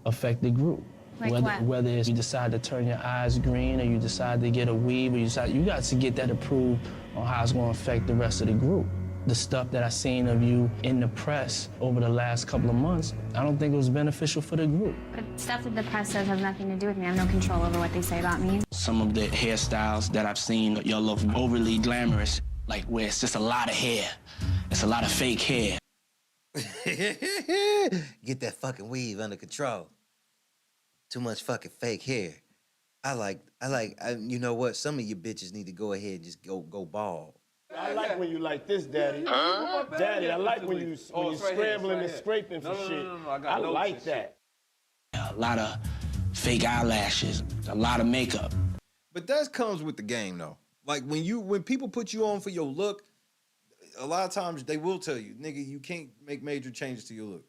affect the group. Like what? Whether it's you decide to turn your eyes green or you decide to get a weave or you got to get that approved on how it's gonna affect the rest of the group. The stuff that I seen of you in the press over the last couple of months, I don't think it was beneficial for the group. But stuff that the press says has nothing to do with me. I have no control over what they say about me. Some of the hairstyles that I've seen, y'all look overly glamorous, like where it's just a lot of hair. It's a lot of fake hair. Get that fucking weave under control. Too much fucking fake hair. You know what? Some of you bitches need to go ahead and just go bald. I like when you like this, Daddy. Daddy, I like when you scrambling and scraping for shit. I like that. A lot of fake eyelashes, a lot of makeup. But that comes with the game, though. Like when people put you on for your look, a lot of times they will tell you, nigga, you can't make major changes to your look.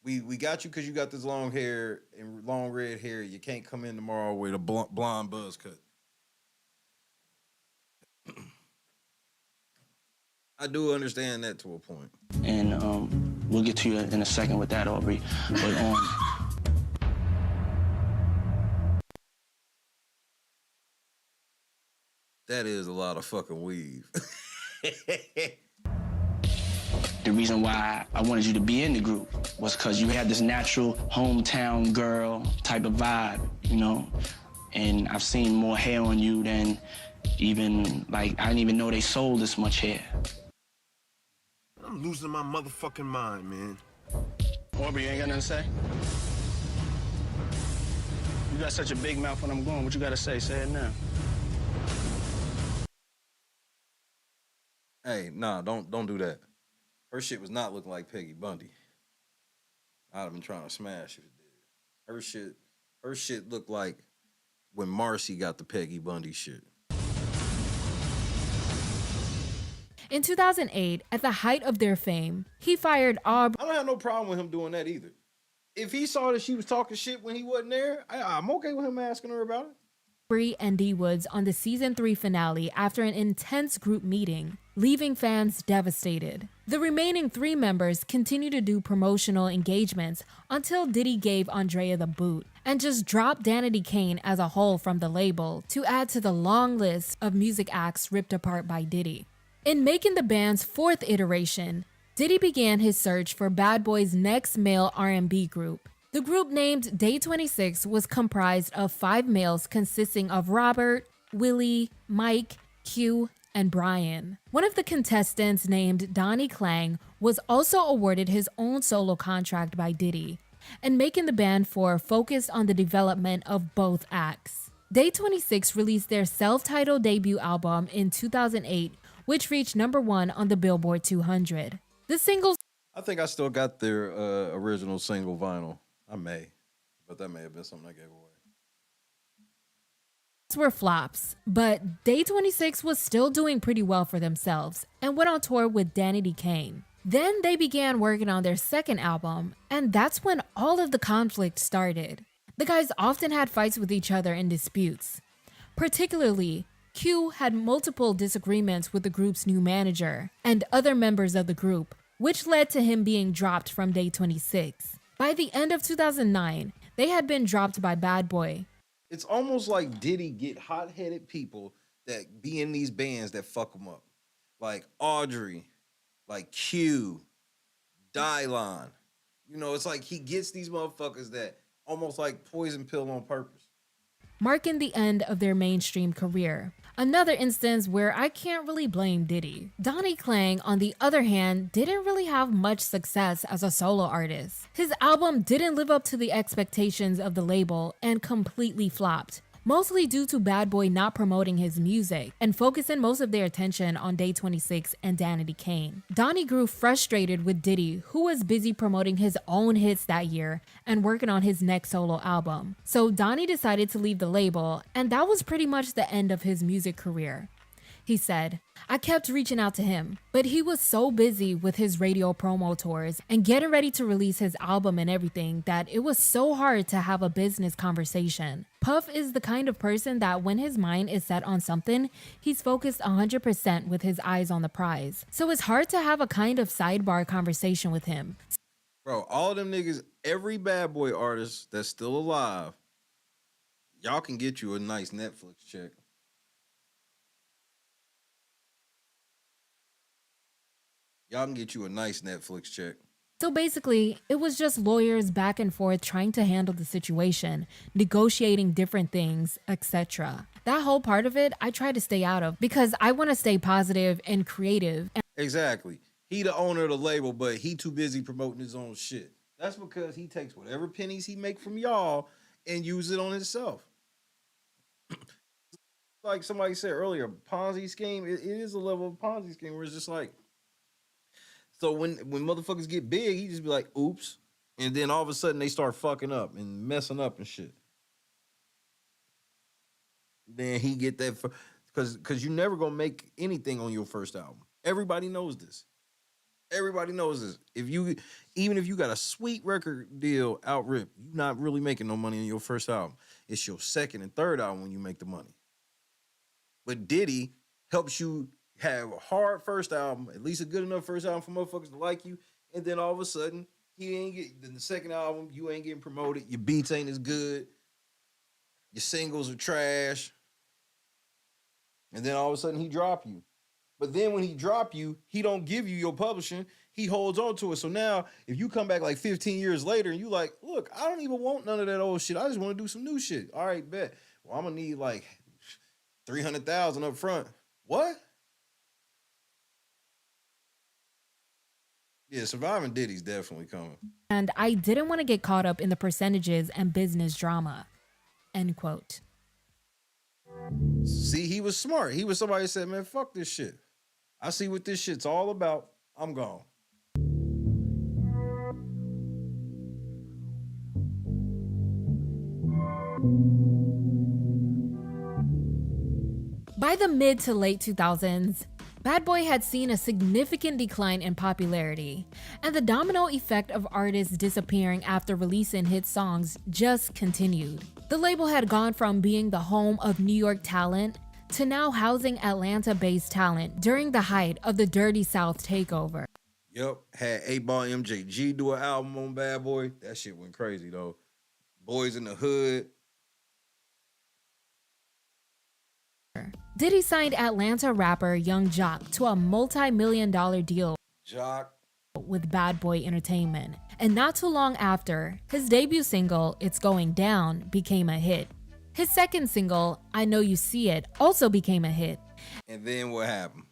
We got you because you got this long hair and long red hair. You can't come in tomorrow with a blonde buzz cut. I do understand that to a point. And we'll get to you in a second with that, Aubrey. But that is a lot of fucking weave. the reason why I wanted you to be in the group was because you had this natural hometown girl type of vibe, you know? And I've seen more hair on you than even, like, I didn't even know they sold this much hair. I'm losing my motherfucking mind, man. Aubrey, you ain't got nothing to say? You got such a big mouth when I'm going. What you got to say? Say it now. Hey, nah, don't do that. Her shit was not looking like Peggy Bundy. I'd have been trying to smash if it did. Her shit looked like when Marcy got the Peggy Bundy shit. In 2008, at the height of their fame, he fired Aubrey. I don't have no problem with him doing that either. If he saw that she was talking shit when he wasn't there, I'm okay with him asking her about it. Aubrey and D Woods on the season 3 finale after an intense group meeting, leaving fans devastated. The remaining 3 members continue to do promotional engagements until Diddy gave Andrea the boot and just dropped Danity Kane as a whole from the label to add to the long list of music acts ripped apart by Diddy. In making the band's 4th iteration, Diddy began his search for Bad Boy's next male R&B group. The group named Day 26 was comprised of 5 males consisting of Robert, Willie, Mike, Q, and Brian. One of the contestants named Donnie Klang was also awarded his own solo contract by Diddy, and making the band 4 focused on the development of both acts. Day 26 released their self-titled debut album in 2008, which reached #1 on the Billboard 200. The singles... I think I still got their original single vinyl. I may, but that may have been something I gave away. were flops, but Day 26 was still doing pretty well for themselves and went on tour with Danity Kane. Then they began working on their second album, and that's when all of the conflict started. The guys often had fights with each other and disputes. Particularly, Q had multiple disagreements with the group's new manager and other members of the group, which led to him being dropped from Day 26. By the end of 2009, they had been dropped by Bad Boy. It's almost like Diddy get hot-headed people that be in these bands that fuck them up. Like Audrey, like Q, Dylon. You know, it's like he gets these motherfuckers that almost like poison pill on purpose. Marking the end of their mainstream career. Another instance where I can't really blame Diddy. Donnie Klang, on the other hand, didn't really have much success as a solo artist. His album didn't live up to the expectations of the label and completely flopped, mostly due to Bad Boy not promoting his music and focusing most of their attention on Day 26 and Danity Kane. Donnie grew frustrated with Diddy, who was busy promoting his own hits that year and working on his next solo album. So Donnie decided to leave the label, and that was pretty much the end of his music career. He said, I kept reaching out to him, but he was so busy with his radio promo tours and getting ready to release his album and everything that it was so hard to have a business conversation. Puff is the kind of person that when his mind is set on something, he's focused 100% with his eyes on the prize. So it's hard to have a kind of sidebar conversation with him. Bro, all them niggas, every Bad Boy artist that's still alive, y'all can get you a nice Netflix check. Y'all can get you a nice Netflix check. So basically, it was just lawyers back and forth trying to handle the situation, negotiating different things, etc. That whole part of it, I try to stay out of because I want to stay positive and creative. Exactly. He the owner of the label, but he too busy promoting his own shit. That's because he takes whatever pennies he make from y'all and use it on himself. Like somebody said earlier, Ponzi scheme, it is a level of Ponzi scheme where it's just like, so when motherfuckers get big, he just be like, oops. And then all of a sudden they start fucking up and messing up and shit. Then he get that, because you never gonna make anything on your first album. Everybody knows this. Everybody knows this. Even if you got a sweet record deal out rip, you're not really making no money on your first album. It's your second and third album when you make the money. But Diddy helps you have a hard first album, at least a good enough first album for motherfuckers to like you, and then all of a sudden, then the second album, you ain't getting promoted, your beats ain't as good, your singles are trash, and then all of a sudden he drop you. But then when he drop you, he don't give you your publishing, he holds on to it. So now, if you come back like 15 years later and you like, look, I don't even want none of that old shit, I just want to do some new shit. All right, bet. Well, I'm gonna need like $300,000 up front. What? Yeah, surviving Diddy's definitely coming. And I didn't want to get caught up in the percentages and business drama. End quote. See, he was smart. He was somebody who said, man, fuck this shit. I see what this shit's all about. I'm gone. By the mid to late 2000s, Bad Boy had seen a significant decline in popularity, and the domino effect of artists disappearing after releasing hit songs just continued. The label had gone from being the home of New York talent to now housing Atlanta-based talent during the height of the Dirty South takeover. Yep, had 8-Ball MJG do an album on Bad Boy. That shit went crazy though. Boys in the Hood. Diddy signed Atlanta rapper Young Jock to a multi-million-dollar deal Jock with Bad Boy Entertainment. And not too long after, his debut single, It's Going Down, became a hit. His second single, I Know You See It, also became a hit. And then what happened?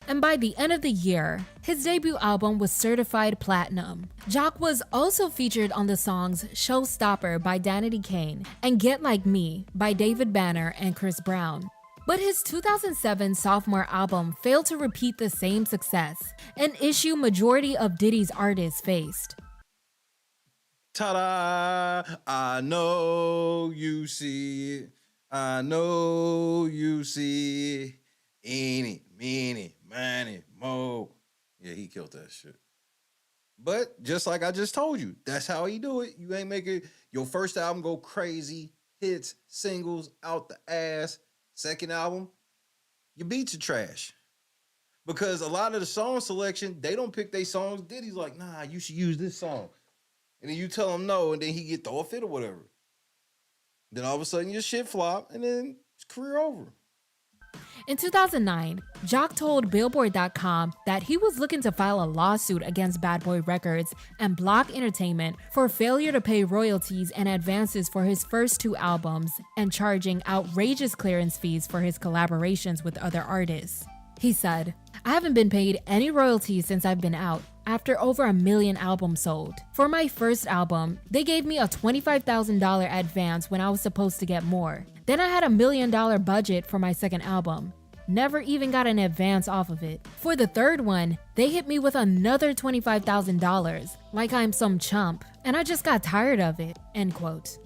And by the end of the year, his debut album was certified platinum. Jock was also featured on the songs Showstopper by Danity Kane and Get Like Me by David Banner and Chris Brown. But his 2007 sophomore album failed to repeat the same success, an issue majority of Diddy's artists faced. Ta-da! I know you see it. I know you see it. Eeny, meeny, miny, mo. Yeah, he killed that shit. But just like I just told you, that's how he do it. You ain't making your first album go crazy, hits, singles, out the ass. Second album, your beats are trash. Because a lot of the song selection, they don't pick their songs. Diddy's like, nah, you should use this song. And then you tell him no, and then he get throw a fit or whatever. Then all of a sudden your shit flop, and then it's career over. In 2009, Jock told Billboard.com that he was looking to file a lawsuit against Bad Boy Records and Block Entertainment for failure to pay royalties and advances for his first 2 albums and charging outrageous clearance fees for his collaborations with other artists. He said, "I haven't been paid any royalties since I've been out, after over 1 million albums sold. For my first album, they gave me a $25,000 advance when I was supposed to get more. Then I had $1 million budget for my second album. Never even got an advance off of it. For the third one, they hit me with another $25,000, like I'm some chump, and I just got tired of it." End quote.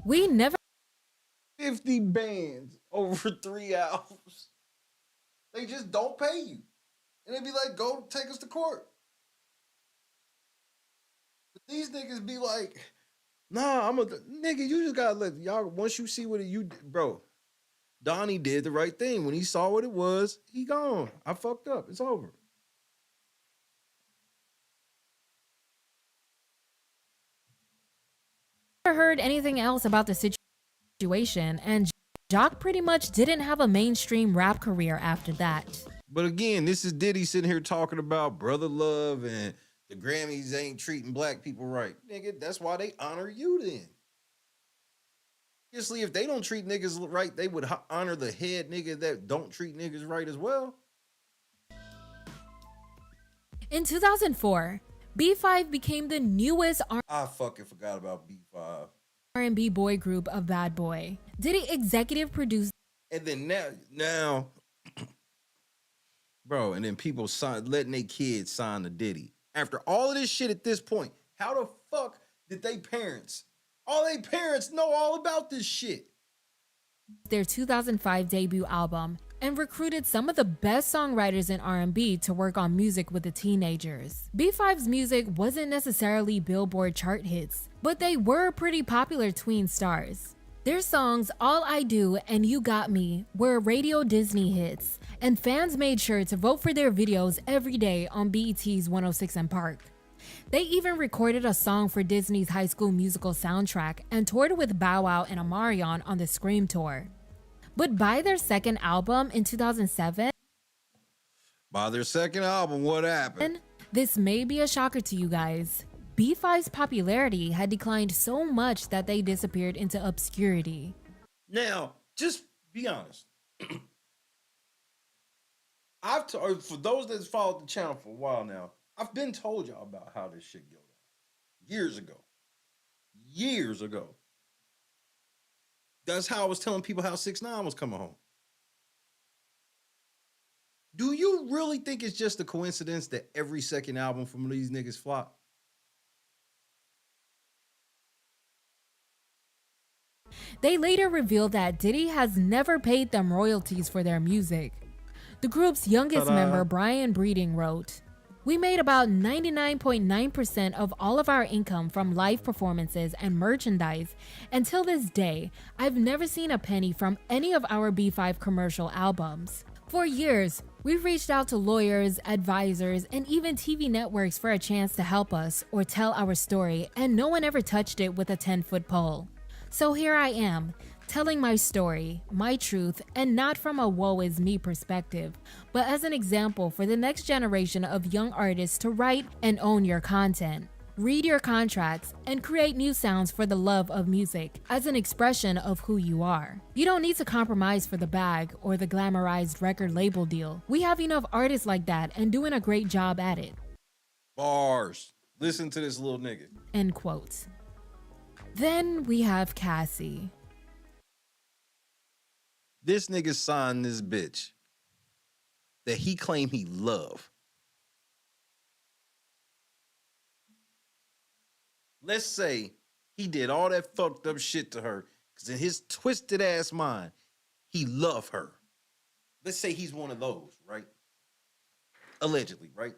We never 50 bands over 3 albums. They just don't pay you. And they be like, go take us to court. But these niggas be like, nah, nigga, you just gotta let y'all, once you see what you, bro, Donnie did the right thing. When he saw what it was, he gone. I fucked up. It's over. heard anything else about the situation, and Jock pretty much didn't have a mainstream rap career after that. But again, this is Diddy sitting here talking about brother love and the Grammys ain't treating black people right. Nigga, that's why they honor you then. Obviously, if they don't treat niggas right, they would honor the head nigga that don't treat niggas right as well. In 2004, B5 became the newest I fucking forgot about B5. R&B boy group of Bad Boy. Diddy executive produced. And then now, bro, and then people letting their kids sign to Diddy. After all of this shit at this point, how the fuck did all they parents know all about this shit? Their 2005 debut album and recruited some of the best songwriters in R&B to work on music with the teenagers. B5's music wasn't necessarily Billboard chart hits, but they were pretty popular tween stars. Their songs All I Do and You Got Me were radio Disney hits, and fans made sure to vote for their videos every day on BET's 106 & Park. They even recorded a song for Disney's High School Musical soundtrack and toured with Bow Wow and Omarion on the Scream Tour. But by their second album in 2007, what happened? This may be a shocker to you guys. B5's popularity had declined so much that they disappeared into obscurity. Now, just be honest. For those that's followed the channel for a while now, I've been told y'all about how this shit go down. Years ago. That's how I was telling people how 6ix9ine was coming home. Do you really think it's just a coincidence that every second album from these niggas flop? They later revealed that Diddy has never paid them royalties for their music. The group's youngest member, Brian Breeding, wrote, "We made about 99.9% of all of our income from live performances and merchandise. Until this day, I've never seen a penny from any of our B5 commercial albums. For years, we've reached out to lawyers, advisors, and even TV networks for a chance to help us or tell our story, and no one ever touched it with a 10-foot pole. So here I am, telling my story, my truth, and not from a woe is me perspective, but as an example for the next generation of young artists to write and own your content, read your contracts, and create new sounds for the love of music as an expression of who you are. You don't need to compromise for the bag or the glamorized record label deal. We have enough artists like that and doing a great job at it." Bars. Listen to this little nigga. End quote. Then we have Cassie. This nigga signed this bitch that he claimed he loved. Let's say he did all that fucked up shit to her because in his twisted ass mind, he loved her. Let's say he's one of those, right? Allegedly, right?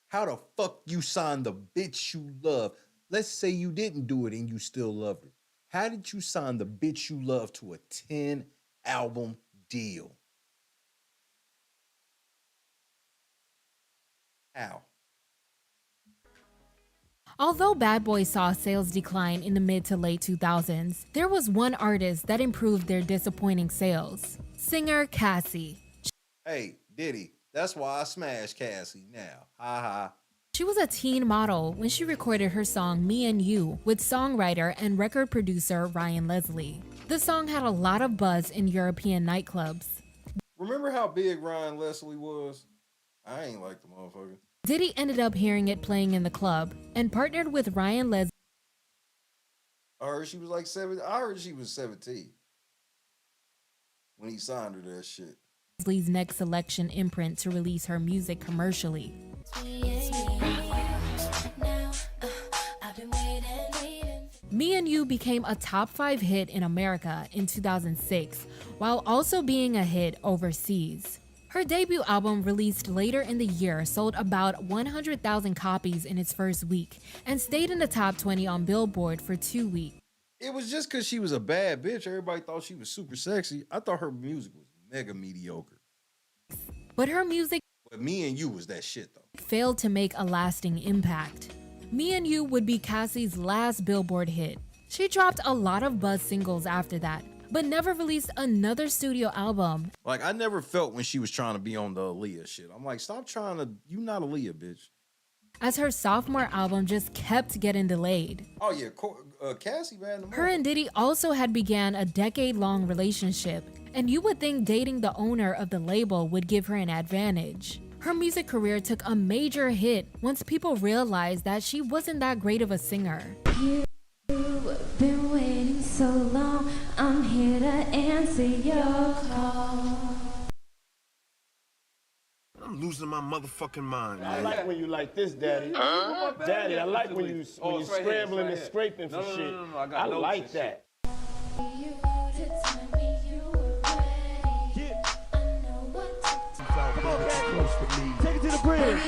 How the fuck you sign the bitch you love? Let's say you didn't do it and you still loved her. How did you sign the bitch you love to a 10-album deal? How? Although Bad Boy saw sales decline in the mid to late 2000s, there was one artist that improved their disappointing sales. Singer Cassie. Hey, Diddy, that's why I smashed Cassie now. Ha ha. She was a teen model when she recorded her song Me and You with songwriter and record producer Ryan Leslie. The song had a lot of buzz in European nightclubs. Remember how big Ryan Leslie was? I ain't like the motherfucker. Diddy ended up hearing it playing in the club and partnered with Ryan Leslie. I heard she was like 7. I heard she was 17 when he signed her that shit. Leslie's Next Selection imprint to release her music commercially. Me and You became a top 5 hit in America in 2006, while also being a hit overseas. Her debut album, released later in the year, sold about 100,000 copies in its first week and stayed in the top 20 on Billboard for 2 weeks. It was just because she was a bad bitch. Everybody thought she was super sexy. I thought her music was mega mediocre. But her music, But Me and You was that shit, though. failed to make a lasting impact. Me and You would be Cassie's last Billboard hit. She dropped a lot of buzz singles after that, but never released another studio album. Like, I never felt when she was trying to be on the Aaliyah shit. I'm like, stop trying to, you not Aaliyah, bitch. As her sophomore album just kept getting delayed. Oh yeah, Cassie, man. Her and Diddy also had began a decade-long relationship, and you would think dating the owner of the label would give her an advantage. Her music career took a major hit once people realized that she wasn't that great of a singer. You've been waiting so long, I'm here to answer your call. I'm losing my motherfucking mind, I man. like when you like this, Daddy. Daddy, I like when you scrambling and scraping for shit. No, I got I notes like and that. You to tell me you were ready. I know what to do. Come on, get close to me. Take it to the bridge.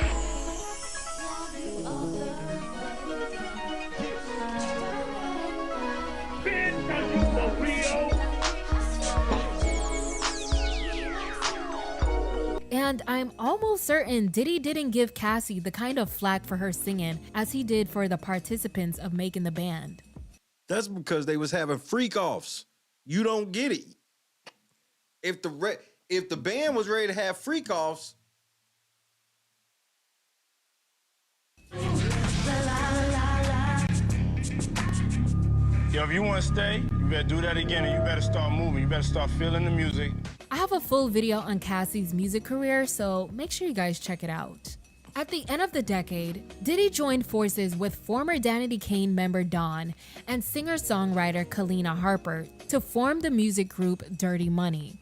And I'm almost certain Diddy didn't give Cassie the kind of flack for her singing as he did for the participants of making the band. That's because they was having freak offs. You don't get it. If the band was ready to have freak offs, Yo, if you want to stay, you better do that again and you better start moving. You better start feeling the music. I have a full video on Cassie's music career, so make sure you guys check it out. At the end of the decade, Diddy joined forces with former Danity Kane member Don and singer-songwriter Kalina Harper to form the music group Dirty Money.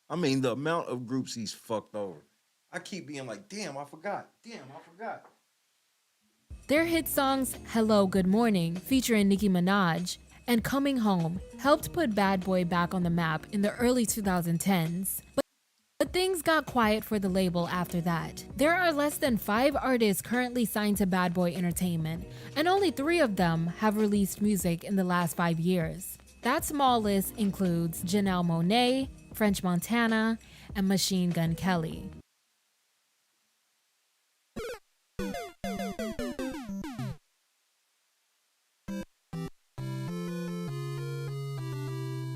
I mean, the amount of groups he's fucked over. I keep being like, damn, I forgot. Damn, I forgot. Their hit songs Hello, Good Morning, featuring Nicki Minaj, and Coming Home helped put Bad Boy back on the map in the early 2010s. But things got quiet for the label after that. There are less than 5 artists currently signed to Bad Boy Entertainment, and only 3 of them have released music in the last 5 years. That small list includes Janelle Monáe, French Montana, and Machine Gun Kelly.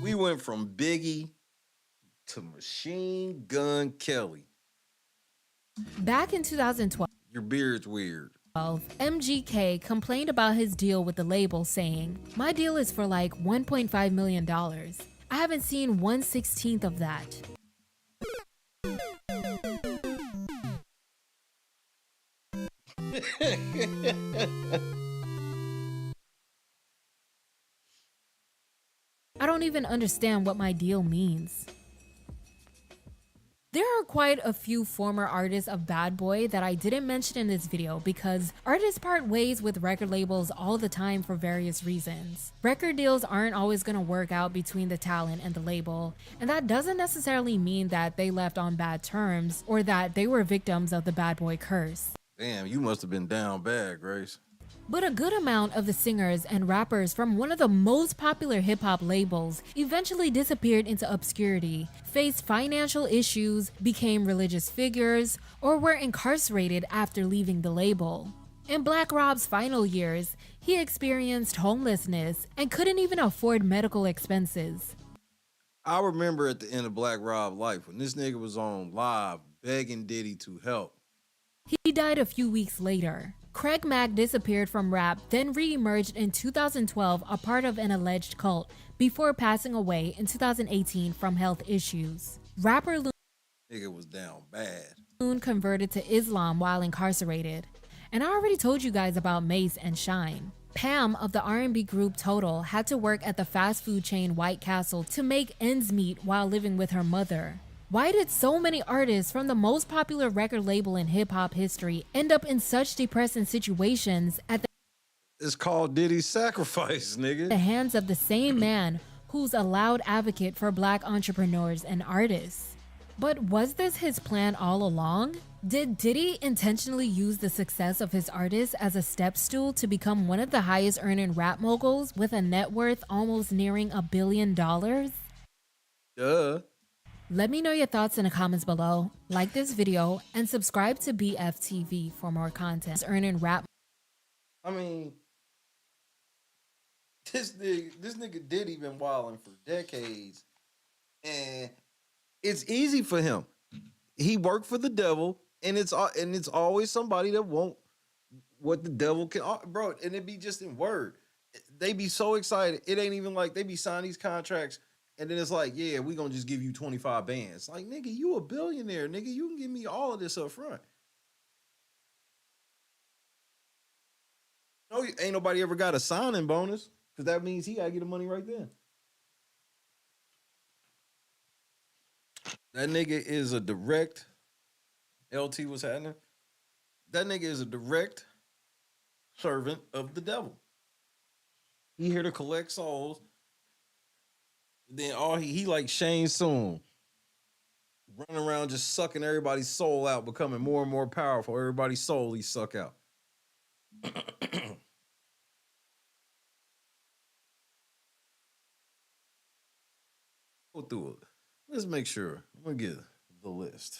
We went from Biggie to Machine Gun Kelly. Back in 2012, Your beard's weird. MGK complained about his deal with the label, saying, "My deal is for like $1.5 million. I haven't seen 1/16 of that." I don't even understand what my deal means. There are quite a few former artists of Bad Boy that I didn't mention in this video because artists part ways with record labels all the time for various reasons. Record deals aren't always going to work out between the talent and the label, and that doesn't necessarily mean that they left on bad terms or that they were victims of the Bad Boy curse. Damn, you must have been down bad, Grace. But a good amount of the singers and rappers from one of the most popular hip-hop labels eventually disappeared into obscurity, faced financial issues, became religious figures, or were incarcerated after leaving the label. In Black Rob's final years, he experienced homelessness and couldn't even afford medical expenses. I remember at the end of Black Rob Life when this nigga was on live begging Diddy to help. He died a few weeks later. Craig Mack disappeared from rap, then re-emerged in 2012, a part of an alleged cult, before passing away in 2018 from health issues. Rapper Nigga was down bad. Loon converted to Islam while incarcerated. And I already told you guys about Mase and Shine. Pam of the R&B group Total had to work at the fast food chain White Castle to make ends meet while living with her mother. Why did so many artists from the most popular record label in hip-hop history end up in such depressing situations at It's called Diddy's sacrifice, nigga. the hands of the same man who's a loud advocate for black entrepreneurs and artists? But was this his plan all along? Did Diddy intentionally use the success of his artists as a step stool to become one of the highest earning rap moguls with a net worth almost nearing $1 billion? Duh. Let me know your thoughts in the comments below, like this video, and subscribe to BFTV for more content. Earning rap. I mean, this nigga Diddy been wilding for decades, and it's easy for him. He worked for the devil, and it's always somebody that won't what the devil can, bro. And it be just in word. They be so excited. It ain't even like they be signing these contracts. And then it's like, yeah, we gonna just give you 25 bands. Like, nigga, you a billionaire, nigga. You can give me all of this up front. No, ain't nobody ever got a signing bonus, because that means he gotta get the money right then. That nigga is a direct, LT was happening. That nigga is a direct servant of the devil. He here to collect souls. Then he like Shane Soon, running around just sucking everybody's soul out, becoming more and more powerful. Everybody's soul he suck out. Go through it. Let's make sure. I'm gonna get the list.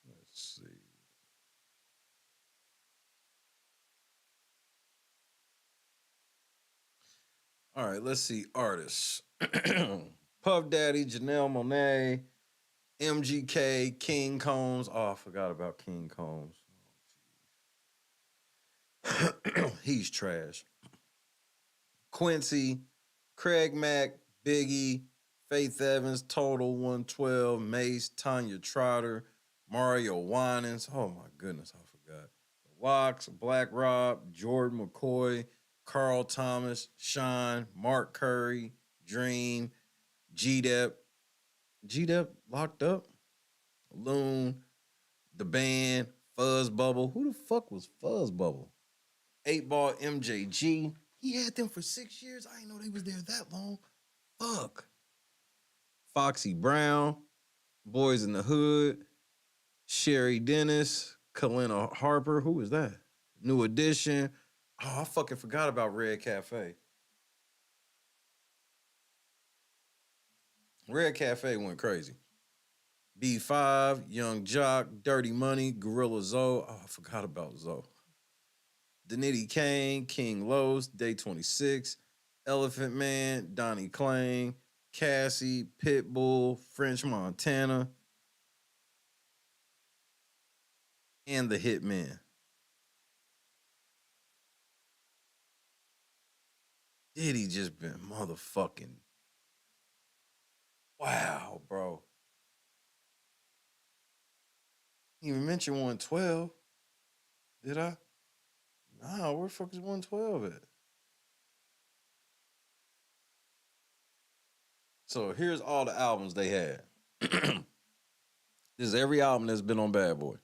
Let's see. All right, let's see. Artists. Puff Daddy, Janelle Monáe, MGK, King Combs. Oh, I forgot about King Combs. He's trash. Quincy, Craig Mack, Biggie, Faith Evans, Total 112, Mase, Tanya Trotter, Mario Winans. Oh my goodness, I forgot. Wax, Black Rob, Jordan McCoy, Carl Thomas, Sean, Mark Curry, Dream, G-Dep. G-Dep locked up. Loon, The Band, Fuzz Bubble. Who the fuck was Fuzz Bubble? 8-Ball MJG. He had them for 6 years. I didn't know they was there that long. Fuck. Foxy Brown, Boys in the Hood, Sherry Dennis, Kalina Harper. Who was that? New Edition. Oh, I fucking forgot about Red Cafe. Red Cafe went crazy. B5, Young Jock, Dirty Money, Gorilla Zoe. Oh, I forgot about Zoe. Danity Kane, King Los, Day 26, Elephant Man, Donnie Klang, Cassie, Pitbull, French Montana, and the Hitman. Diddy just been motherfucking. Wow, bro. You even mentioned 112. Did I? Nah, where the fuck is 112 at? So here's all the albums they had. This is every album that's been on Bad Boy.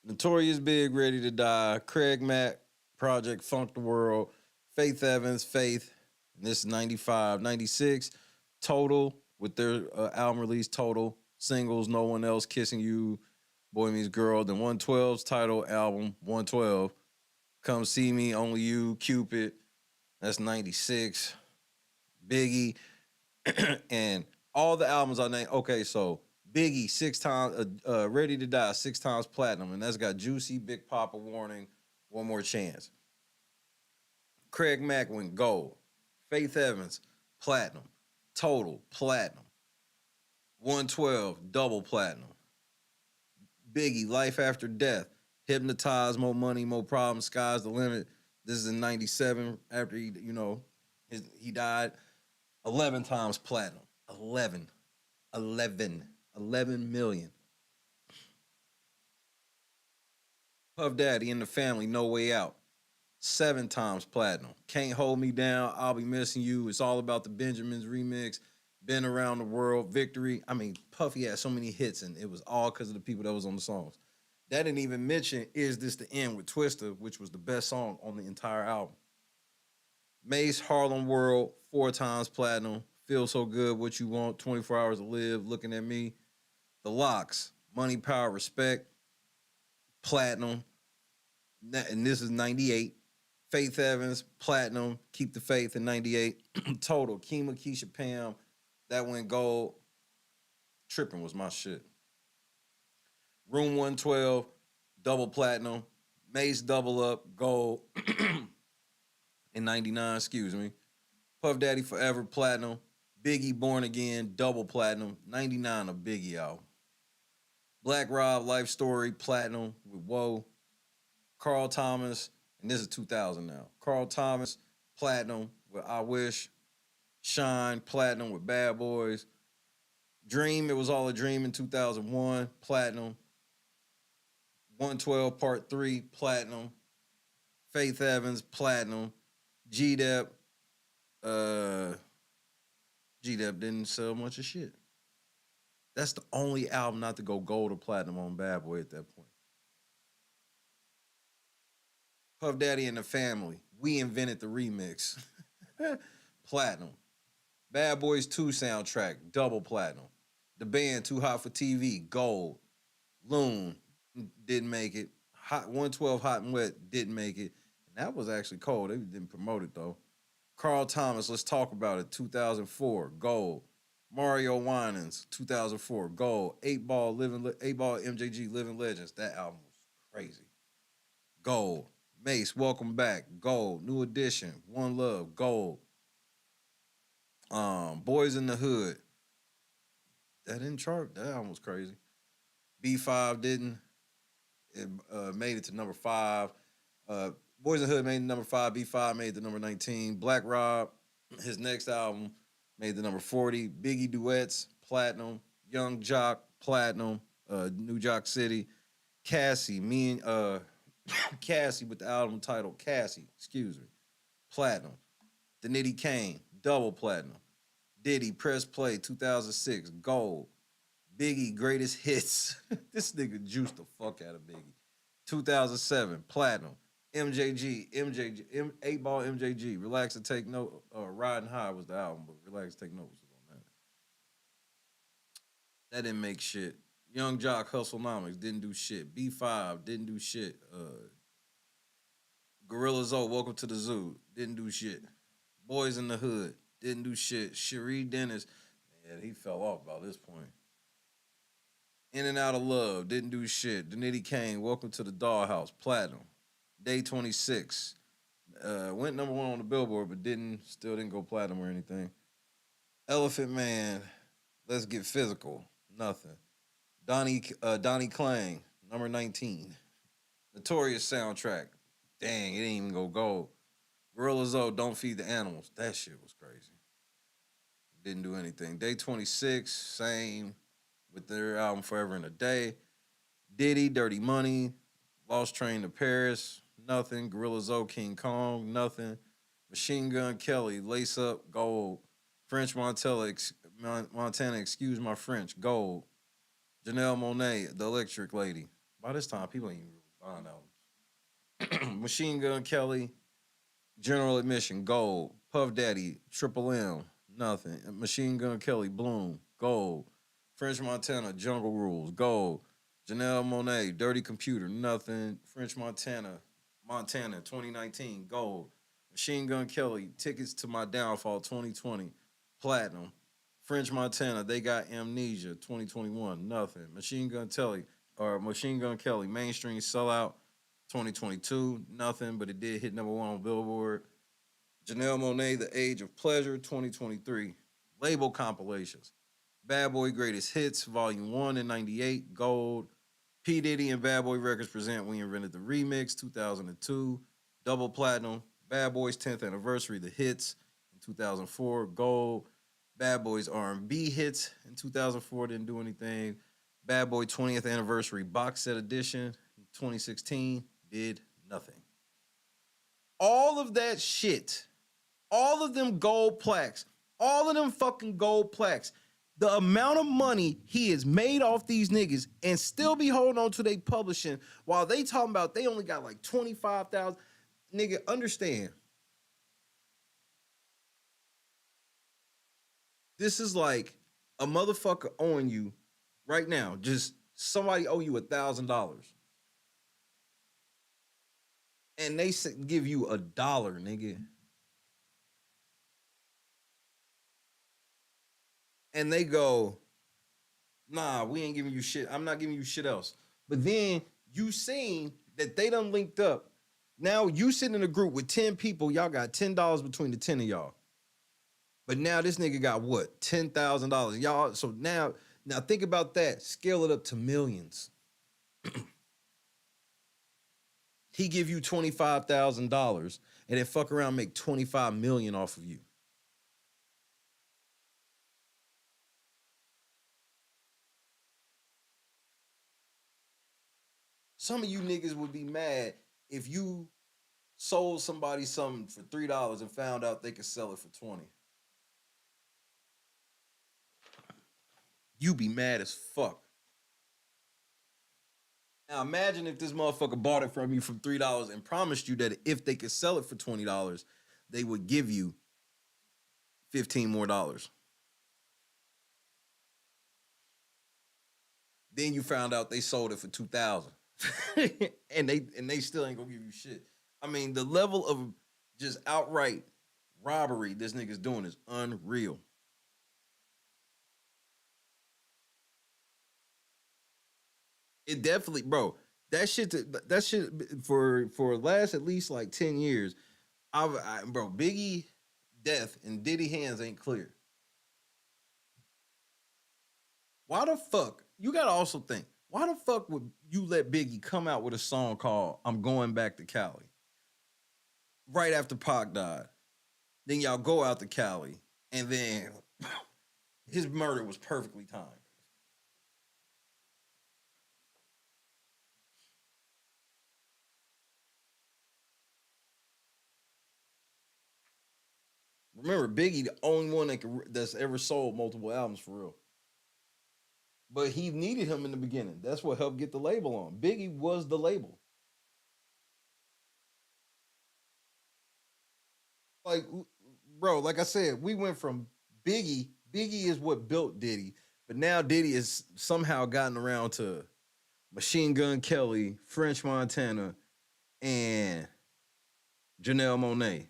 Notorious Big, Ready to Die, Craig Mack, Project Funk the World, Faith Evans, Faith, and this is 95, 96, Total, with their album release, Total, singles, No One Else, Kissing You, Boy Meets Girl, then 112's title album, 112, Come See Me, Only You, Cupid, that's 96, Biggie, and All the albums I named. Okay, so Biggie 6 times, Ready to Die 6 times platinum, and that's got Juicy, Big Papa, Warning, One More Chance. Craig Mack went gold. Faith Evans, platinum. Total, platinum. 112, double platinum. Biggie, Life After Death. Hypnotized, More Money, More Problems, Sky's the Limit. This is in 97 after he died. 11 times platinum. 11 million. Puff Daddy and the Family, No Way Out. 7 times platinum. Can't Hold Me Down, I'll Be Missing You. It's All About the Benjamins remix. Been Around the World, Victory. I mean, Puffy had so many hits, and it was all because of the people that was on the songs. That didn't even mention Is This the End with Twista, which was the best song on the entire album. Mase, Harlem World, 4 times platinum. Feel So Good, What You Want, 24 Hours to Live, Looking at Me. The Locks, Money, Power, Respect, platinum. And this is 98. Faith Evans, platinum. Keep the Faith in 98. Total, Kima, Keisha, Pam. That went gold. Tripping was my shit. Room 112, double platinum. Mase, Double Up, gold. In 99, excuse me. Puff Daddy, Forever, platinum. Biggie, Born Again, double platinum. 99, a Biggie album. Black Rob, Life Story, platinum with Whoa. Carl Thomas, and this is 2000 now. Carl Thomas, platinum with I Wish. Shine, platinum with Bad Boys. Dream, It Was All a Dream in 2001, platinum. 112 Part 3, platinum. Faith Evans, platinum. G-Dep, G-Dep didn't sell much of shit. That's the only album not to go gold or platinum on Bad Boy at that point. Puff Daddy and the Family, We Invented the Remix. Platinum. Bad Boys 2 soundtrack, double platinum. The Band, Too Hot for TV, gold. Loon, didn't make it. Hot 112 Hot and Wet, didn't make it. And that was actually cold. They didn't promote it, though. Carl Thomas, Let's Talk About It, 2004, gold. Mario Winans, 2004, gold. 8-Ball MJG, Living Legends. That album was crazy. Gold. Mase, Welcome Back, gold. New Edition, One Love, gold. Boys in the Hood. That didn't chart. That album was crazy. B5 didn't. It made it to number 5. Boys in the Hood made it to number 5. B5 made it to number 19. Black Rob, his next album, made the number 40. Biggie Duets, platinum. Young Jock, platinum. New Jock City. Cassie, Cassie with the album titled Cassie, platinum. The Nitty Kane, double platinum. Diddy, Press Play, 2006, gold. Biggie, Greatest Hits. This nigga juiced the fuck out of Biggie. 2007, platinum. MJG, 8-Ball MJG, Relax and Take Note. Riding High was the album, but Relax and Take Note was on that. That didn't make shit. Young Jock, Hustlenomics, didn't do shit. B5, didn't do shit. Gorilla Zoe, Welcome to the Zoo, didn't do shit. Boys in the Hood, didn't do shit. Cherie Dennis, man, he fell off by this point. In and Out of Love, didn't do shit. The Nitty Kane, Welcome to the Dollhouse, platinum. Day 26, went number 1 on the Billboard, but still didn't go platinum or anything. Elephant Man, Let's Get Physical, nothing. Donnie Klang, number 19. Notorious soundtrack, dang, it didn't even go gold. Gorilla Zoe, Don't Feed the Animals, that shit was crazy. Didn't do anything. Day 26, same with their album Forever and a Day. Diddy, Dirty Money, Lost Train to Paris, nothing. Gorilla Zoe, King Kong, nothing. Machine Gun Kelly, Lace Up, gold. French Montana, Excuse My French, gold. Janelle Monáe, The Electric Lady. By this time, people ain't even really buying albums. Machine Gun Kelly, General Admission, gold. Puff Daddy, Triple M, nothing. Machine Gun Kelly, Bloom, gold. French Montana, Jungle Rules, gold. Janelle Monáe, Dirty Computer, nothing. French Montana, 2019, gold. Machine Gun Kelly, Tickets to My Downfall, 2020, platinum. French Montana, They Got Amnesia, 2021, nothing. Machine Gun Kelly, Mainstream Sellout, 2022, nothing, but it did hit #1 on Billboard. Janelle Monáe, The Age of Pleasure, 2023. Label compilations. Bad Boy Greatest Hits, Volume 1 in 98, gold. P. Diddy and Bad Boy Records present We Invented the Remix, 2002. Double platinum. Bad Boys 10th Anniversary, The Hits, in 2004, gold. Bad Boys R&B Hits in 2004, didn't do anything. Bad Boy 20th Anniversary Box Set Edition in 2016, did nothing. All of that shit, all of them gold plaques, all of them fucking gold plaques, the amount of money he has made off these niggas and still be holding on to their publishing while they talking about they only got like 25,000. Nigga, understand. This is like a motherfucker owing you right now. Just somebody owe you $1,000. And they give you $1, nigga. And they go, nah, we ain't giving you shit. I'm not giving you shit else. But then you seen that they done linked up. Now you sitting in a group with 10 people. Y'all got $10 between the 10 of y'all. But now this nigga got what? $10,000. Y'all, so now think about that. Scale it up to millions. He give you $25,000 and then fuck around and make $25 million off of you. Some of you niggas would be mad if you sold somebody something for $3 and found out they could sell it for $20. You be mad as fuck. Now imagine if this motherfucker bought it from you for $3 and promised you that if they could sell it for $20, they would give you $15 more. Then you found out they sold it for $2,000. and they still ain't gonna give you shit. I mean, the level of just outright robbery this nigga's doing is unreal. It definitely, bro. That shit for last at least like 10 years. Bro, Biggie death in Diddy hands ain't clear. Why the fuck? You gotta also think. Why the fuck would you let Biggie come out with a song called "I'm Going Back to Cali" right after Pac died? Then y'all go out to Cali, and then his murder was perfectly timed. Remember, Biggie, the only one that's ever sold multiple albums for real. But he needed him in the beginning. That's what helped get the label on. Biggie was the label. Like, bro, like I said, we went from Biggie. Biggie is what built Diddy. But now Diddy has somehow gotten around to Machine Gun Kelly, French Montana, and Janelle Monáe.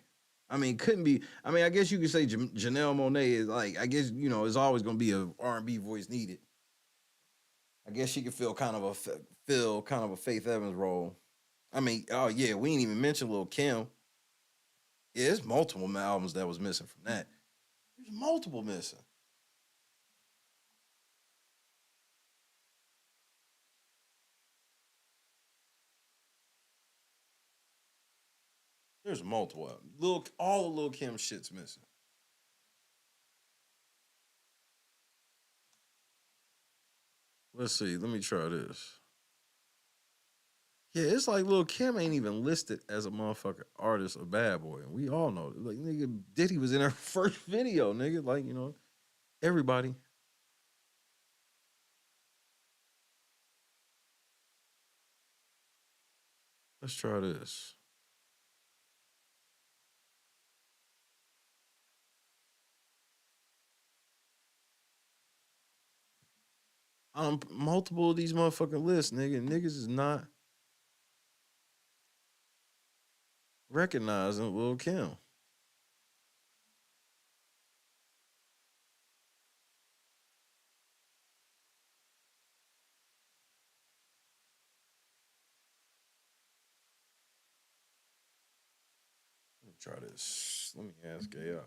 I mean, couldn't be. I mean, I guess you could say Janelle Monáe is like, I guess, you know, there's always going to be a R&B voice needed. I guess she could fill kind of a Faith Evans role. I mean, oh yeah, we ain't even mention Lil' Kim. Yeah, there's multiple albums that was missing from that. There's multiple missing. There's multiple albums. All of Lil' Kim shit's missing. Let's see. Let me try this. Yeah, it's like Lil' Kim ain't even listed as a motherfucking artist or bad boy. And we all know it. Like, nigga, Diddy was in her first video, nigga. Like, you know, everybody. Let's try this. Multiple of these motherfucking lists, nigga. Niggas is not recognizing Lil' Kim. Try this. Let me ask AI.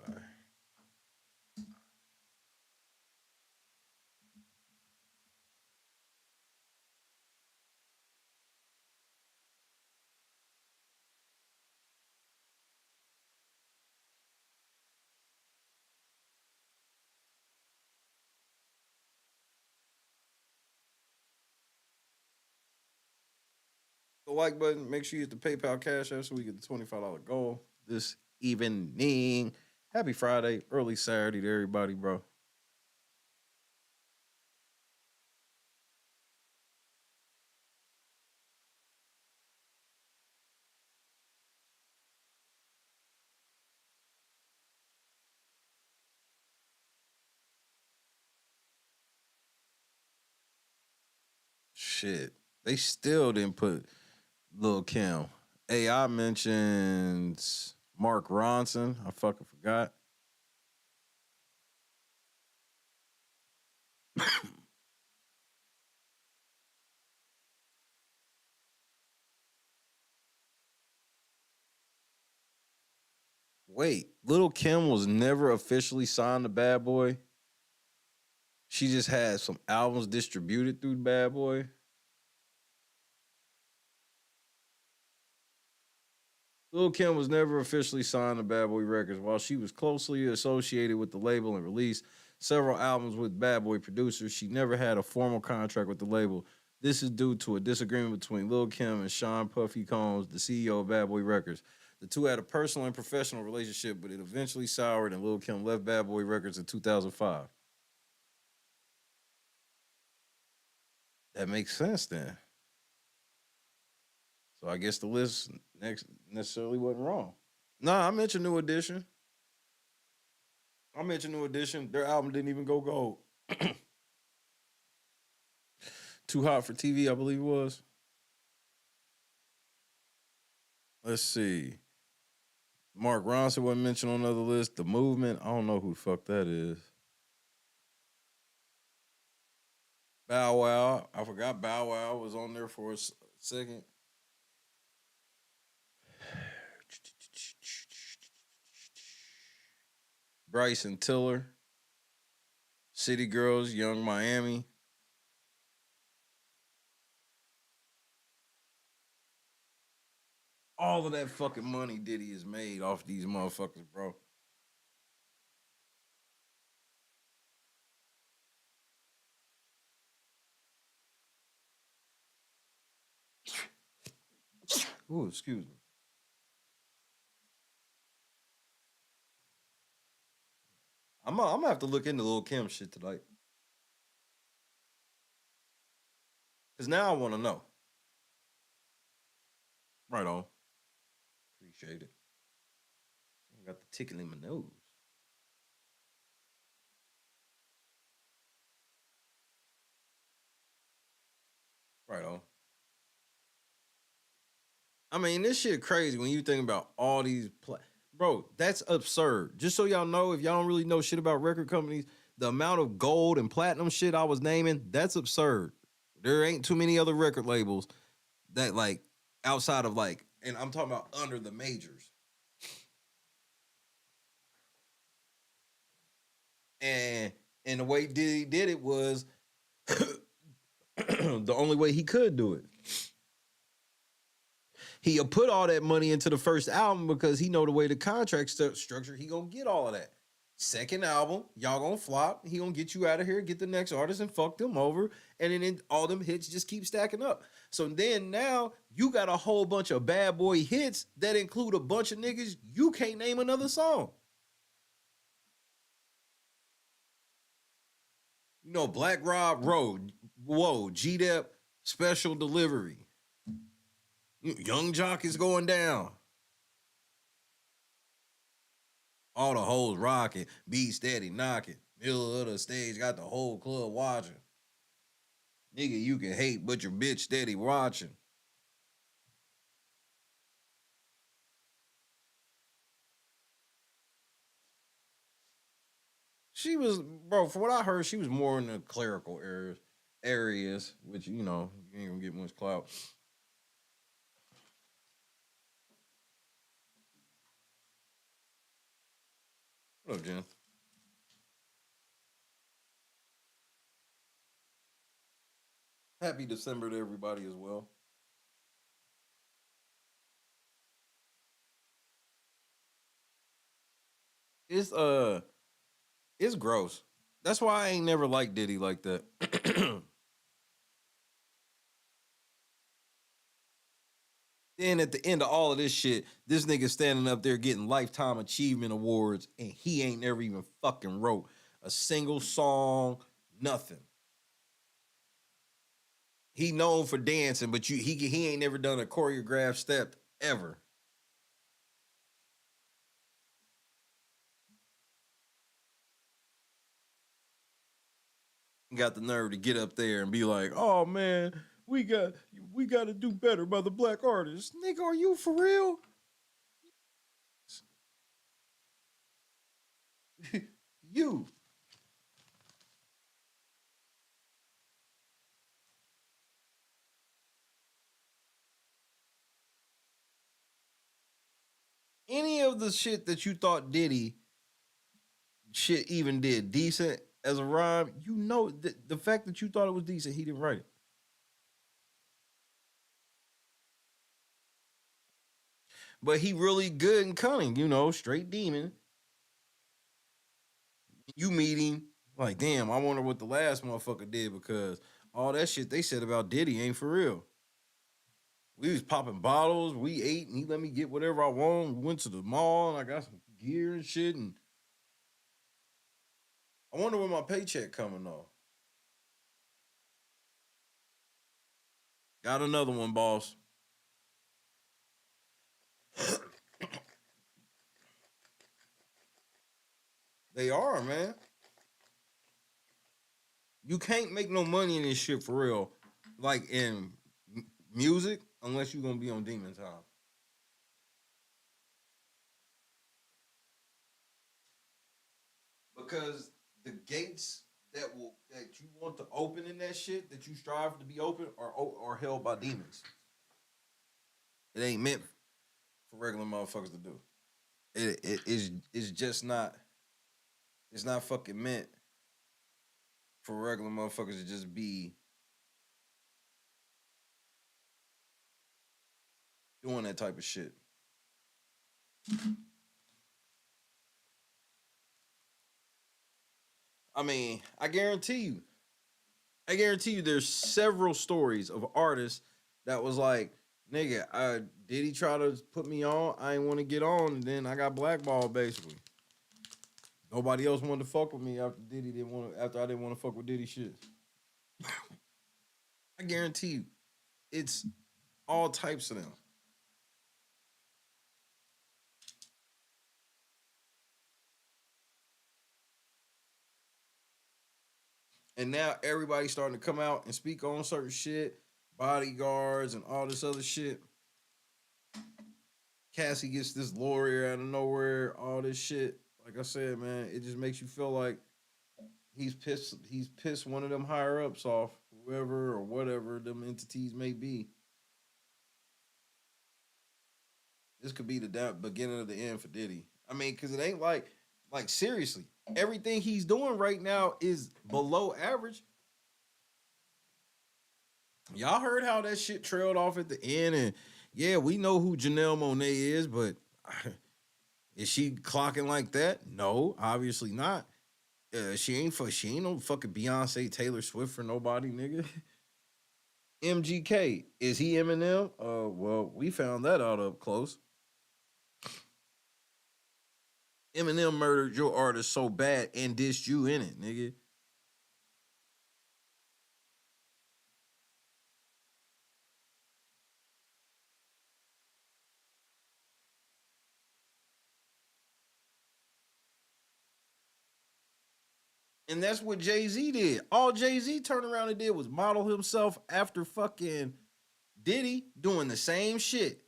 The like button. Make sure you hit the PayPal Cash App so we get the $25 goal this evening. Happy Friday, early Saturday to everybody, bro. Shit. They still didn't put Lil Kim. AI mentions Mark Ronson. I fucking forgot. Wait, Lil Kim was never officially signed to Bad Boy. She just had some albums distributed through Bad Boy. Lil Kim was never officially signed to Bad Boy Records. While she was closely associated with the label and released several albums with Bad Boy producers, she never had a formal contract with the label. This is due to a disagreement between Lil Kim and Sean Puffy Combs, the CEO of Bad Boy Records. The two had a personal and professional relationship, but it eventually soured and Lil Kim left Bad Boy Records in 2005. That makes sense then. So I guess the list next necessarily wasn't wrong. Nah, I mentioned New Edition. Their album didn't even go gold. Too Hot for TV, I believe it was. Let's see. Mark Ronson wasn't mentioned on another list. The Movement, I don't know who the fuck that is. Bow Wow, I forgot Bow Wow was on there for a second. Bryson Tiller, City Girls, Young Miami. All of that fucking money Diddy has made off these motherfuckers, bro. Ooh, excuse me. I'm gonna have to look into Lil Kim shit tonight. Because now I want to know. Right on. Appreciate it. I got the tickle in my nose. Right on. I mean, this shit crazy when you think about all these... Bro, that's absurd. Just so y'all know, if y'all don't really know shit about record companies, the amount of gold and platinum shit I was naming, that's absurd. There ain't too many other record labels that, like, outside of, like... And I'm talking about under the majors. And the way Diddy did it was the only way he could do it. He'll put all that money into the first album because he know the way the contract structure, he gonna get all of that. Second album, y'all gonna flop. He gonna get you out of here, get the next artist and fuck them over. And then all them hits just keep stacking up. So then now you got a whole bunch of Bad Boy hits that include a bunch of niggas you can't name another song. You know, Black Rob Road, whoa, G-Dep, Special Delivery. Young Jock is going down. All the hoes rocking, beat steady knocking. Middle of the stage, got the whole club watching. Nigga, you can hate, but your bitch steady watching. She was, bro, from what I heard, she was more in the clerical areas, which, you know, you ain't gonna get much clout. What up, Jen? Happy December to everybody as well. It's gross. That's why I ain't never liked Diddy like that. Then at the end of all of this shit, this nigga standing up there getting lifetime achievement awards, and he ain't never even fucking wrote a single song, nothing. He known for dancing, but he ain't never done a choreographed step ever. Got the nerve to get up there and be like, "Oh man, we got to do better by the black artists." Nigga, are you for real? You. Any of the shit that you thought Diddy shit even did decent as a rhyme, you know, the fact that you thought it was decent, he didn't write it. But he really good and cunning, you know, straight demon. You meet him, like, damn, I wonder what the last motherfucker did, because all that shit they said about Diddy ain't for real. We was popping bottles, we ate, and he let me get whatever I want. We went to the mall, and I got some gear and shit, and I wonder when my paycheck coming off. Got another one, boss. They are, man. You can't make no money in this shit for real, like in music, unless you're gonna be on Demon Time. Because the gates that you want to open in that shit, that you strive to be open, are held by demons. It ain't meant for regular motherfuckers to do. It's just not. It's not fucking meant for regular motherfuckers to just be doing that type of shit. I mean, I guarantee you there's several stories of artists that was like, nigga, did he try to put me on? I ain't want to get on, and then I got blackballed basically. Nobody else wanted to fuck with me after I didn't want to fuck with Diddy shit. I guarantee you, it's all types of them. And now everybody's starting to come out and speak on certain shit, bodyguards and all this other shit. Cassie gets this lawyer out of nowhere, all this shit. Like I said, man, it just makes you feel like he's pissed one of them higher ups off, whoever or whatever them entities may be. This could be the beginning of the end for Diddy. I mean, because it ain't like seriously, everything he's doing right now is below average. Y'all heard how that shit trailed off at the end, and yeah, we know who Janelle Monáe is, but is she clocking like that? No, obviously not. She ain't no fucking Beyonce, Taylor Swift for nobody, nigga. MGK, is he Eminem? Well, we found that out up close. Eminem murdered your artist so bad and dissed you in it, nigga. And that's what Jay-Z did. All Jay-Z turned around and did was model himself after fucking Diddy doing the same shit.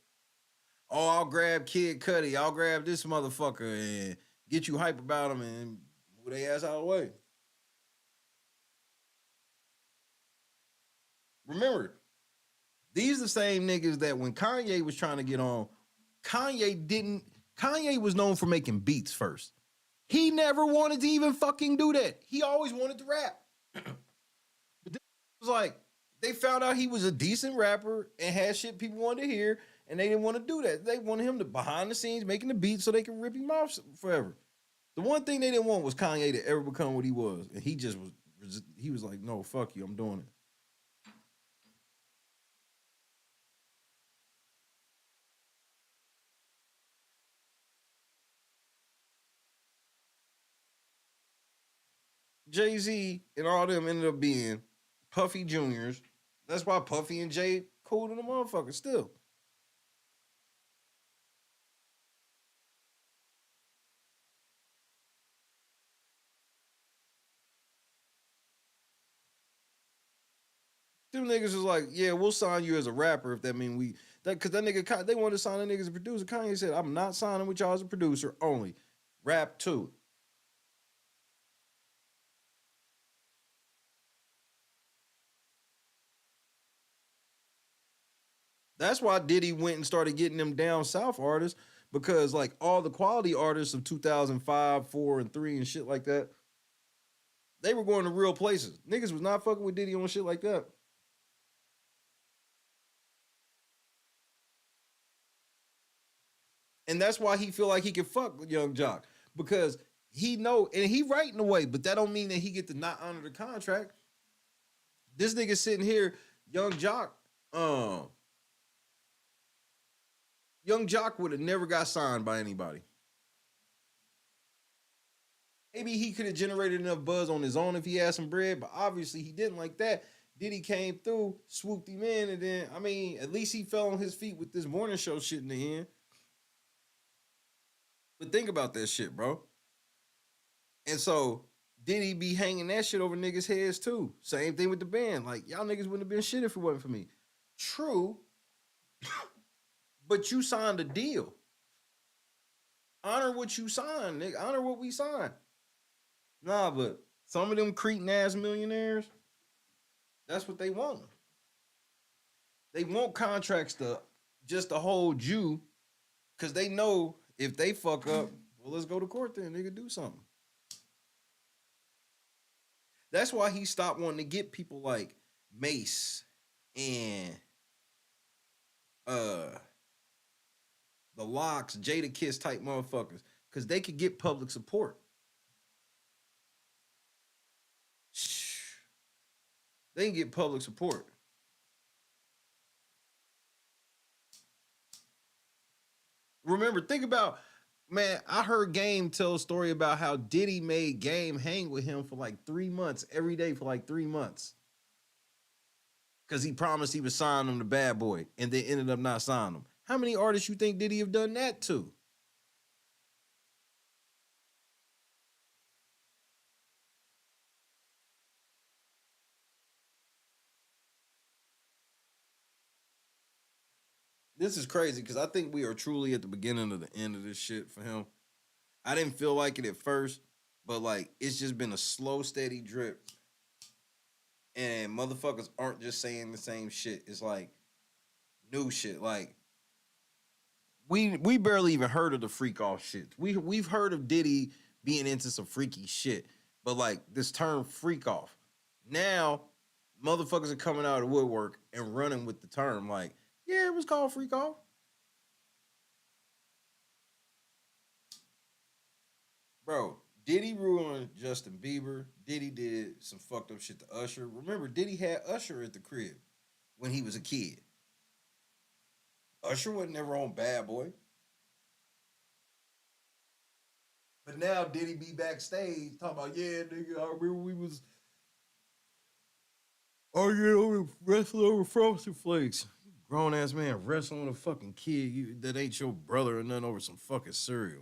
Oh, I'll grab Kid Cudi. I'll grab this motherfucker and get you hype about him and move their ass out of the way. Remember, these are the same niggas that when Kanye was trying to get on, Kanye was known for making beats first. He never wanted to even fucking do that. He always wanted to rap. But this was like, they found out he was a decent rapper and had shit people wanted to hear, and they didn't want to do that. They wanted him to behind the scenes making the beat so they could rip him off forever. The one thing they didn't want was Kanye to ever become what he was. And he just was, he was like, no, fuck you, I'm doing it. Jay-Z and all them ended up being Puffy Juniors. That's why Puffy and Jay cool to the motherfucker still. Them niggas was like, yeah, we'll sign you as a rapper if that mean we that cause that nigga they wanted to sign that nigga as a producer. Kanye said, I'm not signing with y'all as a producer only. Rap too. That's why Diddy went and started getting them down south artists, because like all the quality artists of 2005, 4, and 3 and shit like that, they were going to real places. Niggas was not fucking with Diddy on shit like that. And that's why he feel like he can fuck with Young Jock, because he know, and he right in a way, but that don't mean that he get to not honor the contract. This nigga sitting here, Young Jock would have never got signed by anybody. Maybe he could have generated enough buzz on his own if he had some bread, but obviously he didn't like that. Diddy came through, swooped him in, and then, I mean, at least he fell on his feet with this morning show shit in the end. But think about that shit, bro. And so, Diddy be hanging that shit over niggas' heads too. Same thing with the band. Like, y'all niggas wouldn't have been shit if it wasn't for me. True. But you signed a deal. Honor what you signed, nigga. Honor what we signed. Nah, but some of them cretin ass millionaires, that's what they want. They want contracts to just to hold you, because they know if they fuck up, well, let's go to court then, nigga, do something. That's why he stopped wanting to get people like Mase and the Locks, Jada Kiss type motherfuckers, because they could get public support. They can get public support. Remember, think about, man, I heard Game tell a story about how Diddy made Game hang with him for like 3 months, every day for like 3 months. Because he promised he would sign him to Bad Boy, and they ended up not signing him. How many artists you think Diddy have done that to? This is crazy, because I think we are truly at the beginning of the end of this shit for him. I didn't feel like it at first, but like it's just been a slow, steady drip. And motherfuckers aren't just saying the same shit. It's like new shit. Like we barely even heard of the freak off shit. We've heard of Diddy being into some freaky shit, but like this term freak off. Now motherfuckers are coming out of the woodwork and running with the term. Like, yeah, it was called freak off. Bro, Diddy ruined Justin Bieber. Diddy did some fucked up shit to Usher. Remember, Diddy had Usher at the crib when he was a kid. Usher wasn't never on Bad Boy. But now Diddy be backstage talking about, yeah, nigga, I remember we was arguing wrestling over Frosted Flakes. Grown ass man wrestling with a fucking kid that ain't your brother or nothing over some fucking cereal.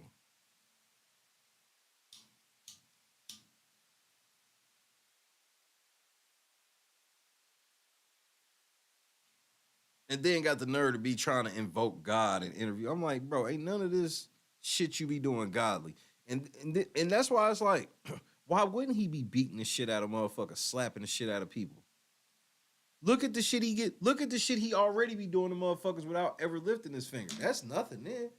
And then got the nerve to be trying to invoke God in interview. I'm like, bro, ain't none of this shit you be doing godly. And that's why it's like, why wouldn't he be beating the shit out of motherfuckers, slapping the shit out of people? Look at the shit he get. Look at the shit he already be doing to motherfuckers without ever lifting his finger. That's nothing, man.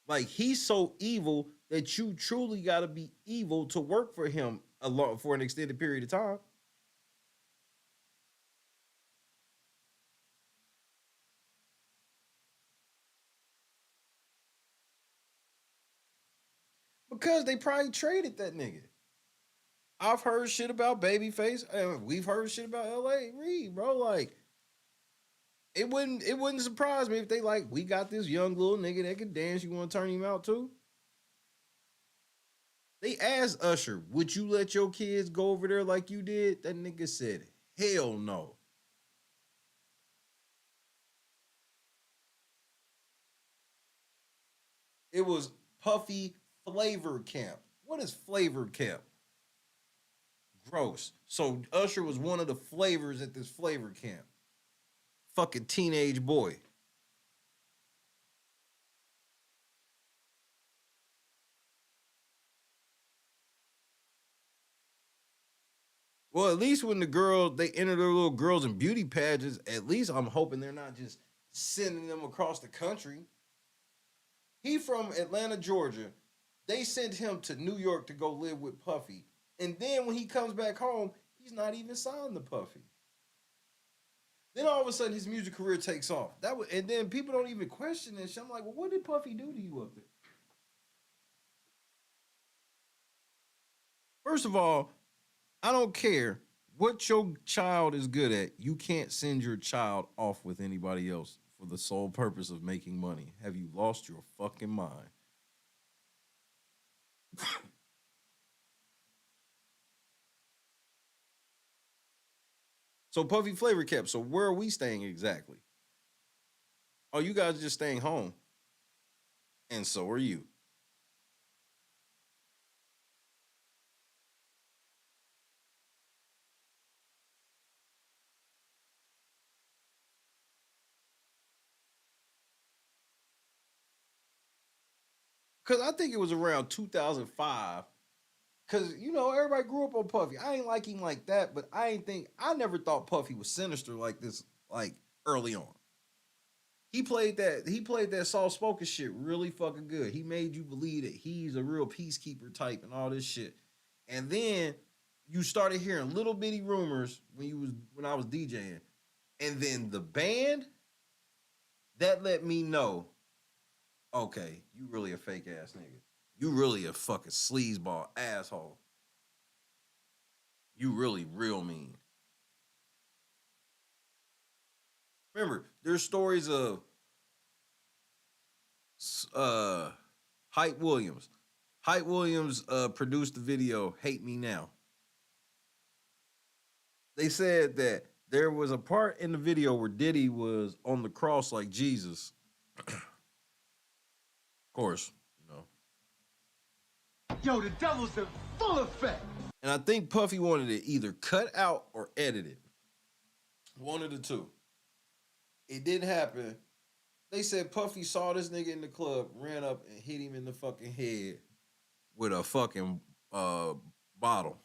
Like he's so evil that you truly got to be evil to work for him for an extended period of time. Because they probably traded that nigga. I've heard shit about Babyface, and we've heard shit about L.A. Reid, bro. Like, it wouldn't surprise me if they like, we got this young little nigga that can dance. You want to turn him out too? They asked Usher, would you let your kids go over there like you did? That nigga said, hell no. It was Puffy Flavor Camp. What is Flavor Camp? Gross. So Usher was one of the flavors at this flavor camp. Fucking teenage boy. Well, at least when the girls, they enter their little girls and beauty pageants, at least I'm hoping they're not just sending them across the country. He from Atlanta, Georgia. They sent him to New York to go live with Puffy. And then when he comes back home, he's not even signed to Puffy. Then all of a sudden his music career takes off. And then people don't even question this. I'm like, well, what did Puffy do to you up there? First of all, I don't care what your child is good at. You can't send your child off with anybody else for the sole purpose of making money. Have you lost your fucking mind? So Puffy Flavor Camp. So where are we staying exactly? Oh, you guys are just staying home. And so are you. Because I think it was around 2005. Because, you know, everybody grew up on Puffy. I ain't like him like that, but I never thought Puffy was sinister like this, like early on. He played that soft-spoken shit really fucking good. He made you believe that he's a real peacekeeper type and all this shit. And then you started hearing little bitty rumors when I was DJing. And then the band, that let me know, okay, you really a fake ass nigga. You really a fucking sleazeball asshole. You really real mean. Remember, there's stories of Hype Williams. Hype Williams produced the video Hate Me Now. They said that there was a part in the video where Diddy was on the cross like Jesus. Of course, you know. Yo, the devil's in full effect. And I think Puffy wanted it either cut out or edited. One of the two. It didn't happen. They said Puffy saw this nigga in the club, ran up and hit him in the fucking head with a fucking bottle.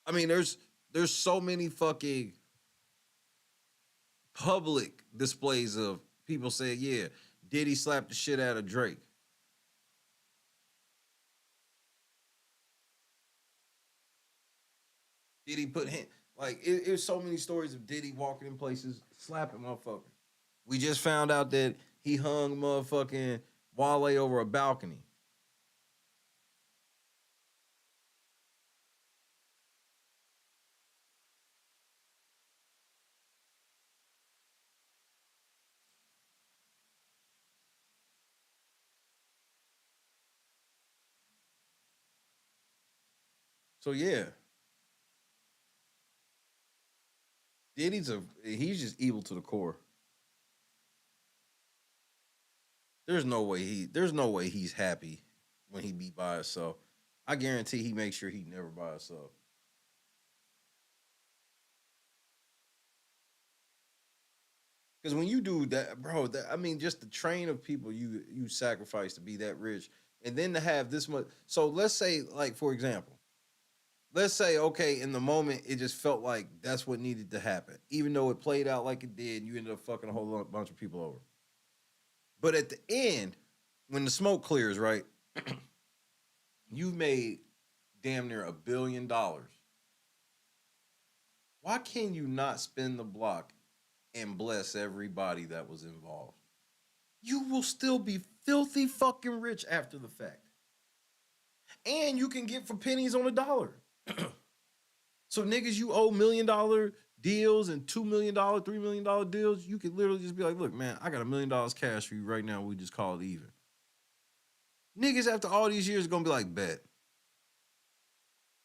I mean, there's so many fucking public displays of people saying, yeah, Diddy slapped the shit out of Drake. Diddy put him, like, it was so many stories of Diddy walking in places, slapping motherfuckers. We just found out that he hung motherfucking Wale over a balcony. So yeah. Diddy's he's just evil to the core. There's no way he's happy when he be by himself. I guarantee he makes sure he never by himself. Because when you do that, bro, I mean, just the train of people you sacrifice to be that rich, and then to have this much. So let's say, like, for example, let's say, okay, in the moment, it just felt like that's what needed to happen. Even though it played out like it did, you ended up fucking a whole bunch of people over. But at the end, when the smoke clears, right, you've made damn near $1 billion. Why can you not spin the block and bless everybody that was involved? You will still be filthy fucking rich after the fact. And you can get for pennies on a dollar. So niggas, you owe $1 million deals and $2 million, $3 million deals. You could literally just be like, look, man, I got $1 million cash for you right now. We just call it even. Niggas after all these years are gonna be like, bet.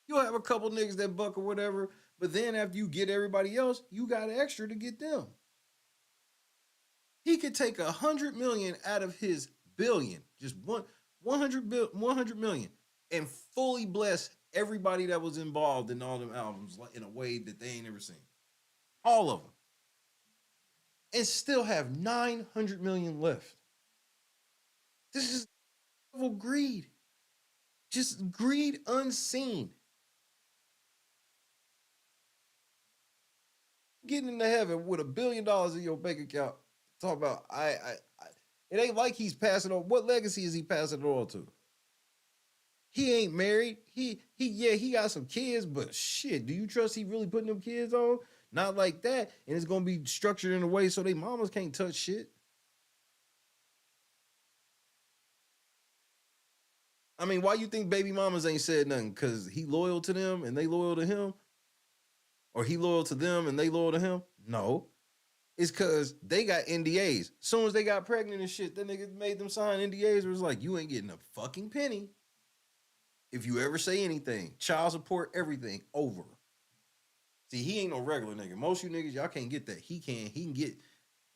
You'll have a couple niggas that buck or whatever, but then after you get everybody else, you got extra to get them. He could take 100 million out of his billion, just 100 million, and fully bless everybody that was involved in all them albums in a way that they ain't ever seen. All of them. And still have 900 million left. This is level greed. Just greed unseen. Getting into heaven with $1 billion in your bank account. Talk about it ain't like he's passing on. What legacy is he passing it on to? He ain't married. He got some kids, but shit, do you trust he really putting them kids on? Not like that. And it's gonna be structured in a way so they mamas can't touch shit. I mean, why you think baby mamas ain't said nothing? Cause he loyal to them and they loyal to him? Or he loyal to them and they loyal to him? No. It's cause they got NDAs. Soon as they got pregnant and shit, that nigga made them sign NDAs where it was like, you ain't getting a fucking penny. If you ever say anything, child support, everything, over. See, he ain't no regular nigga. Most of you niggas, y'all can't get that. He can get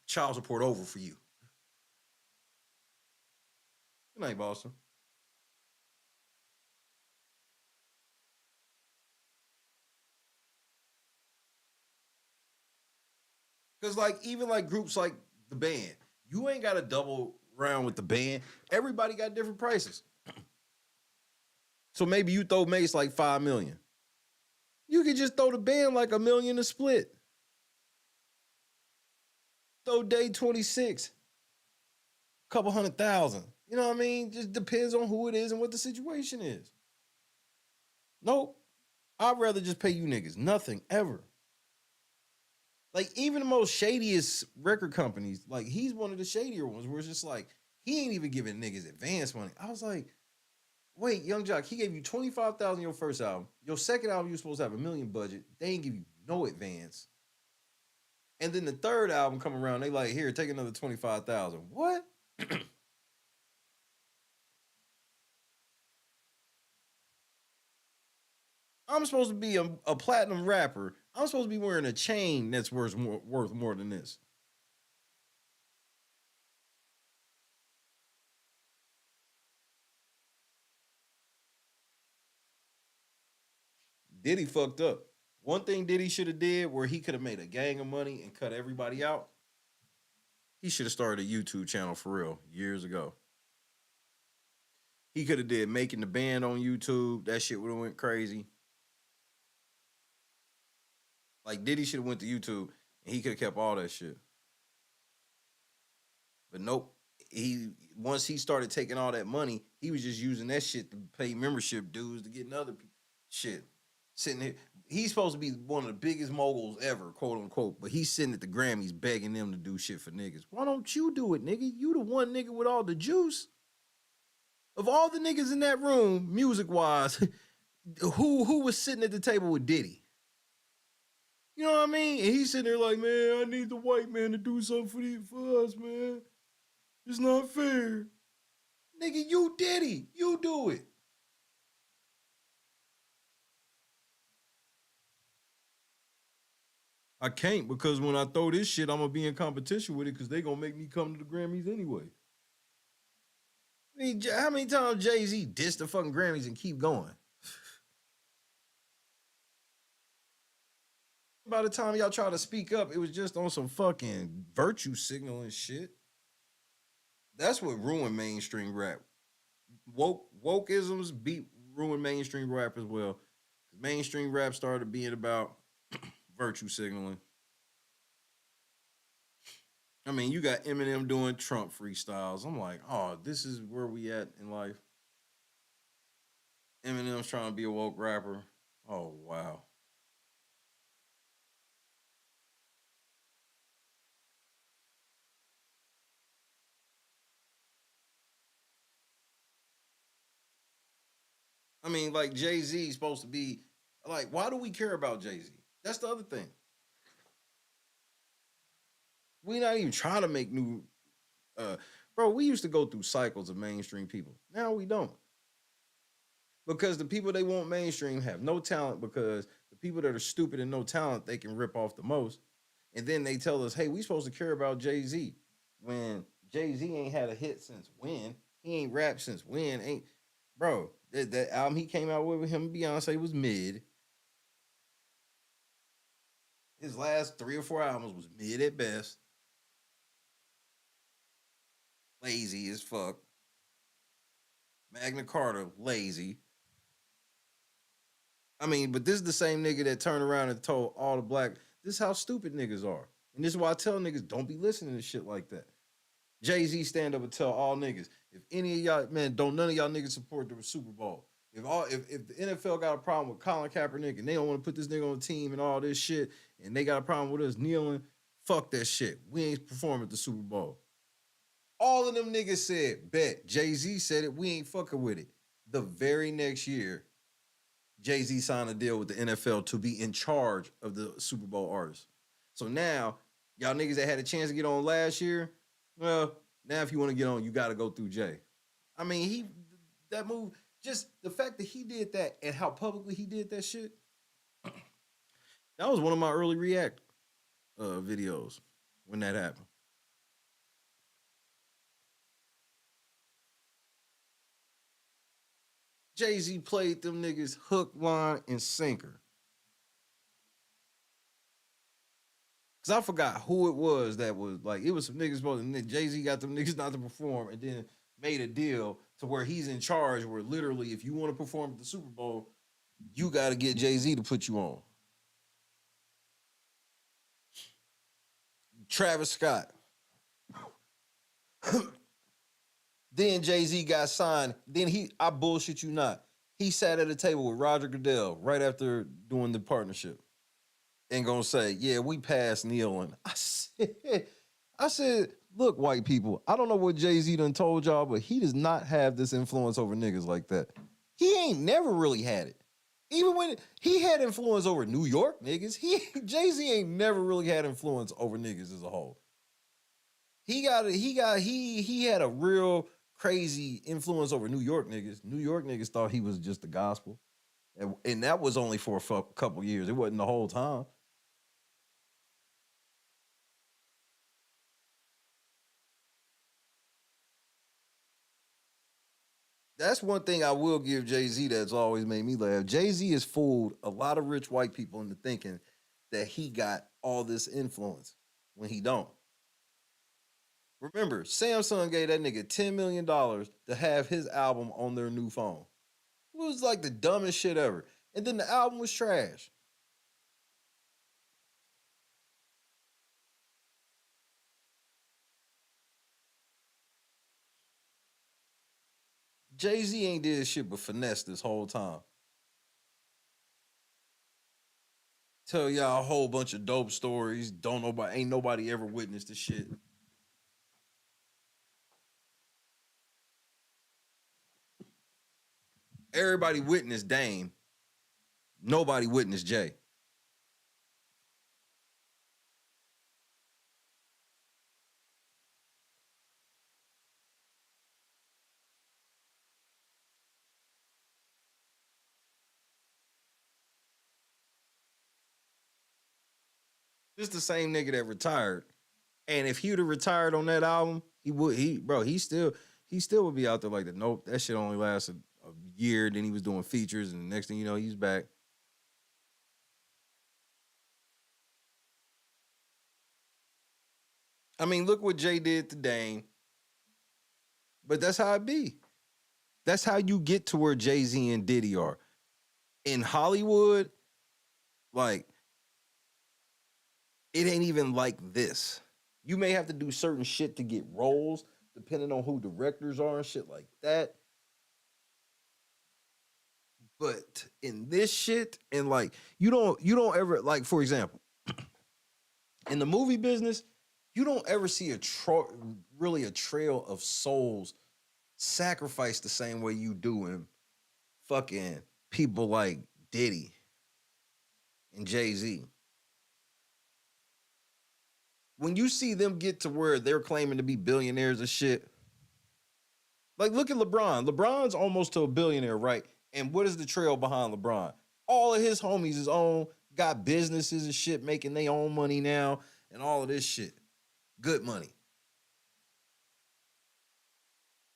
child support over for you. Good night, Boston. Because even groups like the band, you ain't got to double round with the band. Everybody got different prices. So maybe you throw Mase like $5 million. You could just throw the band like $1 million to split. Throw day 26, a couple $100,000. You know what I mean? Just depends on who it is and what the situation is. Nope. I'd rather just pay you niggas nothing ever. Like, even the most shadiest record companies, like, he's one of the shadier ones where it's just like, he ain't even giving niggas advance money. I was like, wait, Young Jock, he gave you $25,000 your first album. Your second album, you were supposed to have $1 million budget. They ain't give you no advance. And then the third album come around, they like, here, take another $25,000. What? I'm supposed to be a platinum rapper. I'm supposed to be wearing a chain that's worth more than this. Diddy fucked up. One thing Diddy should have did where he could have made a gang of money and cut everybody out, he should have started a YouTube channel for real years ago. He could have did Making the Band on YouTube. That shit would have went crazy. Like, Diddy should have went to YouTube and he could have kept all that shit. But nope. Once he started taking all that money, he was just using that shit to pay membership dues to get other people. Shit. Sitting here. He's supposed to be one of the biggest moguls ever, quote unquote, but he's sitting at the Grammys begging them to do shit for niggas. Why don't you do it, nigga? You the one nigga with all the juice. Of all the niggas in that room, music-wise, who was sitting at the table with Diddy? You know what I mean? And he's sitting there like, man, I need the white man to do something for us, man. It's not fair. Nigga, you Diddy. You do it. I can't because when I throw this shit, I'm going to be in competition with it because they going to make me come to the Grammys anyway. I mean, how many times Jay-Z dissed the fucking Grammys and keep going? By the time y'all try to speak up, it was just on some fucking virtue signaling shit. That's what ruined mainstream rap. Wokeisms ruined mainstream rap as well. Mainstream rap started being about virtue signaling. I mean, you got Eminem doing Trump freestyles. I'm like, oh, this is where we at in life. Eminem's trying to be a woke rapper. Oh, wow. I mean, like Jay-Z is supposed to be like, why do we care about Jay-Z? That's the other thing. We not even trying to make new bro, we used to go through cycles of mainstream people. Now we don't. Because the people they want mainstream have no talent, because the people that are stupid and no talent, they can rip off the most. And then they tell us, hey, we supposed to care about Jay-Z. When Jay-Z ain't had a hit since when? He ain't rapped since when? Ain't bro, that album he came out with him and Beyonce was mid. His last 3 or 4 albums was mid at best. Lazy as fuck. Magna Carta, lazy. I mean, but this is the same nigga that turned around and told all the black, this is how stupid niggas are. And this is why I tell niggas, don't be listening to shit like that. Jay-Z stand up and tell all niggas, if any of y'all, man, don't none of y'all niggas support the Super Bowl. If the NFL got a problem with Colin Kaepernick and they don't want to put this nigga on the team and all this shit, and they got a problem with us kneeling, fuck that shit. We ain't performing at the Super Bowl. All of them niggas said, bet. Jay-Z said it, we ain't fucking with it. The very next year, Jay-Z signed a deal with the NFL to be in charge of the Super Bowl artists. So now, y'all niggas that had a chance to get on last year, well, now if you want to get on, you got to go through Jay. I mean, that move, just the fact that he did that and how publicly he did that shit, that was one of my early React videos when that happened. Jay-Z played them niggas hook, line, and sinker. Because I forgot who it was that was like, it was some niggas supposed to, and then Jay-Z got them niggas not to perform and then made a deal to where he's in charge, where literally if you want to perform at the Super Bowl, you got to get Jay-Z to put you on. Travis Scott. Then Jay-Z got signed. Then I bullshit you not, he sat at a table with Roger Goodell right after doing the partnership and gonna say, yeah, we passed kneeling. I said, look, white people, I don't know what Jay-Z done told y'all, but he does not have this influence over niggas like that. He ain't never really had it. Even when he had influence over New York niggas, Jay-Z ain't never really had influence over niggas as a whole. He had a real crazy influence over New York niggas. New York niggas thought he was just the gospel. And that was only for a couple years. It wasn't the whole time. That's one thing I will give Jay-Z that's always made me laugh. Jay-Z has fooled a lot of rich white people into thinking that he got all this influence when he don't. Remember, Samsung gave that nigga $10 million to have his album on their new phone. It was like the dumbest shit ever. And then the album was trash. Jay-Z ain't did shit but finesse this whole time. Tell y'all a whole bunch of dope stories. Ain't nobody ever witnessed the shit. Everybody witnessed Dame. Nobody witnessed Jay. This the same nigga that retired. And if he would have retired on that album, he still would be out there like that. Nope, that shit only lasted a year. Then he was doing features, and the next thing you know, he's back. I mean, look what Jay did to Dame. But that's how it be. That's how you get to where Jay-Z and Diddy are. In Hollywood, like, it ain't even like this. You may have to do certain shit to get roles, depending on who directors are and shit like that. But in this shit, and like you don't ever like, for example, in the movie business, you don't ever see really a trail of souls sacrificed the same way you do in fucking people like Diddy and Jay-Z. When you see them get to where they're claiming to be billionaires and shit, like look at LeBron. LeBron's almost to a billionaire, right? And what is the trail behind LeBron? All of his homies is got businesses and shit, making their own money now, and all of this shit. Good money.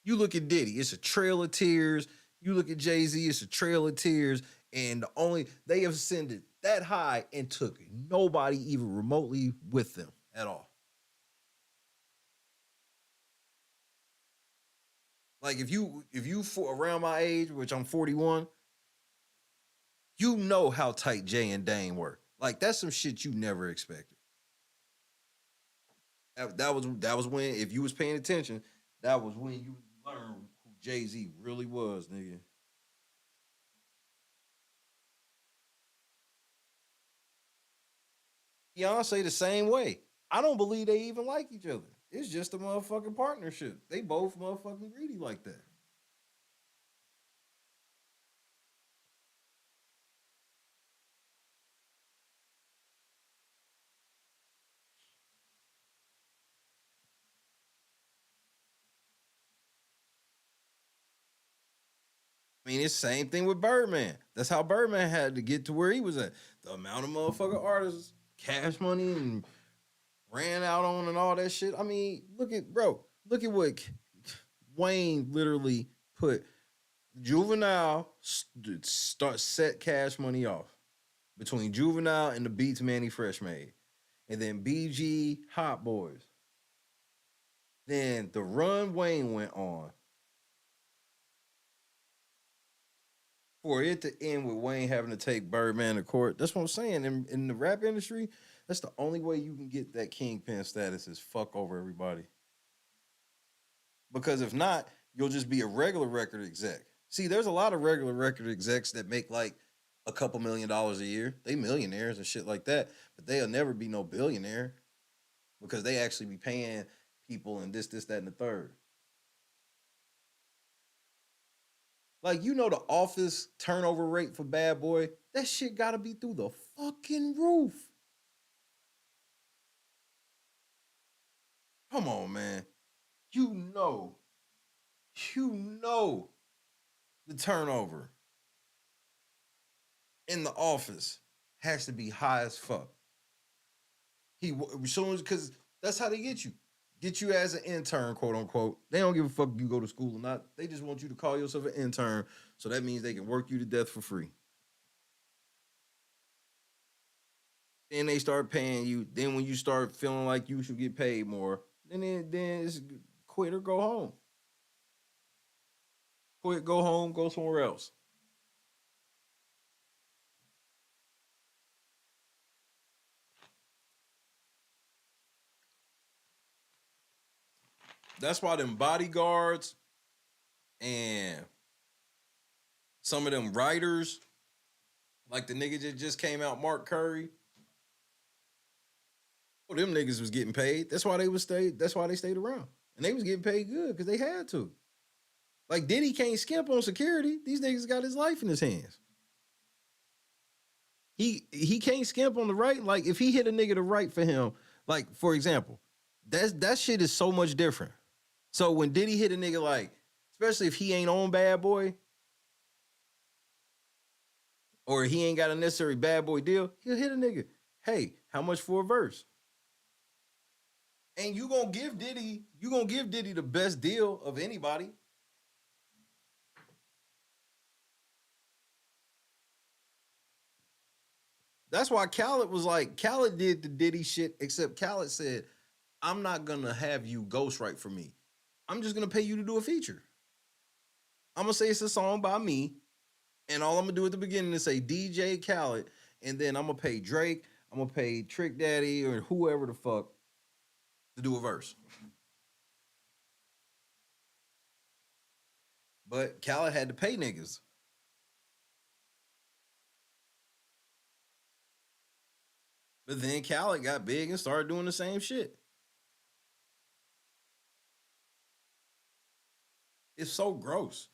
You look at Diddy, it's a trail of tears. You look at Jay-Z, it's a trail of tears. And they have ascended that high and took nobody even remotely with them at all. Like if you for around my age, which I'm 41, you know how tight Jay and Dane were. Like that's some shit you never expected. That was when, if you was paying attention, that was when you learned who Jay-Z really was, nigga. Beyonce the same way. I don't believe they even like each other. It's just a motherfucking partnership. They both motherfucking greedy like that. I mean, it's the same thing with Birdman. That's how Birdman had to get to where he was at. The amount of motherfucking artists, Cash Money, and ran out on and all that shit. I mean, look at what Wayne literally put. Juvenile set Cash Money off between Juvenile and the beats Manny Fresh made. And then BG Hot Boys. Then the run Wayne went on for it to end with Wayne having to take Birdman to court. That's what I'm saying. In the rap industry, that's the only way you can get that kingpin status is fuck over everybody. Because if not, you'll just be a regular record exec. See, there's a lot of regular record execs that make like a couple $1 million a year. They millionaires and shit like that, but they'll never be no billionaire because they actually be paying people and this, that, and the third. Like, you know, the office turnover rate for Bad Boy, that shit gotta be through the fucking roof. Come on, man. You know the turnover in the office has to be high as fuck. Because that's how they get you. Get you as an intern, quote unquote. They don't give a fuck if you go to school or not. They just want you to call yourself an intern, so that means they can work you to death for free. Then they start paying you. Then when you start feeling like you should get paid more, then it's quit or go home. Quit, go home, go somewhere else. That's why them bodyguards and some of them writers, like the nigga that just came out, Mark Curry, them niggas was getting paid. That's why they stayed around. And they was getting paid good because they had to. Like Diddy can't skimp on security. These niggas got his life in his hands. He can't skimp on the right. Like if he hit a nigga to right for him, like for example, that shit is so much different. So when Diddy hit a nigga, like, especially if he ain't on Bad Boy, or he ain't got a necessary Bad Boy deal, he'll hit a nigga. Hey, how much for a verse? And you gonna give Diddy the best deal of anybody. That's why Khaled did the Diddy shit, except Khaled said, I'm not gonna have you ghostwrite for me. I'm just gonna pay you to do a feature. I'm gonna say it's a song by me, and all I'm gonna do at the beginning is say DJ Khaled, and then I'm gonna pay Drake, I'm gonna pay Trick Daddy or whoever the fuck to do a verse. But Khaled had to pay niggas. But then Khaled got big and started doing the same shit. It's so gross.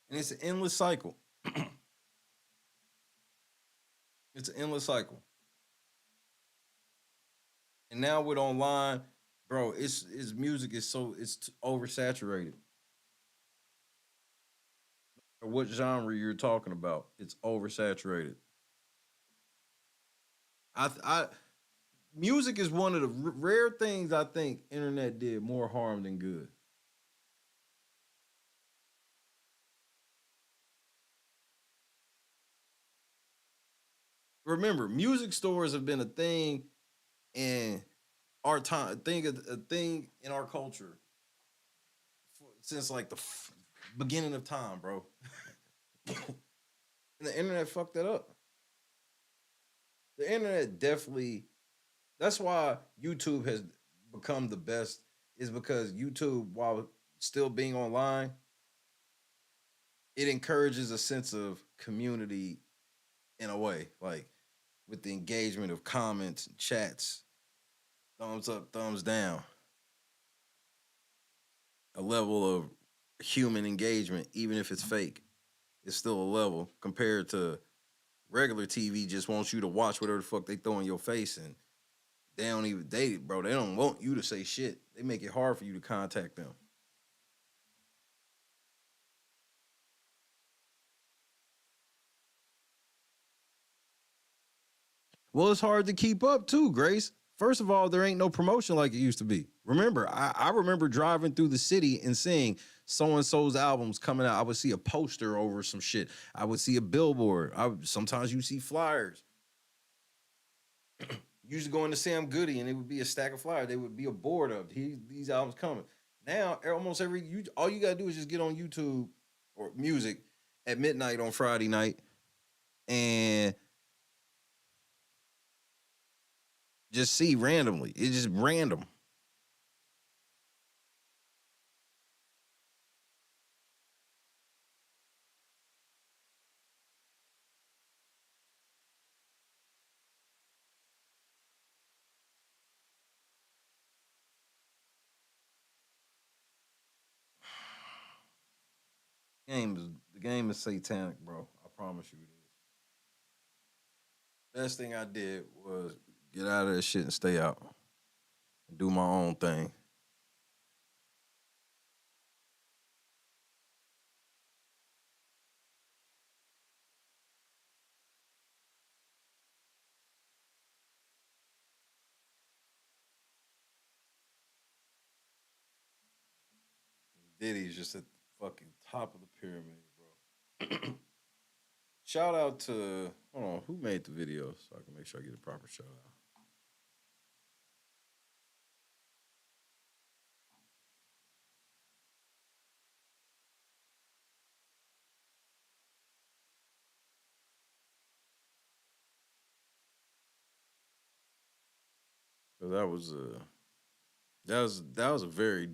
And it's an endless cycle. It's an endless cycle. And now with online, bro, it's music is so it's oversaturated. Or what genre you're talking about, it's oversaturated. I music is one of the rare things I think internet did more harm than good. Remember, music stores have been a thing in our time, a thing in our culture since like the beginning of time, bro. And the internet fucked that up. The internet definitely, that's why YouTube has become the best, is because YouTube, while still being online, it encourages a sense of community in a way, like with the engagement of comments and chats, thumbs up, thumbs down, a level of human engagement, even if it's fake, it's still a level compared to regular TV just wants you to watch whatever the fuck they throw in your face, and they don't even date it, bro. They don't want you to say shit. They make it hard for you to contact them. Well, it's hard to keep up too, Grace. First of all, there ain't no promotion like it used to be. Remember, I remember driving through the city and seeing so-and-so's albums coming out. I would see a poster over some shit. I would see a billboard. Sometimes you see flyers. Used to go into Sam Goody and it would be a stack of flyers. There would be a board of these albums coming. Now, almost all you gotta do is just get on YouTube or music at midnight on Friday night and just see randomly. It's just random. The game is satanic, bro. I promise you it is. Best thing I did was get out of that shit and stay out and do my own thing. Diddy's just at the fucking top of the pyramid, bro. Shout out to, hold on, who made the video so I can make sure I get a proper shout out. So that was a very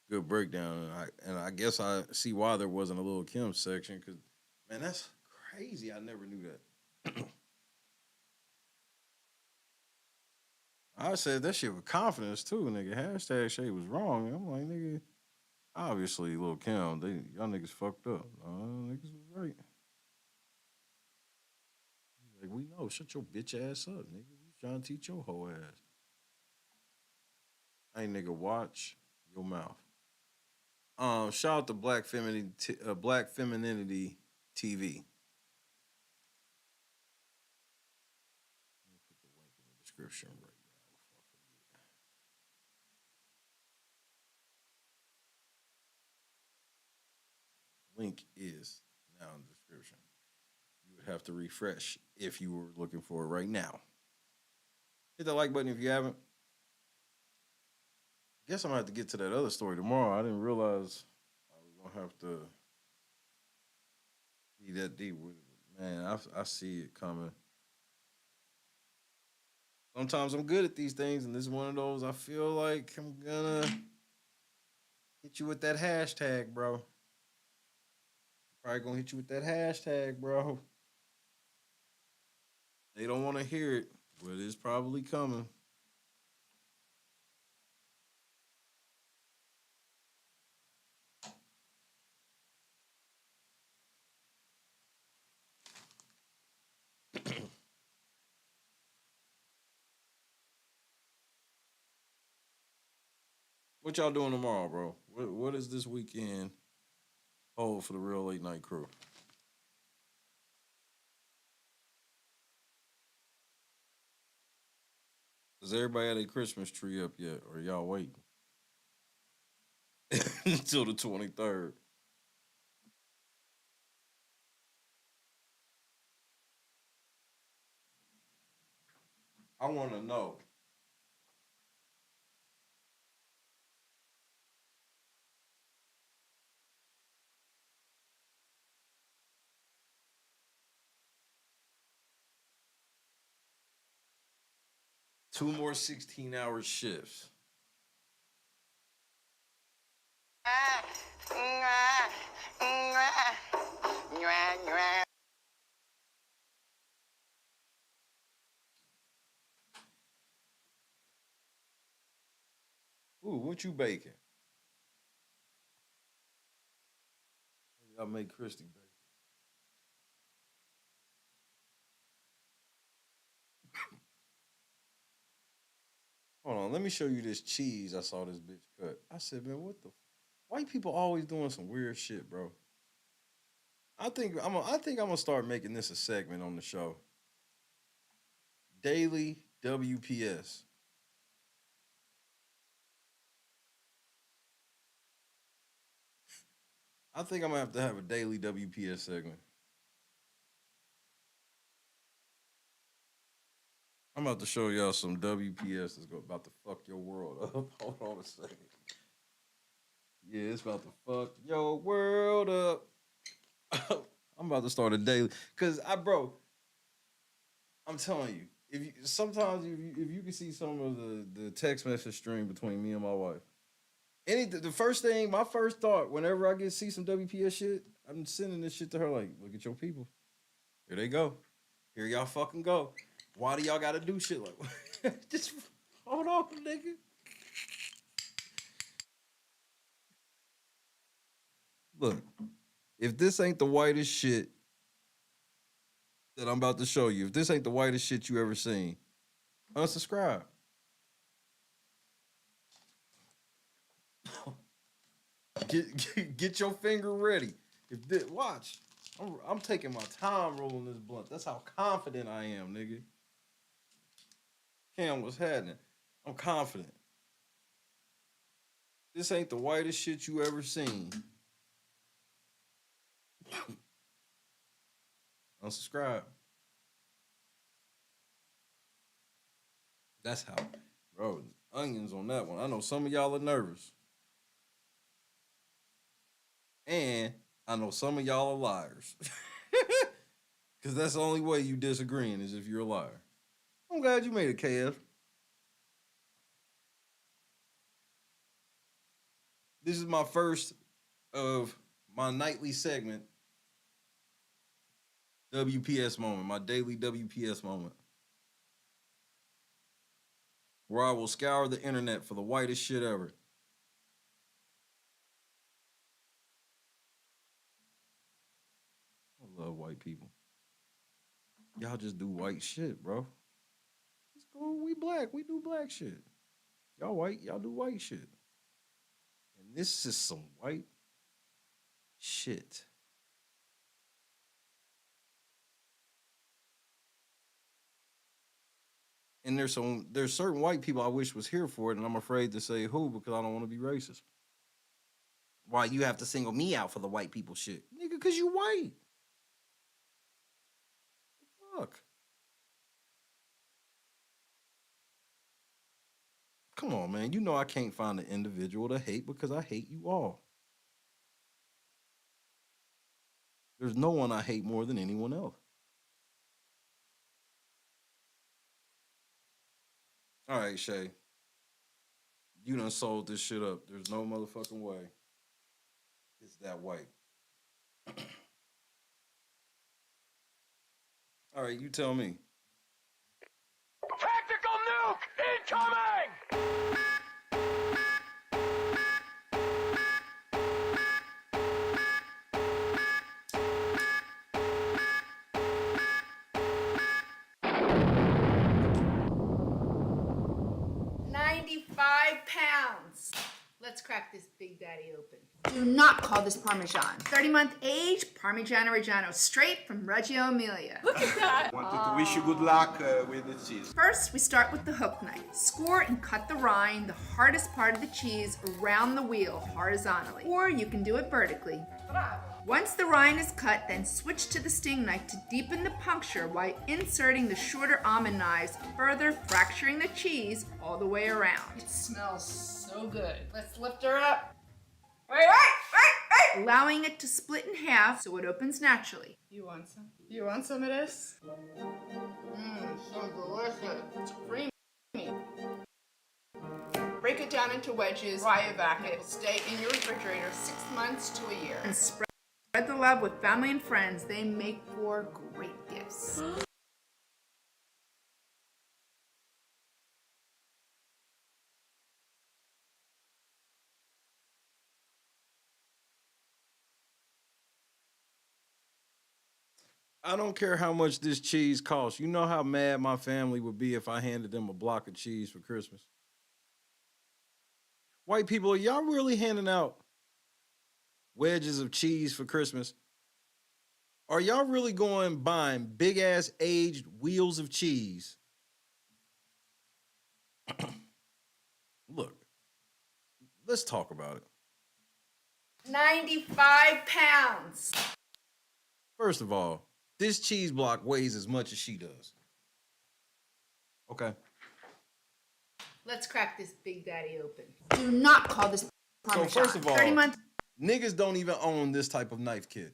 good breakdown, and I guess I see why there wasn't a Lil' Kim section, because man, that's crazy. I never knew that. I said that shit with confidence too, nigga. Hashtag Shay was wrong. I'm like, nigga, obviously Lil' Kim, y'all niggas fucked up. Niggas was right. Like, we know, shut your bitch ass up, nigga. We trying to teach your whole ass. Hey, nigga, watch your mouth. Shout out to Black Femininity TV. Let me put the link in the description right now before I forget. Link is now in the description. You would have to refresh if you were looking for it right now. Hit that like button if you haven't. Guess I'm gonna have to get to that other story tomorrow. I didn't realize I was gonna have to be that deep with it. Man, I see it coming. Sometimes I'm good at these things, and this is one of those. I feel like I'm gonna hit you with that hashtag, bro. Probably gonna hit you with that hashtag, bro. They don't want to hear it, but it's probably coming. What y'all doing tomorrow, bro? What is this weekend hold for the Real Late Night Crew? Does everybody have a Christmas tree up yet, or y'all waiting until the 23rd? I want to know. Two more 16-hour shifts. Ooh, what you baking? Y'all make Christy bake. Hold on, let me show you this cheese I saw this bitch cut. I said, man, what the? White people always doing some weird shit, bro. I think I'm gonna start making this a segment on the show. Daily WPS. I think I'm gonna have to have a daily WPS segment. I'm about to show y'all some WPS that's about to fuck your world up. Hold on a second. Yeah, it's about to fuck your world up. I'm about to start a daily, cause I'm telling you, if you can see some of the text message stream between me and my wife, my first thought whenever I see some WPS shit, I'm sending this shit to her like, look at your people. Here they go. Here y'all fucking go. Why do y'all gotta do shit like just hold on, nigga. Look, if this ain't the whitest shit that I'm about to show you, if this ain't the whitest shit you ever seen, unsubscribe. Get your finger ready. Watch. I'm taking my time rolling this blunt. That's how confident I am, nigga. Cam, what's happening? I'm confident. This ain't the whitest shit you ever seen. Unsubscribe. That's how, bro. Onions on that one. I know some of y'all are nervous. And I know some of y'all are liars. Because that's the only way you disagreeing is if you're a liar. I'm glad you made it, KF. This is my first of my nightly segment, WPS moment, my daily WPS moment, where I will scour the internet for the whitest shit ever. I love white people. Y'all just do white shit, bro. It's cool. We black. We do black shit. Y'all white. Y'all do white shit. And this is some white shit. And there's certain white people I wish was here for it, and I'm afraid to say who because I don't want to be racist. Why you have to single me out for the white people shit? Nigga, because you white. Fuck. Come on, man. You know I can't find an individual to hate because I hate you all. There's no one I hate more than anyone else. All right, Shay. You done sold this shit up. There's no motherfucking way it's that white. All right, you tell me. Tactical nuke incoming! 95 pounds. Let's crack this big daddy open. Do not call this Parmesan. 30-month age, Parmigiano Reggiano, straight from Reggio Emilia. Look at that. Wanted to wish you good luck with the cheese. First, we start with the hook knife. Score and cut the rind, the hardest part of the cheese, around the wheel horizontally. Or you can do it vertically. Once the rind is cut, then switch to the sting knife to deepen the puncture while inserting the shorter almond knives, further fracturing the cheese all the way around. It smells so good. Let's lift her up. Wait! Allowing it to split in half so it opens naturally. You want some? You want some of this? So delicious. It's creamy. Break it down into wedges, dry evac it. It'll stay in your refrigerator 6 months to a year. And spread the love with family and friends. They make for great gifts. I don't care how much this cheese costs. You know how mad my family would be if I handed them a block of cheese for Christmas? White people, are y'all really handing out wedges of cheese for Christmas? Are y'all really going buying big-ass aged wheels of cheese? Look, let's talk about it. 95 pounds. First of all, this cheese block weighs as much as she does. Okay. Let's crack this big daddy open. Do not call this Parmesan. So first of all, 30-month. Niggas don't even own this type of knife kit.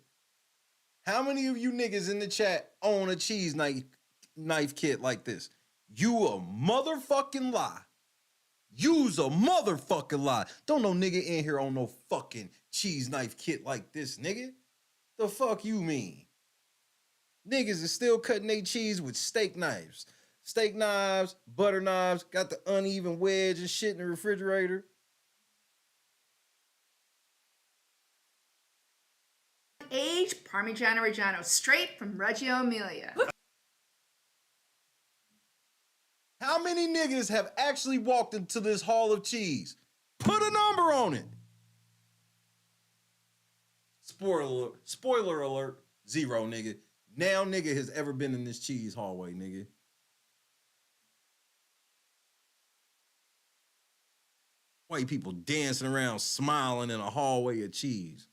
How many of you niggas in the chat own a cheese knife kit like this? You a motherfucking lie. You's a motherfucking lie. Don't no nigga in here own no fucking cheese knife kit like this, nigga. The fuck you mean? Niggas is still cutting their cheese with steak knives. Steak knives, butter knives, got the uneven wedge and shit in the refrigerator. Aged Parmigiano Reggiano, straight from Reggio Emilia. How many niggas have actually walked into this hall of cheese? Put a number on it. Spoiler alert, 0, nigga. Now nigga has ever been in this cheese hallway, nigga. White people dancing around smiling in a hallway of cheese.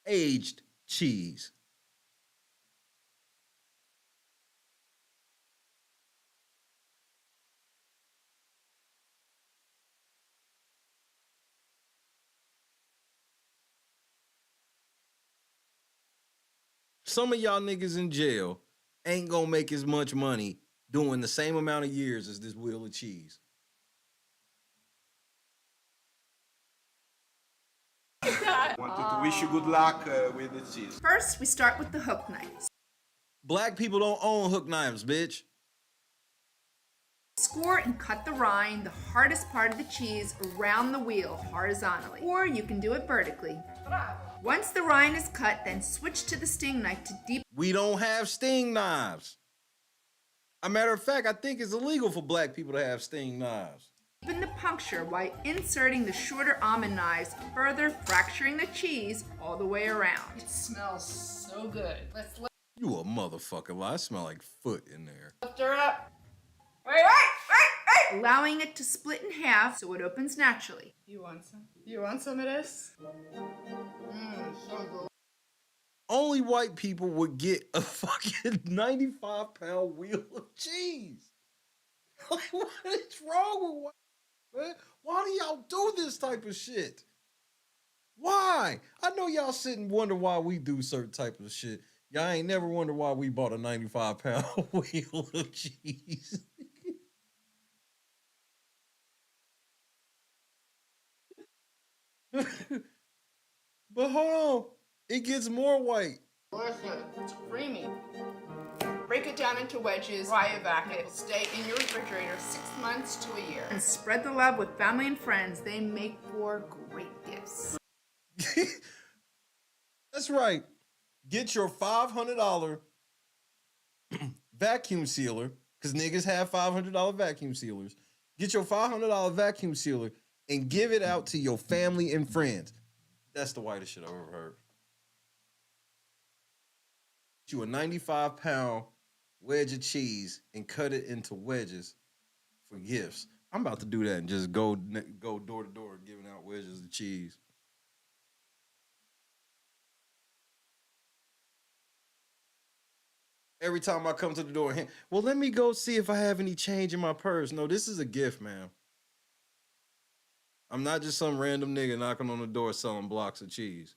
Aged cheese. Some of y'all niggas in jail ain't gonna make as much money doing the same amount of years as this wheel of cheese. Wanted to wish you good luck with the cheese. First, we start with the hook knife. Black people don't own hook knives, bitch. Score and cut the rind, the hardest part of the cheese, around the wheel horizontally. Or you can do it vertically. Once the rind is cut, then switch to the sting knife to deep. We don't have sting knives. A matter of fact, I think it's illegal for black people to have sting knives. Deepen the puncture while inserting the shorter almond knives, further fracturing the cheese all the way around. It smells so good. Let's lift You a motherfucker lie. I smell like foot in there. her up. Wait. Allowing it to split in half so it opens naturally. You want some? You want some of this? So good. Only white people would get a fucking 95-pound wheel of cheese. Like, what is wrong with white man? Why do y'all do this type of shit? Why? I know y'all sit and wonder why we do certain type of shit. Y'all ain't never wonder why we bought a 95-pound wheel of cheese. But hold on, it gets more white. Listen, it's creamy. Break it down into wedges, cryovac it. It'll stay in your refrigerator 6 months to a year. And spread the love with family and friends. They make for great gifts. That's right. Get your $500 vacuum sealer, because niggas have $500 vacuum sealers. Get your $500 vacuum sealer and give it out to your family and friends. That's the whitest shit I've ever heard. Get you a 95-pound wedge of cheese and cut it into wedges for gifts. I'm about to do that and just go door to door giving out wedges of cheese. Every time I come to the door, well, let me go see if I have any change in my purse. No, this is a gift, man. I'm not just some random nigga knocking on the door selling blocks of cheese.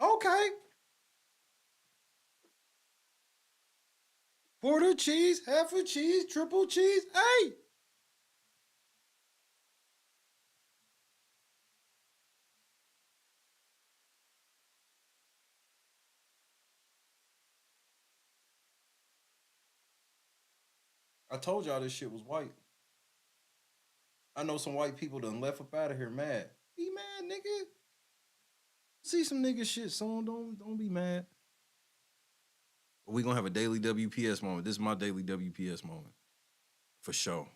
Okay. Quarter cheese, half a cheese, triple cheese. Hey! I told y'all this shit was white. I know some white people done left up out of here mad. Be mad, nigga. See some nigga shit, son. Don't be mad. We gonna have a daily WPS moment. This is my daily WPS moment. For sure.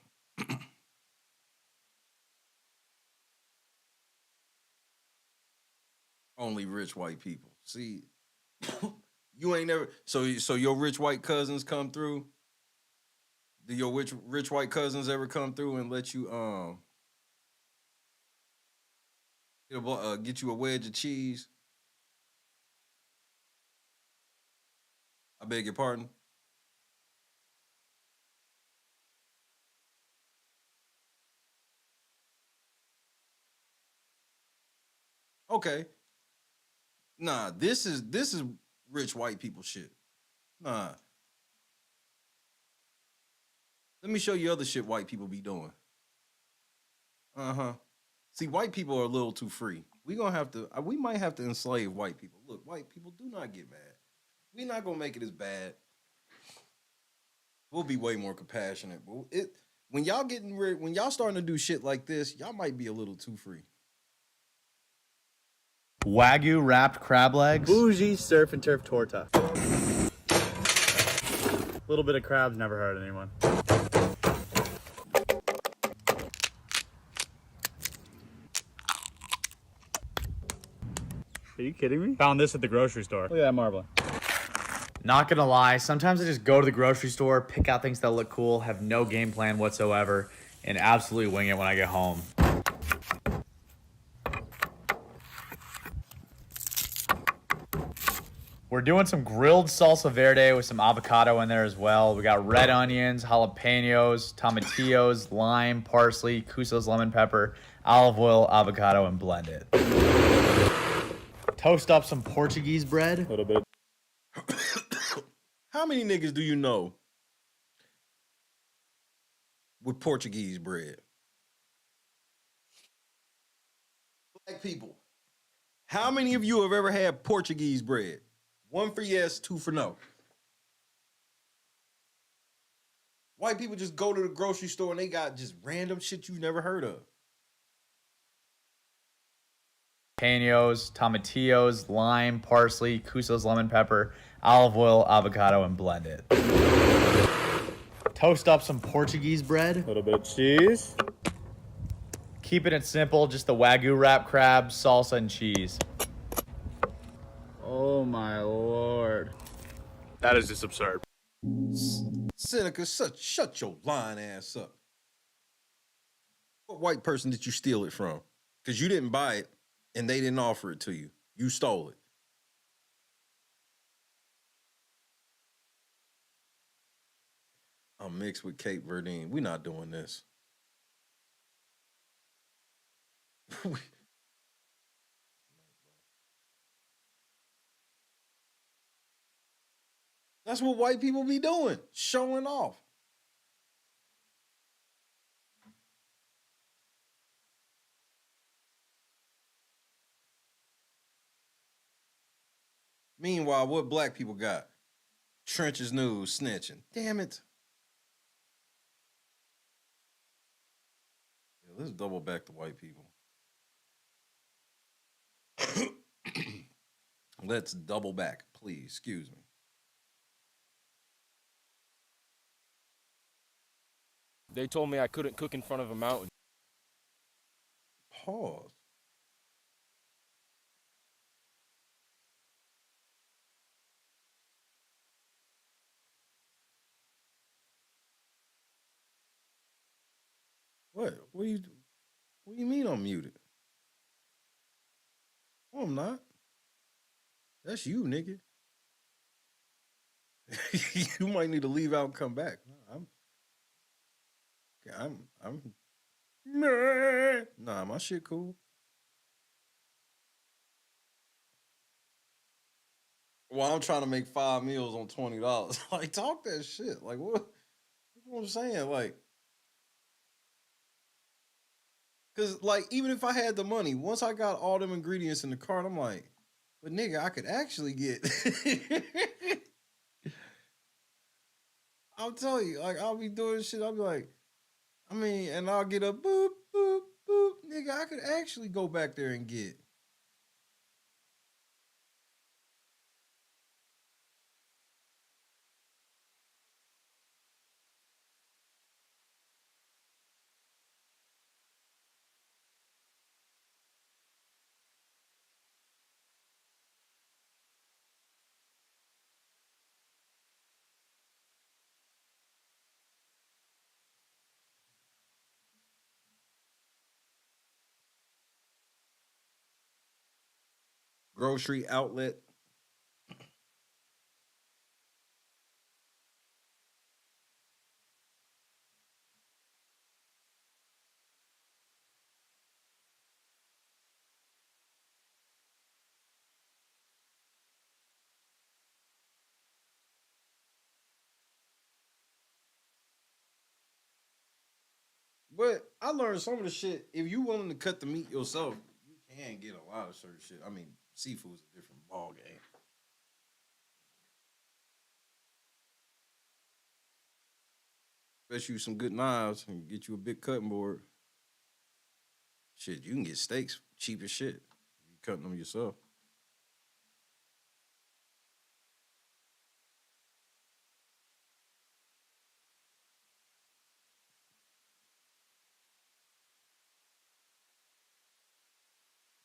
Only rich white people. See, you ain't never. So your rich white cousins come through. Do your rich white cousins ever come through and let you get you a wedge of cheese? I beg your pardon. Okay. Nah, this is rich white people shit. Nah. Let me show you other shit white people be doing. Uh-huh. See, white people are a little too free. We might have to enslave white people. Look, white people, do not get mad. We're not gonna make it as bad. We'll be way more compassionate. But when y'all starting to do shit like this, y'all might be a little too free. Wagyu wrapped crab legs. Bougie surf and turf torta. A little bit of crabs never hurt anyone. Are you kidding me? Found this at the grocery store. Look at that marbling. Not gonna lie, sometimes I just go to the grocery store, pick out things that look cool, have no game plan whatsoever, and absolutely wing it when I get home. We're doing some grilled salsa verde with some avocado in there as well. We got red onions, jalapenos, tomatillos, lime, parsley, Cuso's lemon pepper, olive oil, avocado, and blend it. Toast up some Portuguese bread. A little bit. How many niggas do you know with Portuguese bread? Black people. How many of you have ever had Portuguese bread? 1 for yes, 2 for no. White people just go to the grocery store and they got just random shit you've never heard of. Jalapenos, tomatillos, lime, parsley, Cuso's lemon pepper, olive oil, avocado, and blend it. Toast up some Portuguese bread. A little bit of cheese. Keeping it simple, just the Wagyu wrap crab, salsa, and cheese. Oh my lord. That is just absurd. Seneca, shut your lying ass up. What white person did you steal it from? Because you didn't buy it and they didn't offer it to you. You stole it. I'm mixed with Cape Verdine. We're not doing this. That's what white people be doing, showing off. Meanwhile, what black people got? Trenches news, snitching. Damn it. Yeah, let's double back to white people. Let's double back, please. Excuse me. They told me I couldn't cook in front of a mountain. Pause. What? What do you mean I'm muted? Oh, I'm not. That's you, nigga. You might need to leave out and come back. No, nah, my shit cool. Well, I'm trying to make 5 meals on $20. Like, talk that shit. Like, what? You know what I'm saying? Like, because, like, even if I had the money, once I got all them ingredients in the cart, I'm like, but nigga, I could actually get. I'll tell you, like, I'll be doing shit. I'll be like, I mean, and I'll get a boop, boop, boop. Nigga, I could actually go back there and get. Grocery outlet. But I learned some of the shit. If you willing to cut the meat yourself, you can get a lot of certain shit. I mean, seafood's a different ball game. Bet you some good knives and get you a big cutting board. Shit, you can get steaks cheap as shit. You cutting them yourself.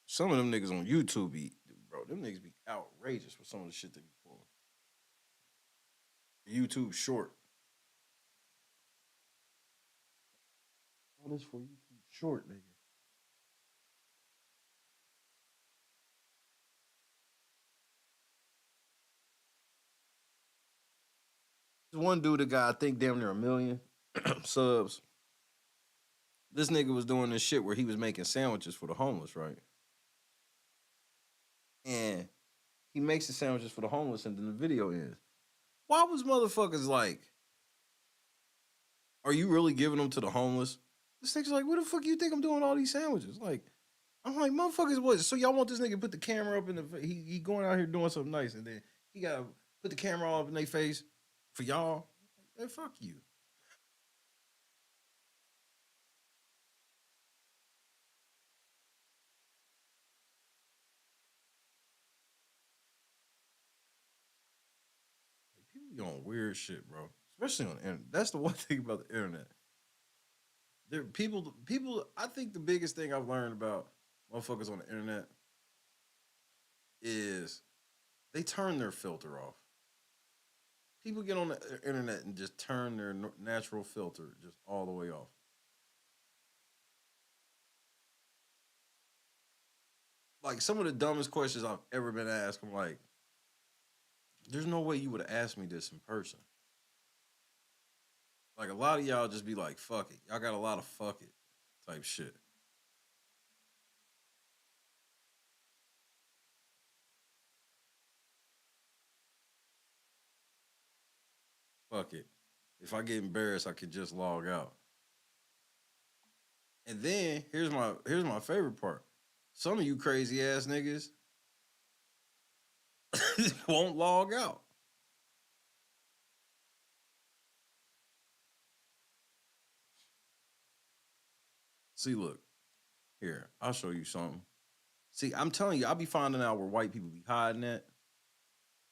Some of them niggas on YouTube be, bro, them niggas be outrageous for some of the shit they be pulling. YouTube short. All this for YouTube short, nigga. There's one dude that got, I think, damn near 1 million subs. This nigga was doing this shit where he was making sandwiches for the homeless, right? And he makes the sandwiches for the homeless, and then the video ends. Why was motherfuckers like, are you really giving them to the homeless? This nigga's like, what the fuck you think I'm doing all these sandwiches? Like, I'm like, motherfuckers, what? So y'all want this nigga to put the camera up in the, he going out here doing something nice, and then he gotta put the camera up in their face for y'all? Hey, fuck you. People be on weird shit, bro. Especially on the internet. That's the one thing about the internet. There people, I think the biggest thing I've learned about motherfuckers on the internet is they turn their filter off. People get on the internet and just turn their natural filter just all the way off. Like, some of the dumbest questions I've ever been asked, I'm like, there's no way you would have asked me this in person. Like, a lot of y'all just be like, fuck it. Y'all got a lot of fuck it type shit. fuck it. If I get embarrassed, I could just log out. And then here's my favorite part. Some of you crazy ass niggas won't log out. See, look. Here, I'll show you something. See, I'm telling you, I be finding out where white people be hiding at.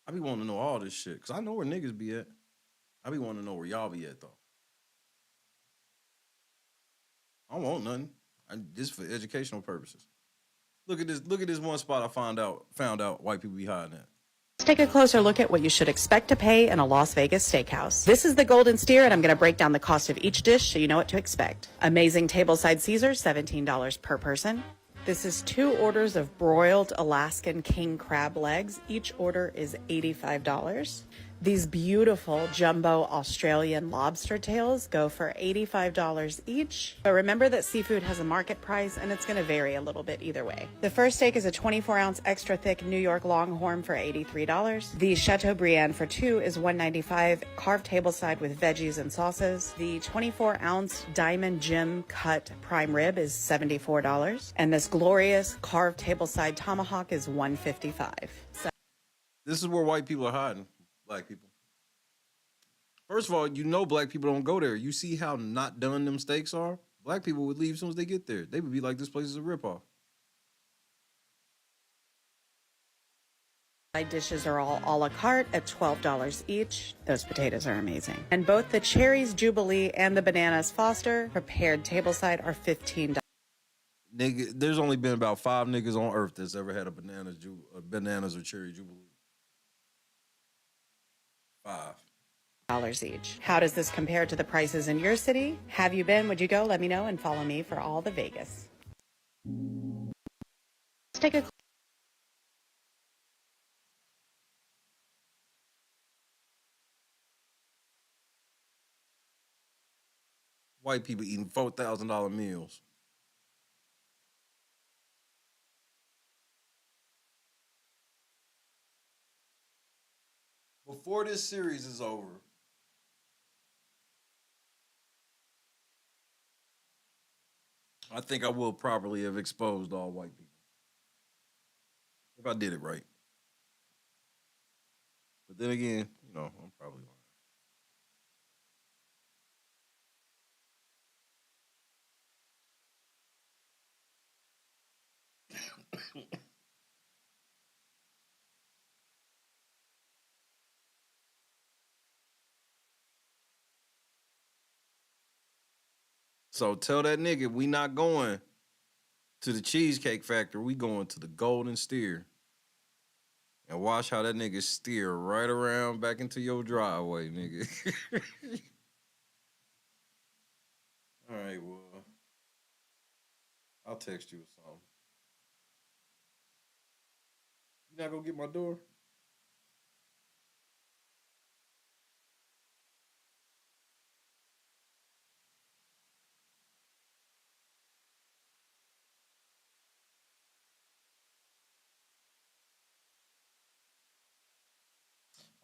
I be wanting to know all this shit, because I know where niggas be at. I be wanting to know where y'all be at, though. I don't want nothing. This for educational purposes. Look at this one spot I found out white people be hiding at. Let's take a closer look at what you should expect to pay in a Las Vegas steakhouse. This is the Golden Steer, and I'm going to break down the cost of each dish so you know what to expect. Amazing tableside Caesar, $17 per person. This is 2 orders of broiled Alaskan king crab legs. Each order is $85. These beautiful jumbo Australian lobster tails go for $85 each. But remember that seafood has a market price and it's gonna vary a little bit either way. The first steak is a 24-ounce extra thick New York Longhorn for $83. The Chateaubriand for 2 is $195, carved tableside with veggies and sauces. The 24-ounce Diamond Jim cut prime rib is $74. And this glorious carved tableside tomahawk is $155. This is where white people are hiding. Black people. First of all, you know black people don't go there. You see how not done them steaks are? Black people would leave as soon as they get there. They would be like, this place is a ripoff. Side dishes are all a la carte at $12 each. Those potatoes are amazing. And both the Cherries Jubilee and the Bananas Foster prepared tableside are $15. Nigga, there's only been about 5 niggas on earth that's ever had a bananas or cherry jubilee. 5 each. How does this compare to the prices in your city? Have you been? Would you go? Let me know and follow me for all the Vegas. Let's take a white people eating $4,000 meals. Before this series is over, I think I will properly have exposed all white people. If I did it right. But then again, you know, I'm probably lying. So tell that nigga we not going to the Cheesecake Factory. We going to the Golden Steer. And watch how that nigga steer right around back into your driveway, nigga. All right, well, I'll text you or something. You not gonna get my door?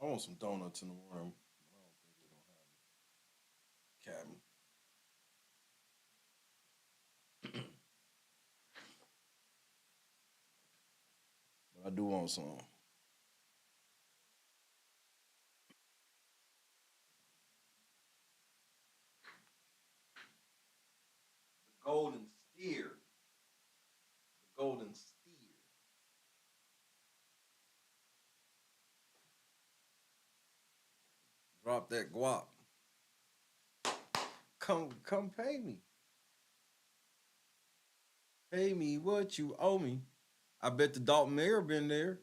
I want some donuts in the morning. I don't think they don't have them. Captain. But I do want some. The Golden Steer. The Golden Steer. Drop that guap. Come pay me. Pay me what you owe me. I bet the Dalton Mayer been there.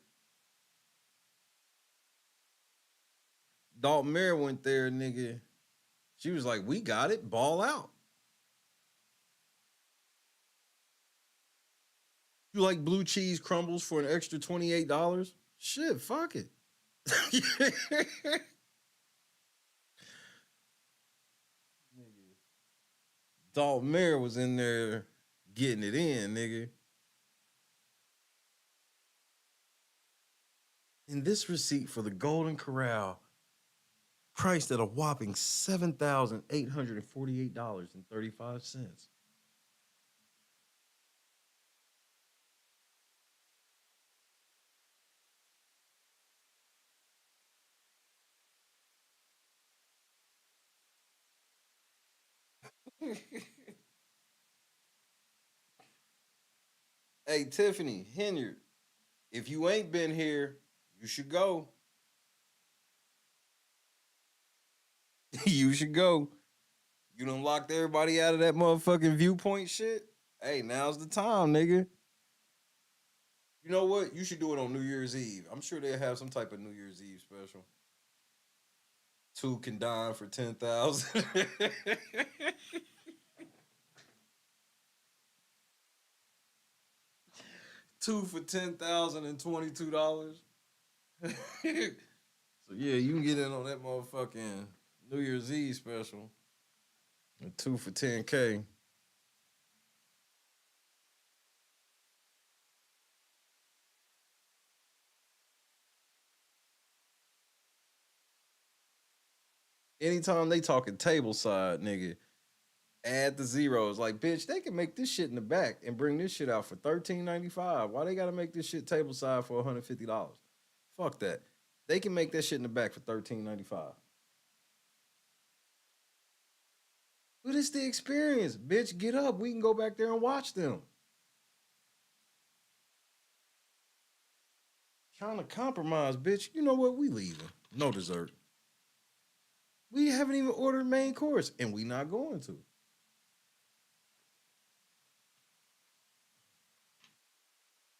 Dalton Mayer went there, nigga. She was like, we got it. Ball out. You like blue cheese crumbles for an extra $28? Shit, fuck it. Dalton Mayer was in there getting it in, nigga. In this receipt for the Golden Corral, priced at a whopping $7,848.35. Hey, Tiffany, Henyard, if you ain't been here, you should go. You should go. You done locked everybody out of that motherfucking viewpoint shit. Hey, now's the time, nigga. You know what? You should do it on New Year's Eve. I'm sure they'll have some type of New Year's Eve special. 2 can dine for 10,000. 2 for $10,022. So yeah, you can get in on that motherfucking New Year's Eve special. 2 for 10K. Anytime they talking table side, nigga, add the zeros. Like, bitch, they can make this shit in the back and bring this shit out for $13.95. Why they gotta make this shit table side for $150? Fuck that. They can make that shit in the back for $13.95. But it's the experience, bitch. Get up. We can go back there and watch them. Trying to compromise, bitch. You know what? We leaving. No dessert. We haven't even ordered main course, and we not going to.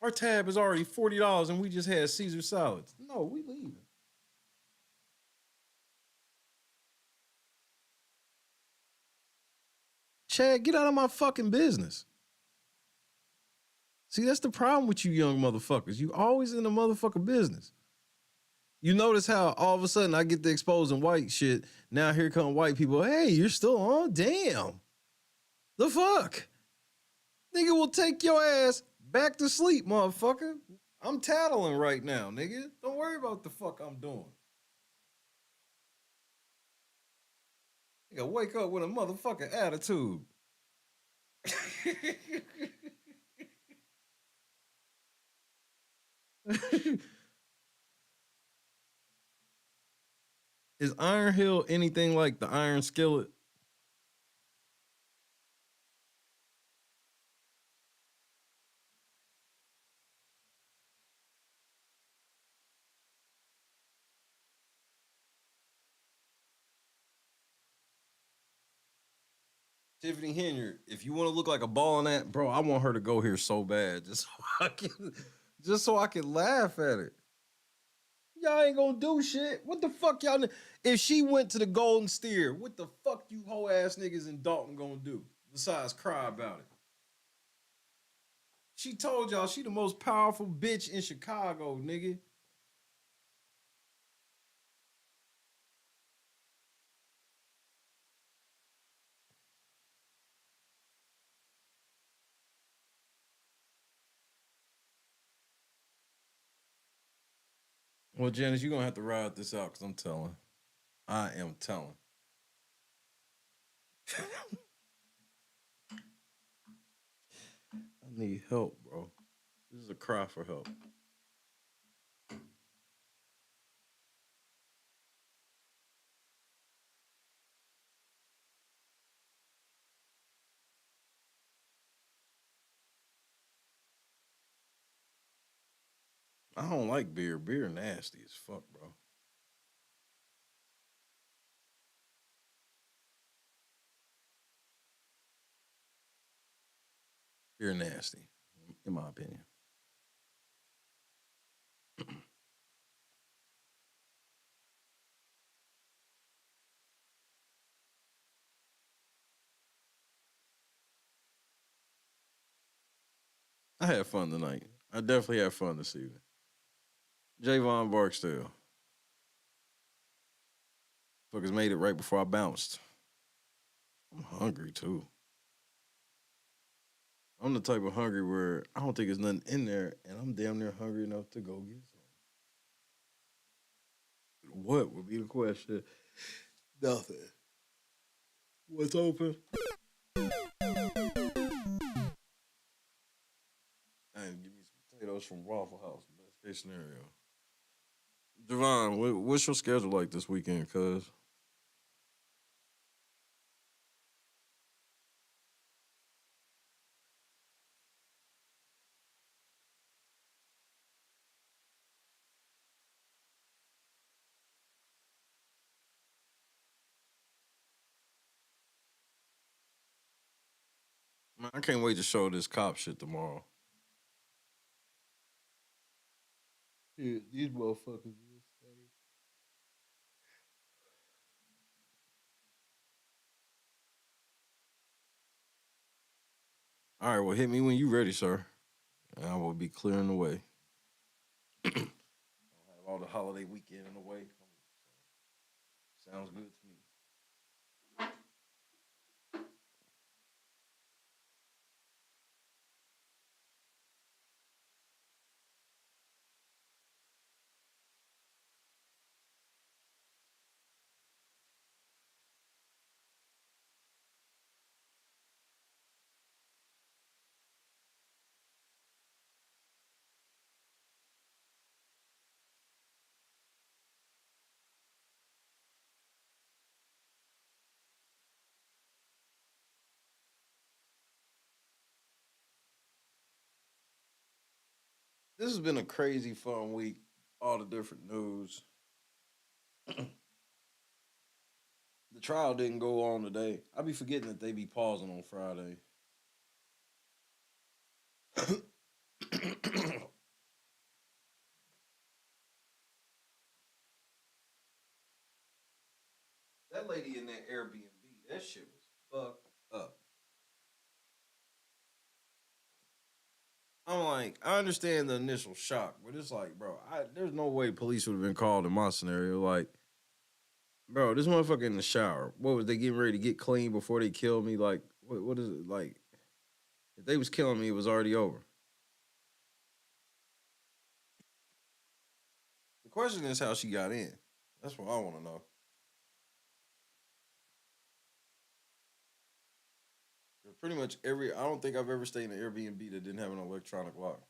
Our tab is already $40, and we just had Caesar salads. No, we leaving. Chad, get out of my fucking business. See, that's the problem with you young motherfuckers. You always in the motherfucking business. You notice how all of a sudden I get the exposing white shit. Now here come white people. Hey, you're still on? Damn. The fuck? Nigga will take your ass back to sleep, motherfucker. I'm tattling right now, nigga. Don't worry about the fuck I'm doing. Nigga, wake up with a motherfucking attitude. Is Iron Hill anything like the Iron Skillet? Tiffany Henyard, if you want to look like a balling at, bro, I want her to go here so bad, just so I can laugh at it. Y'all ain't gonna do shit. What the fuck y'all? If she went to the Golden Steer, what the fuck you hoe ass niggas in Dalton gonna do besides cry about it? She told y'all she the most powerful bitch in Chicago, nigga. Well, Janice, you're gonna have to ride this out because I'm telling. I am telling. I need help, bro. This is a cry for help. I don't like beer. Beer nasty as fuck, bro. Beer nasty, in my opinion. I had fun tonight. I definitely had fun this evening. Javon Barksdale. Fuckers made it right before I bounced. I'm hungry too. I'm the type of hungry where I don't think there's nothing in there, and I'm damn near hungry enough to go get some. What would be the question? Nothing. What's open? And give me some potatoes from Waffle House. Best case scenario. Javon, what's your schedule like this weekend, cuz? Man, I can't wait to show this cop shit tomorrow. Yeah, these motherfuckers is funny. All right, well, hit me when you ready, sir. And I will be clearing the way. I'll have all the holiday weekend in the way. Sounds good to me. This has been a crazy fun week. All the different news. The trial didn't go on today. I be forgetting that they be pausing on Friday. That lady in that Airbnb, that shit was fucked up. I'm like, I understand the initial shock, but it's like, bro, there's no way police would have been called in my scenario. Like, bro, this motherfucker in the shower. What was they getting ready to get clean before they killed me? Like, what is it like? If they was killing me, it was already over. The question is how she got in. That's what I want to know. Pretty much I don't think I've ever stayed in an Airbnb that didn't have an electronic lock.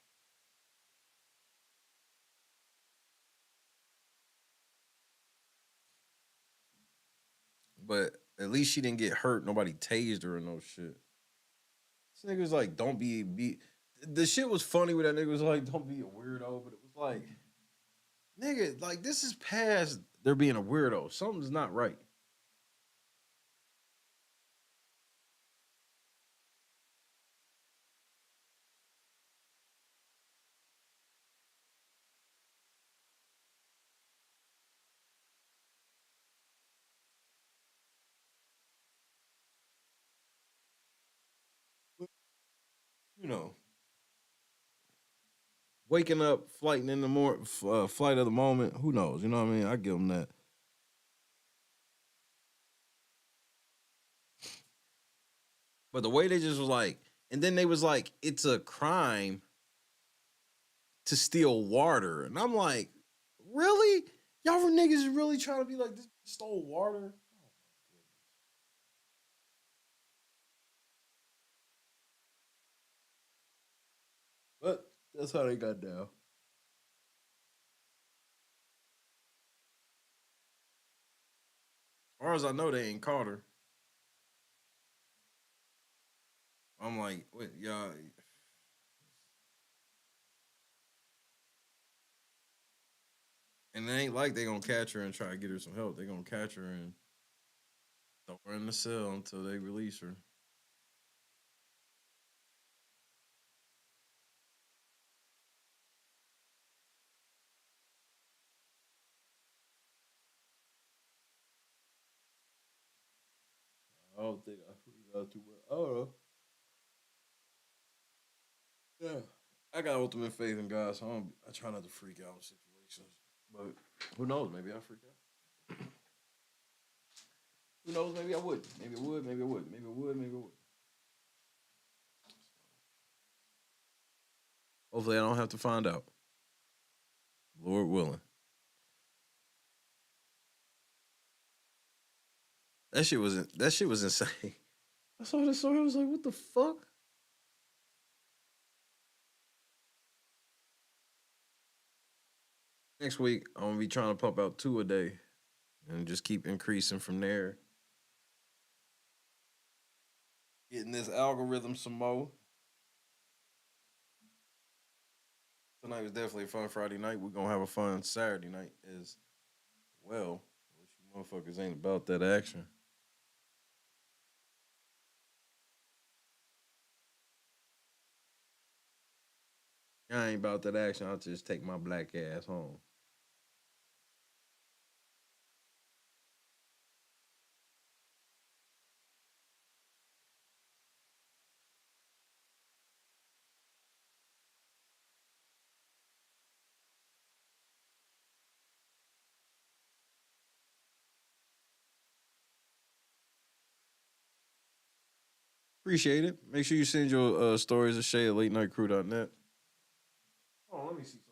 But at least she didn't get hurt. Nobody tased her or no shit. This nigga was like, don't be. The shit was funny with that nigga was like, don't be a weirdo. But it was like, nigga, like this is past there being a weirdo. Something's not right. You know, waking up, flighting in the flight of the moment. Who knows? You know what I mean? I give them that. But the way they just was like, and then they was like, it's a crime to steal water. And I'm like, really? Y'all niggas is really trying to be like, this stole water? But that's how they got down. As far as I know, they ain't caught her. I'm like, wait, y'all. And it ain't like they gonna catch her and try to get her some help. They gonna catch her and throw her in the cell until they release her. I don't think I freaked out too much. I don't know. Yeah, I got ultimate faith in God, so I try not to freak out in situations. But who knows? Maybe I freak out. Who knows? Maybe I would. Maybe it would. Maybe it would. Maybe it would. Maybe it would. Hopefully, I don't have to find out. Lord willing. That shit was insane. I saw this story. I was like, what the fuck? Next week, I'm gonna be trying to pump out 2 a day and just keep increasing from there. Getting this algorithm some more. Tonight was definitely a fun Friday night. We're gonna have a fun Saturday night as well. Wish you motherfuckers ain't about that action. I ain't about that action. I'll just take my black ass home. Appreciate it. Make sure you send your stories to Shay at latenightcrew.net. Oh, let me see something.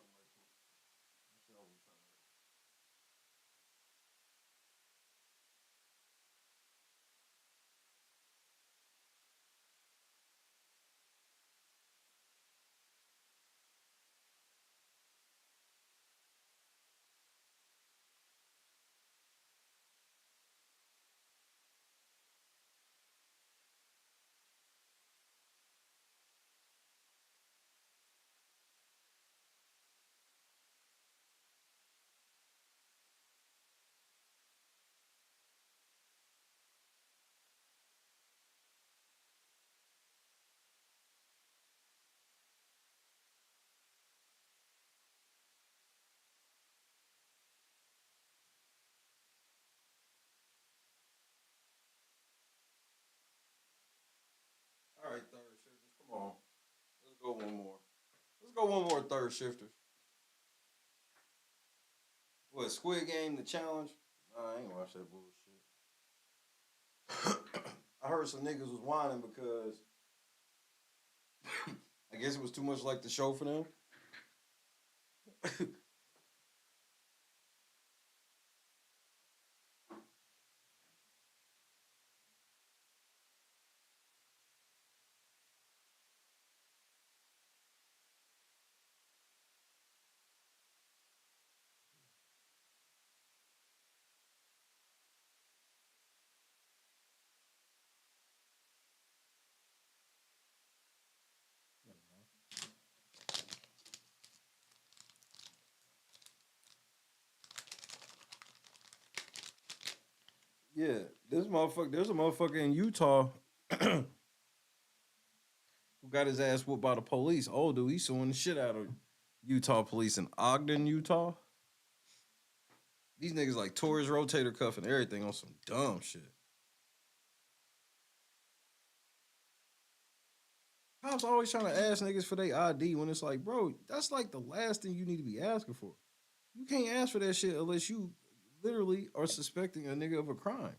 All right, third shifters. Come on. Let's go one more. Let's go one more third shifters. What, Squid Game, the challenge? Nah, I ain't watch that bullshit. I heard some niggas was whining because I guess it was too much like the show for them. Yeah, there's a motherfucker in Utah who got his ass whooped by the police. Oh, dude, he's suing the shit out of Utah police in Ogden, Utah. These niggas like tore his rotator cuff and everything on some dumb shit. Cops always trying to ask niggas for their ID when it's like, bro, that's like the last thing you need to be asking for. You can't ask for that shit unless you literally are suspecting a nigga of a crime.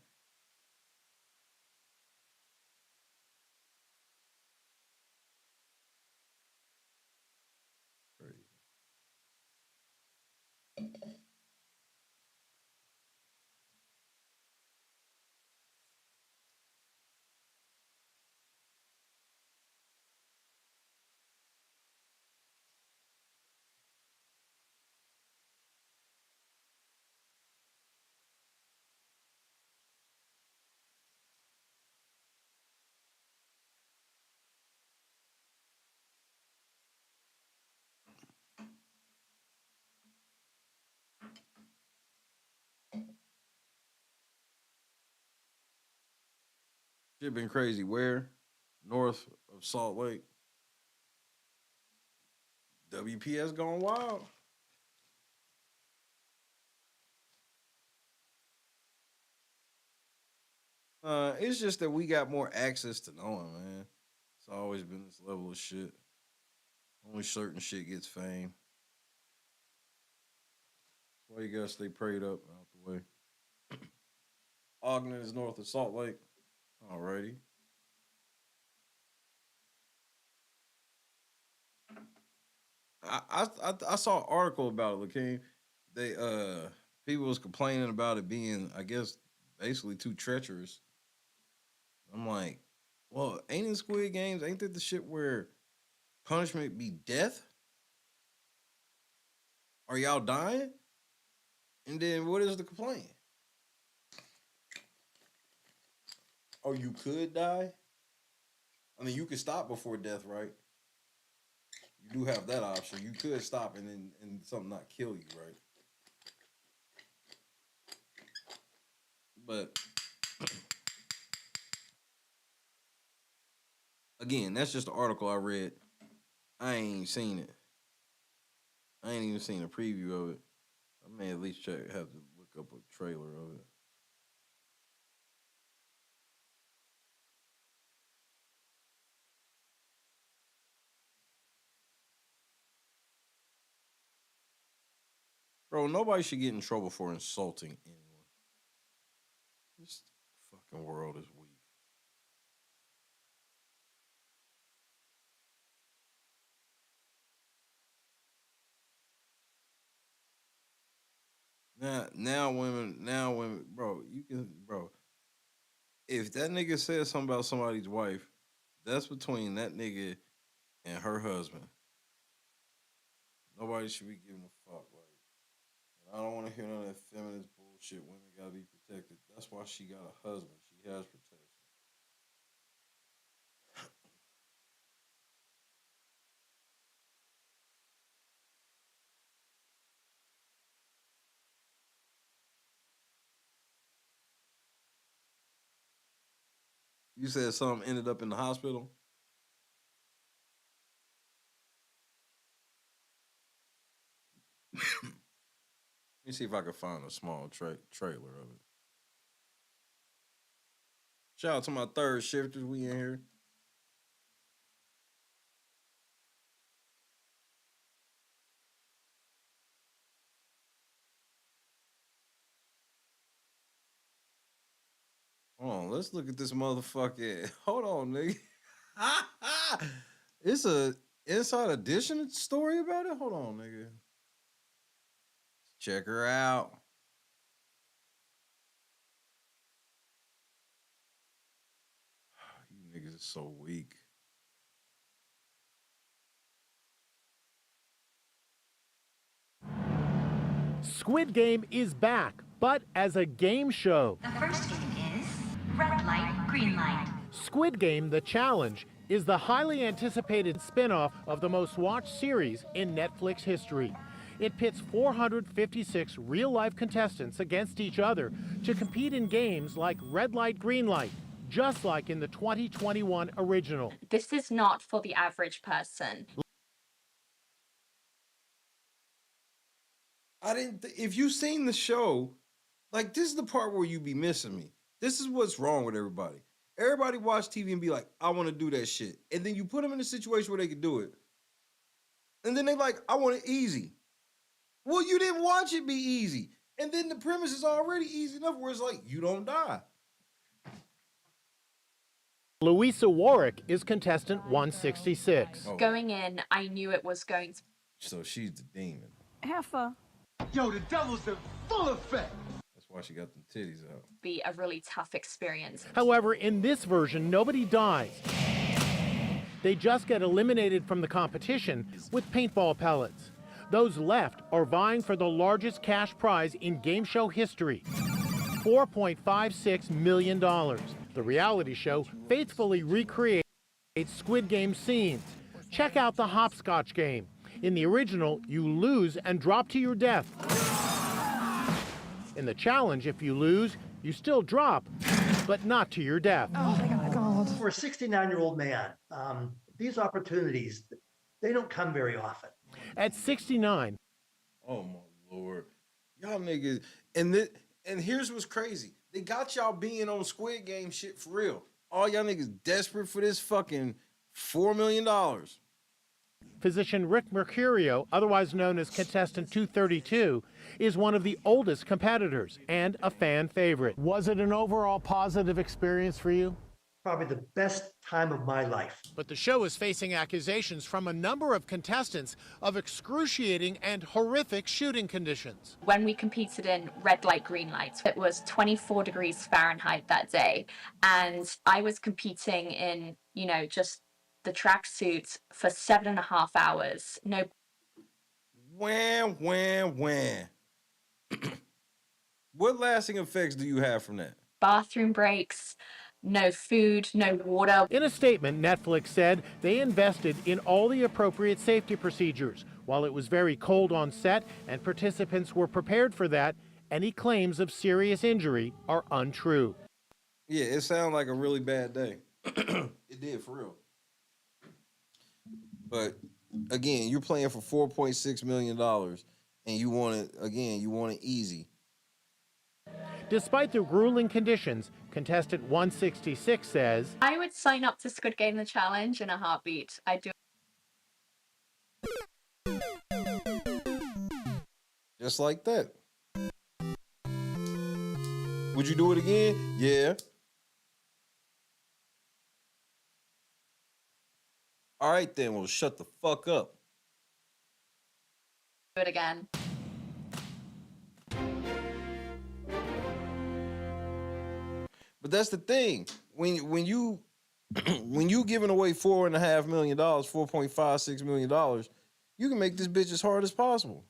Shit been crazy. Where? North of Salt Lake. WPS gone wild. It's just that we got more access to knowing, man. It's always been this level of shit. Only certain shit gets fame. That's why you gotta stay prayed up out the way. Ogden is north of Salt Lake. Alrighty. I saw an article about it, Lakeem. They people was complaining about it being, I guess, basically too treacherous. I'm like, well, ain't in Squid Games, ain't that the shit where punishment be death? Are y'all dying? And then what is the complaint? Oh, you could die? I mean, you could stop before death, right? You do have that option. You could stop and then something not kill you, right? But again, that's just the article I read. I ain't seen it. I ain't even seen a preview of it. I may at least have to look up a trailer of it. Bro, nobody should get in trouble for insulting anyone. This fucking world is weak. Now women, bro, if that nigga says something about somebody's wife, that's between that nigga and her husband. Nobody should be giving a fuck. Like, I don't want to hear none of that feminist bullshit. Women gotta be protected. That's why she got a husband. She has protection. You said something ended up in the hospital? Let me see if I can find a small trailer of it. Shout out to my third shifters. We in here. Hold on, let's look at this motherfucker. Hold on, nigga. It's a Inside Edition story about it? Hold on, nigga. Check her out. You niggas are so weak. Squid Game is back, but as a game show. The first game is red light, green light. Squid Game, The Challenge, is the highly anticipated spin-off of the most watched series in Netflix history. It pits 456 real-life contestants against each other to compete in games like red light, green light, just like in the 2021 original. This is not for the average person. If you've seen the show, like, this is the part where you be missing me. This is what's wrong with everybody. Everybody watch TV and be like, I want to do that shit. And then you put them in a situation where they can do it. And then they like, I want it easy. Well, you didn't watch it be easy. And then the premise is already easy enough where it's like, you don't die. Louisa Warwick is contestant 166. Oh. Going in, I knew it was going to... So she's the demon. Heifer. Yo, the devil's in full effect. That's why she got them titties out. Be a really tough experience. However, in this version, nobody dies. They just get eliminated from the competition with paintball pellets. Those left are vying for the largest cash prize in game show history, $4.56 million. The reality show faithfully recreates Squid Game scenes. Check out the hopscotch game. In the original, you lose and drop to your death. In the challenge, if you lose, you still drop, but not to your death. Oh my God. For a 69-year-old man, these opportunities, they don't come very often. At 69. Oh my Lord. Y'all niggas, and here's what's crazy. They got y'all being on Squid Game shit for real. All y'all niggas desperate for this fucking $4 million. Physician Rick Mercurio, otherwise known as contestant 232, is one of the oldest competitors and a fan favorite. Was it an overall positive experience for you? probably the best time of my life. But the show is facing accusations from a number of contestants of excruciating and horrific shooting conditions. When we competed in red light, green light, it was 24 degrees Fahrenheit that day. And I was competing in, just the tracksuit for 7.5 hours. No. Wham, wham, wham. What lasting effects do you have from that? Bathroom breaks, no food, no water. In a statement, Netflix said they invested in all the appropriate safety procedures. While it was very cold on set and participants were prepared for that, any claims of serious injury are untrue. Yeah, it sounded like a really bad day. It did, for real. But again, you're playing for $4.6 million and you want it easy. Despite the grueling conditions, contestant 166 says, I would sign up to Squid Game the Challenge in a heartbeat. I do. Just like that. Would you do it again? Yeah. All right, then. Well, shut the fuck up. Do it again. But that's the thing. When you when you giving away $4.5 million, $4.56 million, you can make this bitch as hard as possible.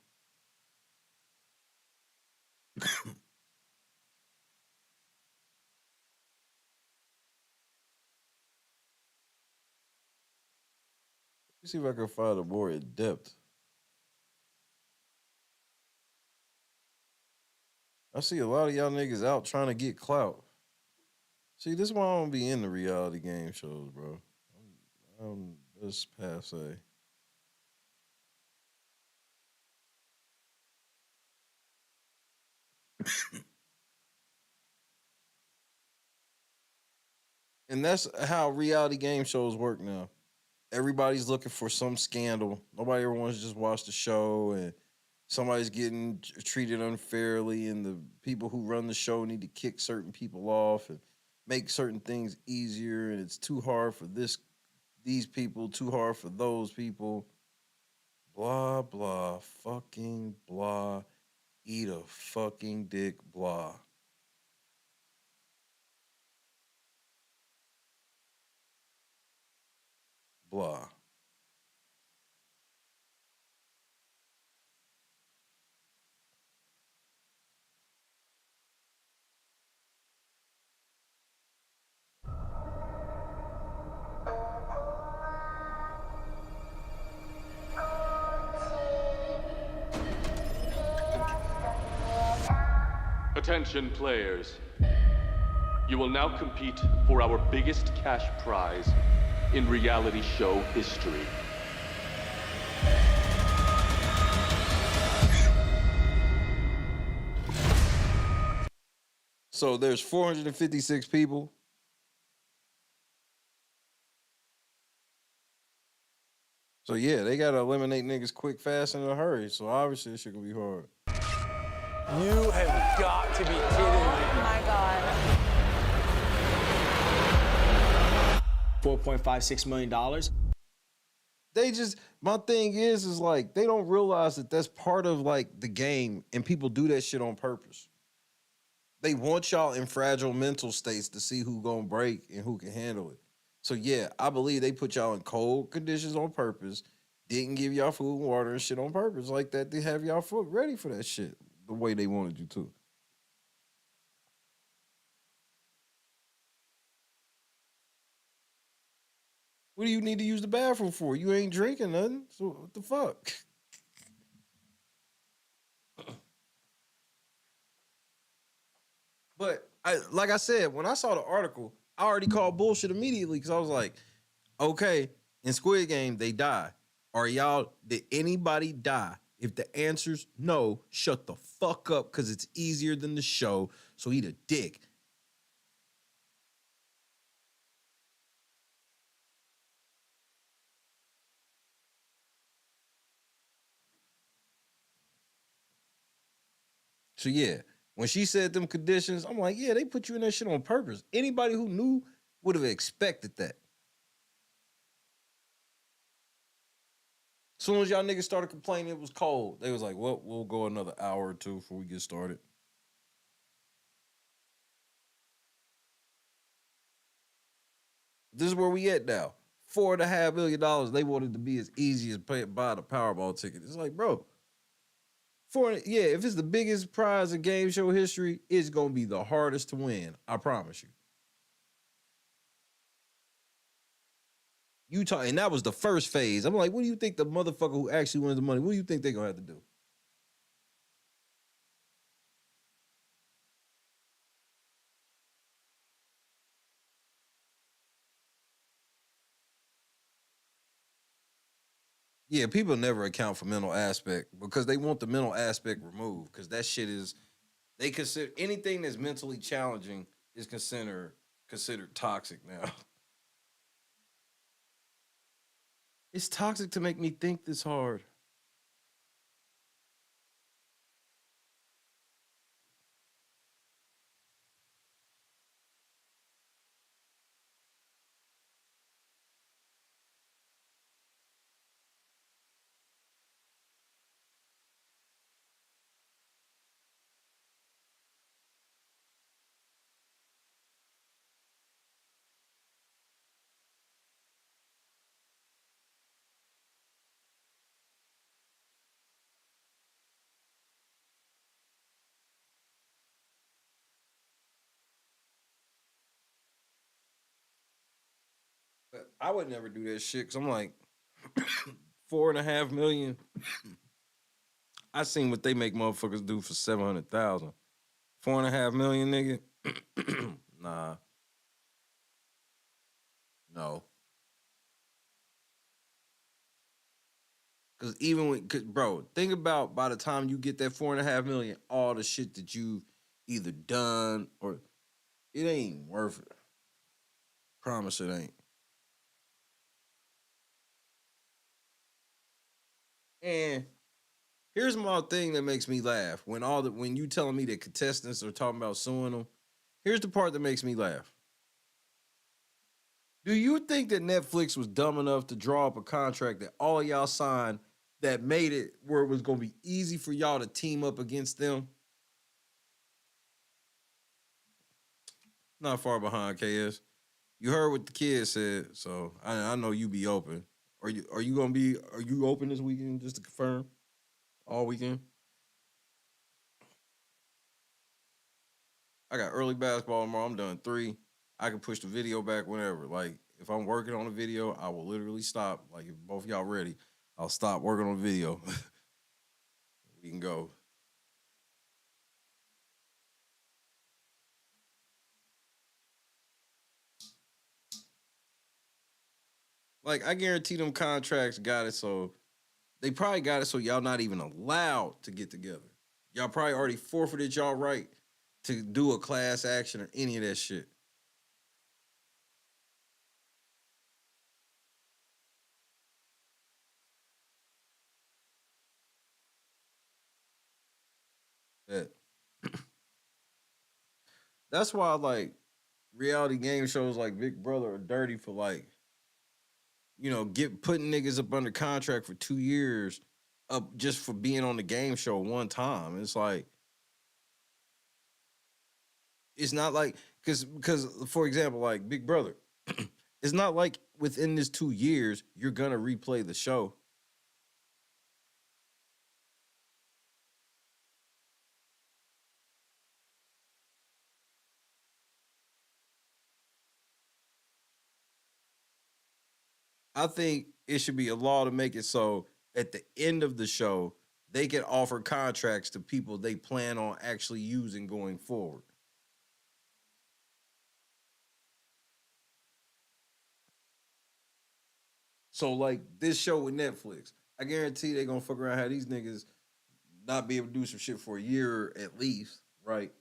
Let's see if I can find a more in depth. I see a lot of y'all niggas out trying to get clout. See, this is why I don't be in the reality game shows, bro. I'm just passe. And that's how reality game shows work now. Everybody's looking for some scandal. Nobody ever wants to just watch the show, and somebody's getting treated unfairly, and the people who run the show need to kick certain people off and make certain things easier, and it's too hard for these people, too hard for those people. Blah, blah, fucking blah. Eat a fucking dick, blah. Blah. Attention players. You will now compete for our biggest cash prize in reality show history. So there's 456 people. So yeah, they gotta eliminate niggas quick, fast, and in a hurry. So obviously this shit gonna be hard. You have got to be kidding me. Oh my God. $4.56 million. They just, my thing is like, they don't realize that that's part of like the game, and people do that shit on purpose. They want y'all in fragile mental states to see who gonna break and who can handle it. So yeah, I believe they put y'all in cold conditions on purpose, didn't give y'all food and water and shit on purpose like that. They have y'all foot ready for that shit the way they wanted you to. What do you need to use the bathroom for? You ain't drinking nothing. So what the fuck? But like I said, when I saw the article, I already called bullshit immediately because I was like, okay, in Squid Game, they die. Did anybody die? If the answer's no, shut the fuck up because it's easier than the show, so eat a dick. So yeah, when she said them conditions, I'm like, yeah, they put you in that shit on purpose. Anybody who knew would have expected that. As soon as y'all niggas started complaining it was cold, they was like, well, we'll go another hour or two before we get started. This is where we at now. $4.5 million. They wanted to be as easy as buy the Powerball ticket. It's like, bro, if it's the biggest prize in game show history, it's gonna be the hardest to win. I promise you. Utah, and that was the first phase. I'm like, what do you think the motherfucker who actually wins the money? What do you think they're gonna have to do? Yeah, people never account for mental aspect because they want the mental aspect removed because that shit is, they consider anything that's mentally challenging is considered toxic now. It's toxic to make me think this hard. But I would never do that shit because I'm like, $4.5 million. I seen what they make motherfuckers do for 700,000. $4.5 million, nigga. Nah. No. Cause bro, think about by the time you get that $4.5 million, all the shit that you've either done or it ain't worth it. Promise it ain't. And here's my thing that makes me laugh. When you telling me that contestants are talking about suing them, here's the part that makes me laugh. Do you think that Netflix was dumb enough to draw up a contract that all of y'all signed that made it where it was going to be easy for y'all to team up against them? Not far behind, KS. You heard what the kid said, so I know you be open. Are you open this weekend just to confirm? All weekend? I got early basketball tomorrow. I'm done 3. I can push the video back whenever. Like, if I'm working on a video, I will literally stop. Like, if both y'all ready, I'll stop working on the video. We can go. Like, I guarantee them contracts got it so they probably got it so y'all not even allowed to get together. Y'all probably already forfeited y'all right to do a class action or any of that shit. That's why, like, reality game shows like Big Brother are dirty for, like, putting niggas up under contract for 2 years up just for being on the game show one time. It's like, it's not like, because for example, like Big Brother, it's not like within this 2 years you're gonna replay the show. I think it should be a law to make it so at the end of the show, they can offer contracts to people they plan on actually using going forward. So, like, this show with Netflix, I guarantee they're going to fuck around how these niggas not be able to do some shit for a year at least, right?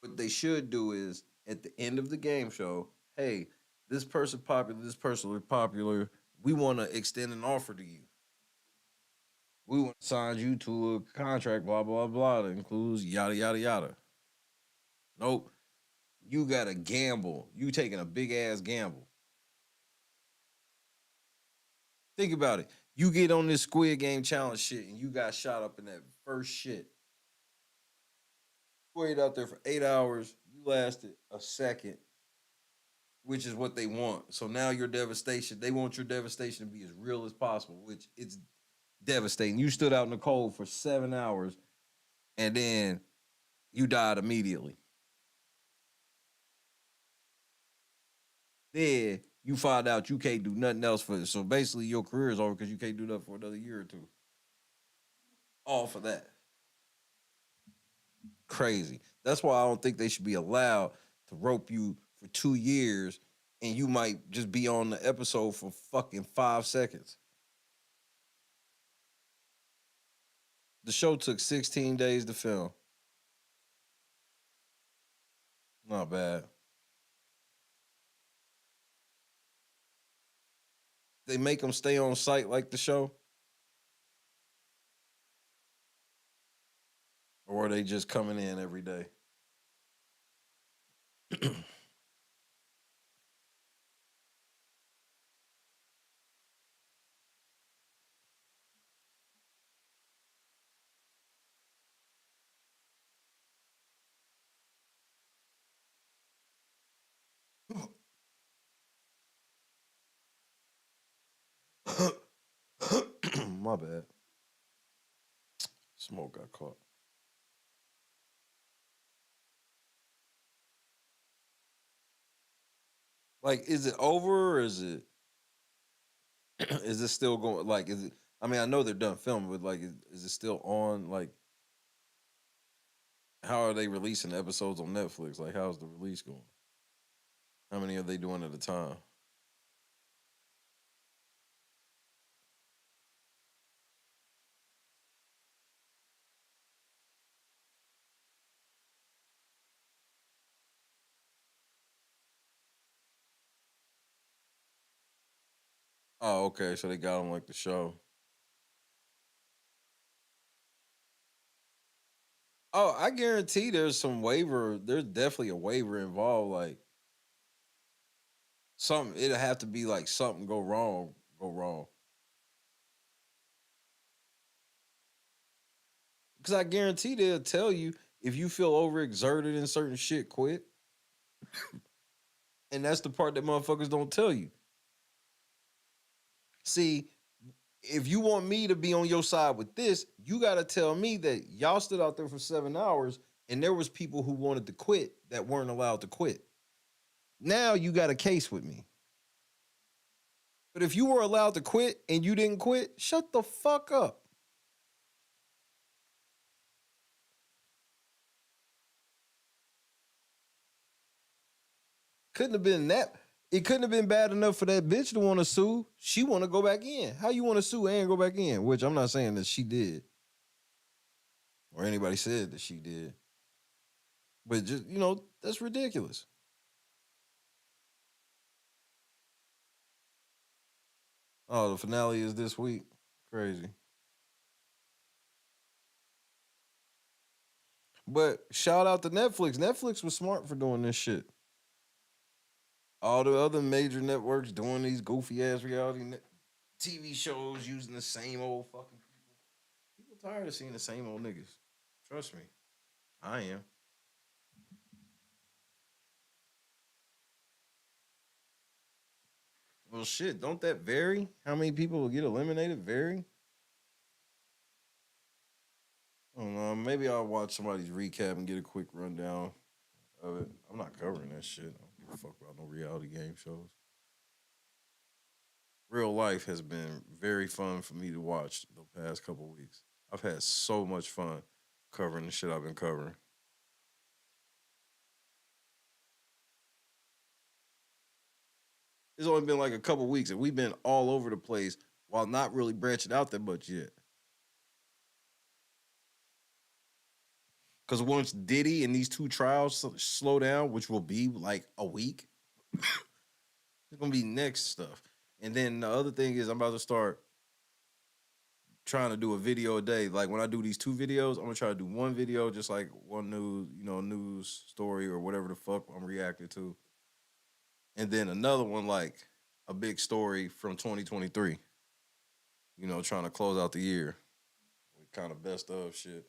What they should do is, at the end of the game show, hey, this person popular, this person popular, we want to extend an offer to you. We want to sign you to a contract, blah, blah, blah, that includes yada, yada, yada. Nope. You got to gamble. You taking a big ass gamble. Think about it. You get on this Squid Game challenge shit and you got shot up in that first shit. You waited out there for 8 hours. You lasted a second, which is what they want. So now your devastation, they want your devastation to be as real as possible, which it's devastating. You stood out in the cold for 7 hours and then you died immediately. Then you find out you can't do nothing else for it. So basically your career is over because you can't do nothing for another year or two. All for that. Crazy. That's why I don't think they should be allowed to rope you for 2 years and you might just be on the episode for fucking 5 seconds. The show took 16 days to film. Not bad. They make them stay on site like the show? Or are they just coming in every day? My bad. Smoke got caught. Like, is it over or is it is it still going? Like, is it? I mean, I know they're done filming, but like, is it still on? Like, how are they releasing the episodes on Netflix? Like, how's the release going? How many are they doing at a time? Oh, okay. So they got them like the show. Oh, I guarantee there's some waiver. There's definitely a waiver involved. Like something, it'll have to be like something go wrong. Because I guarantee they'll tell you if you feel overexerted in certain shit, quit. And that's the part that motherfuckers don't tell you. See, if you want me to be on your side with this, you got to tell me that y'all stood out there for 7 hours and there was people who wanted to quit that weren't allowed to quit. Now you got a case with me. But if you were allowed to quit and you didn't quit, shut the fuck up. Couldn't have been that. It couldn't have been bad enough for that bitch to want to sue. She want to go back in. How you want to sue and go back in? Which I'm not saying that she did. Or anybody said that she did. But just, that's ridiculous. Oh, the finale is this week. Crazy. But shout out to Netflix. Netflix was smart for doing this shit. All the other major networks doing these goofy ass reality TV shows using the same old fucking people. People tired of seeing the same old niggas. Trust me. I am. Well, shit, don't that vary? How many people will get eliminated? Vary? I don't know. Maybe I'll watch somebody's recap and get a quick rundown of it. I'm not covering that shit. I don't give a fuck about no reality game shows. Real life has been very fun for me to watch the past couple weeks. I've had so much fun covering the shit I've been covering. It's only been like a couple weeks and we've been all over the place while not really branching out that much yet. Because once Diddy and these 2 trials slow down, which will be like a week, it's going to be next stuff. And then the other thing is I'm about to start trying to do a video a day. Like when I do these 2 videos, I'm gonna try to do one video, just like one news story or whatever the fuck I'm reacting to. And then another one, like a big story from 2023. Trying to close out the year with kind of best of shit.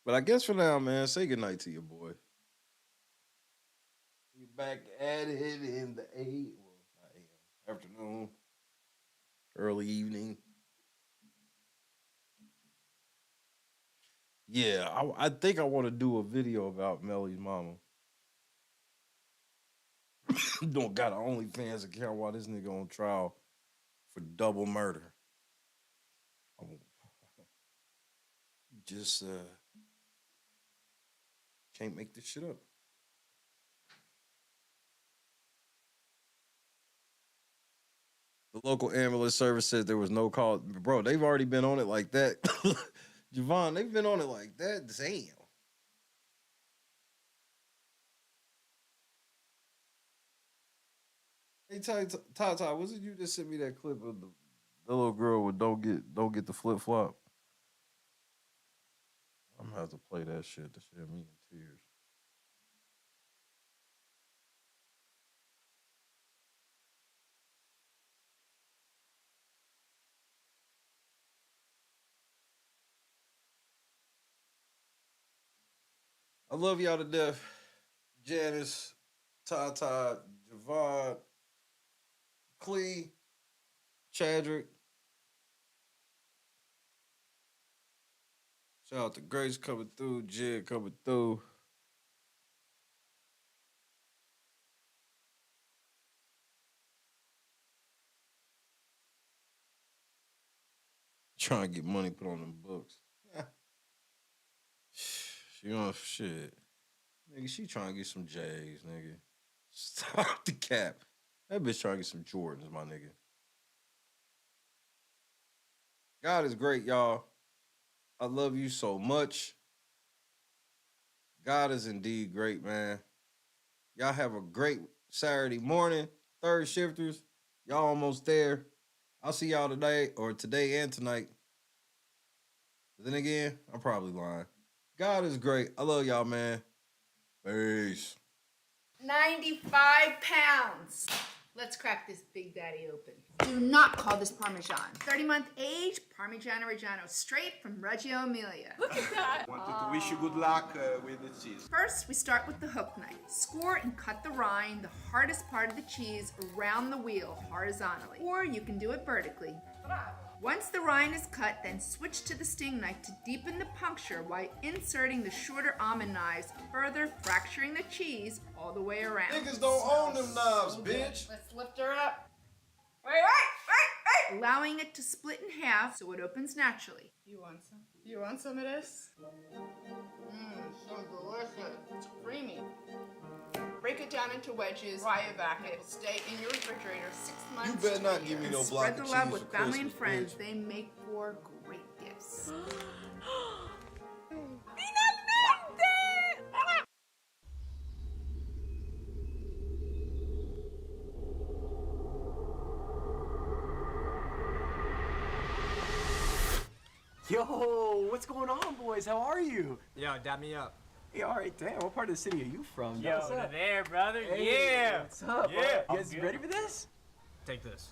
But I guess for now, man, say goodnight to your boy. We back at it in the not AM, afternoon, early evening. Yeah, I think I want to do a video about Melly's mama. Don't got an OnlyFans account while this nigga on trial for double murder. Just can't make this shit up. The local ambulance service said there was no call. Bro, they've already been on it like that. Javon, they've been on it like that. Damn. Hey, Ty, was it you that sent me that clip of the little girl with don't get the flip flop? I'm gonna have to play that shit. That shit had me in tears. I love y'all to death. Janice, Tata, Javon, Clee, Chadrick. Shout out to Grace coming through, Jed coming through. Trying to get money put on them books. Shit. Nigga, she trying to get some J's, nigga. Stop the cap. That bitch trying to get some Jordans, my nigga. God is great, y'all. I love you so much. God is indeed great, man. Y'all have a great Saturday morning. Third shifters, y'all almost there. I'll see y'all today and tonight. But then again, I'm probably lying. God is great. I love y'all, man. Peace. 95 pounds. Let's crack this big daddy open. Do not call this Parmesan. 30-month age, Parmigiano Reggiano, straight from Reggio Emilia. Look at that. Wanted to wish you good luck with the cheese. First, we start with the hook knife. Score and cut the rind, the hardest part of the cheese, around the wheel horizontally. Or you can do it vertically. Once the rind is cut, then switch to the sting knife to deepen the puncture while inserting the shorter almond knives, further fracturing the cheese all the way around. Niggas don't own them knives, bitch. Let's lift her up. Wait. Allowing it to split in half so it opens naturally. You want some? You want some of this? So delicious. It's creamy. Break it down into wedges, dry evac it. Stay in your refrigerator 6 months. You better not give me no block of cheese. Spread the love with family and friends. They make for great gifts. Yo, what's going on, boys? How are you? Yo, dab me up. Hey, all right, damn. What part of the city are you from? Yo, What's up? there, brother. Hey, Yeah. What's up? Yeah. You guys ready for this? Take this.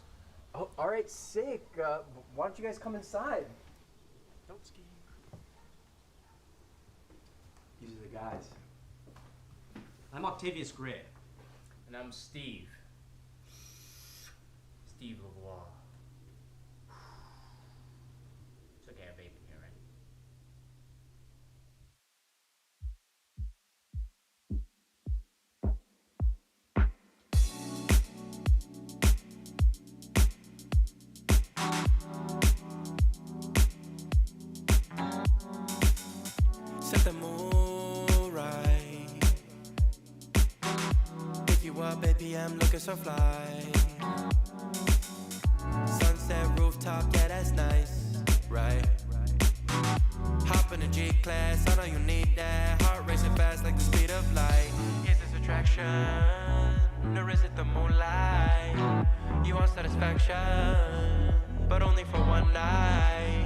Oh, all right, sick. Why don't you guys come inside? Don't ski. These are the guys. I'm Octavius Gray. And I'm Steve. Steve LeVois. It's okay, I have vape in here, right? up, baby, I'm looking so fly. Sunset rooftop, yeah, that's nice, right? Hop in the G-Class, I know you need that. Heart racing fast like the speed of light. Is this attraction, or is it the moonlight? You want satisfaction, but only for one night.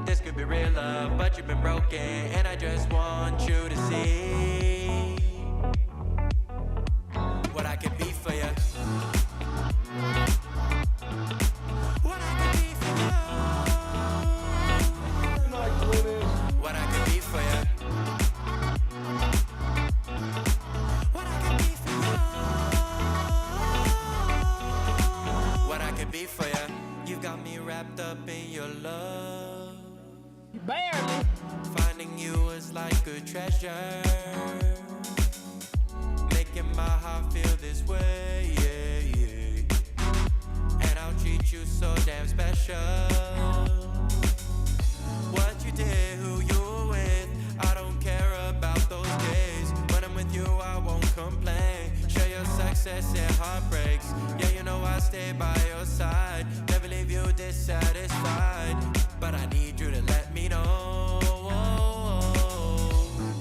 This could be real love, but you've been broken, and I just want you to see what I can be for you. What I can be for you. What I can be for you. What I can be for you. What I can be for you. You got me wrapped up in your love. Barely. Finding you is like a treasure. Making my heart feel this way, yeah, yeah. And I'll treat you so damn special. What you did, who you were with, I don't care about those days. When I'm with you, I won't complain. Share your success and heartbreaks. Yeah, you know I stay by your side. Never leave you dissatisfied. But I need you to let me know.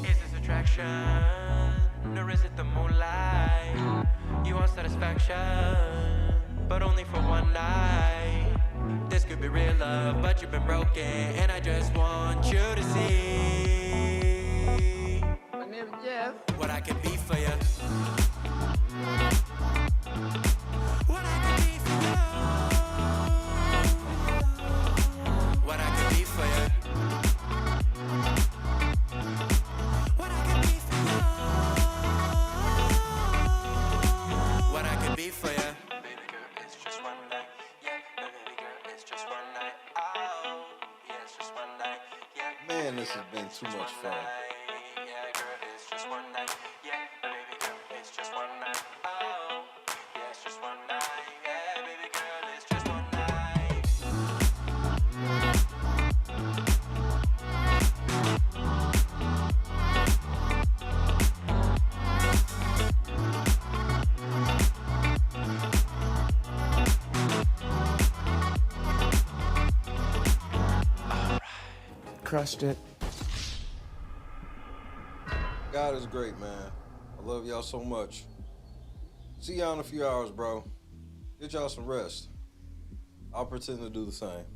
Is this attraction, or is it the moonlight? You want satisfaction, but only for one night. This could be real love, but you've been broken, and I just want you to see My name is Jeff. what I can be for you. What I can be for you. What I can be for you. What I can be for you. What I can be for you. Baby girl, it's just one night. Yeah, baby girl, it's just one night. Oh, yeah, it's just one night. Yeah. Man, this has been too much fun. Yeah, girl, it's just one night. Yeah, baby girl, it's just one night. Oh, yeah, it's just one night. Yeah, baby girl, it's just one night. Crushed it. God is great, man. I love y'all so much. See y'all in a few hours, bro. Get y'all some rest. I'll pretend to do the same.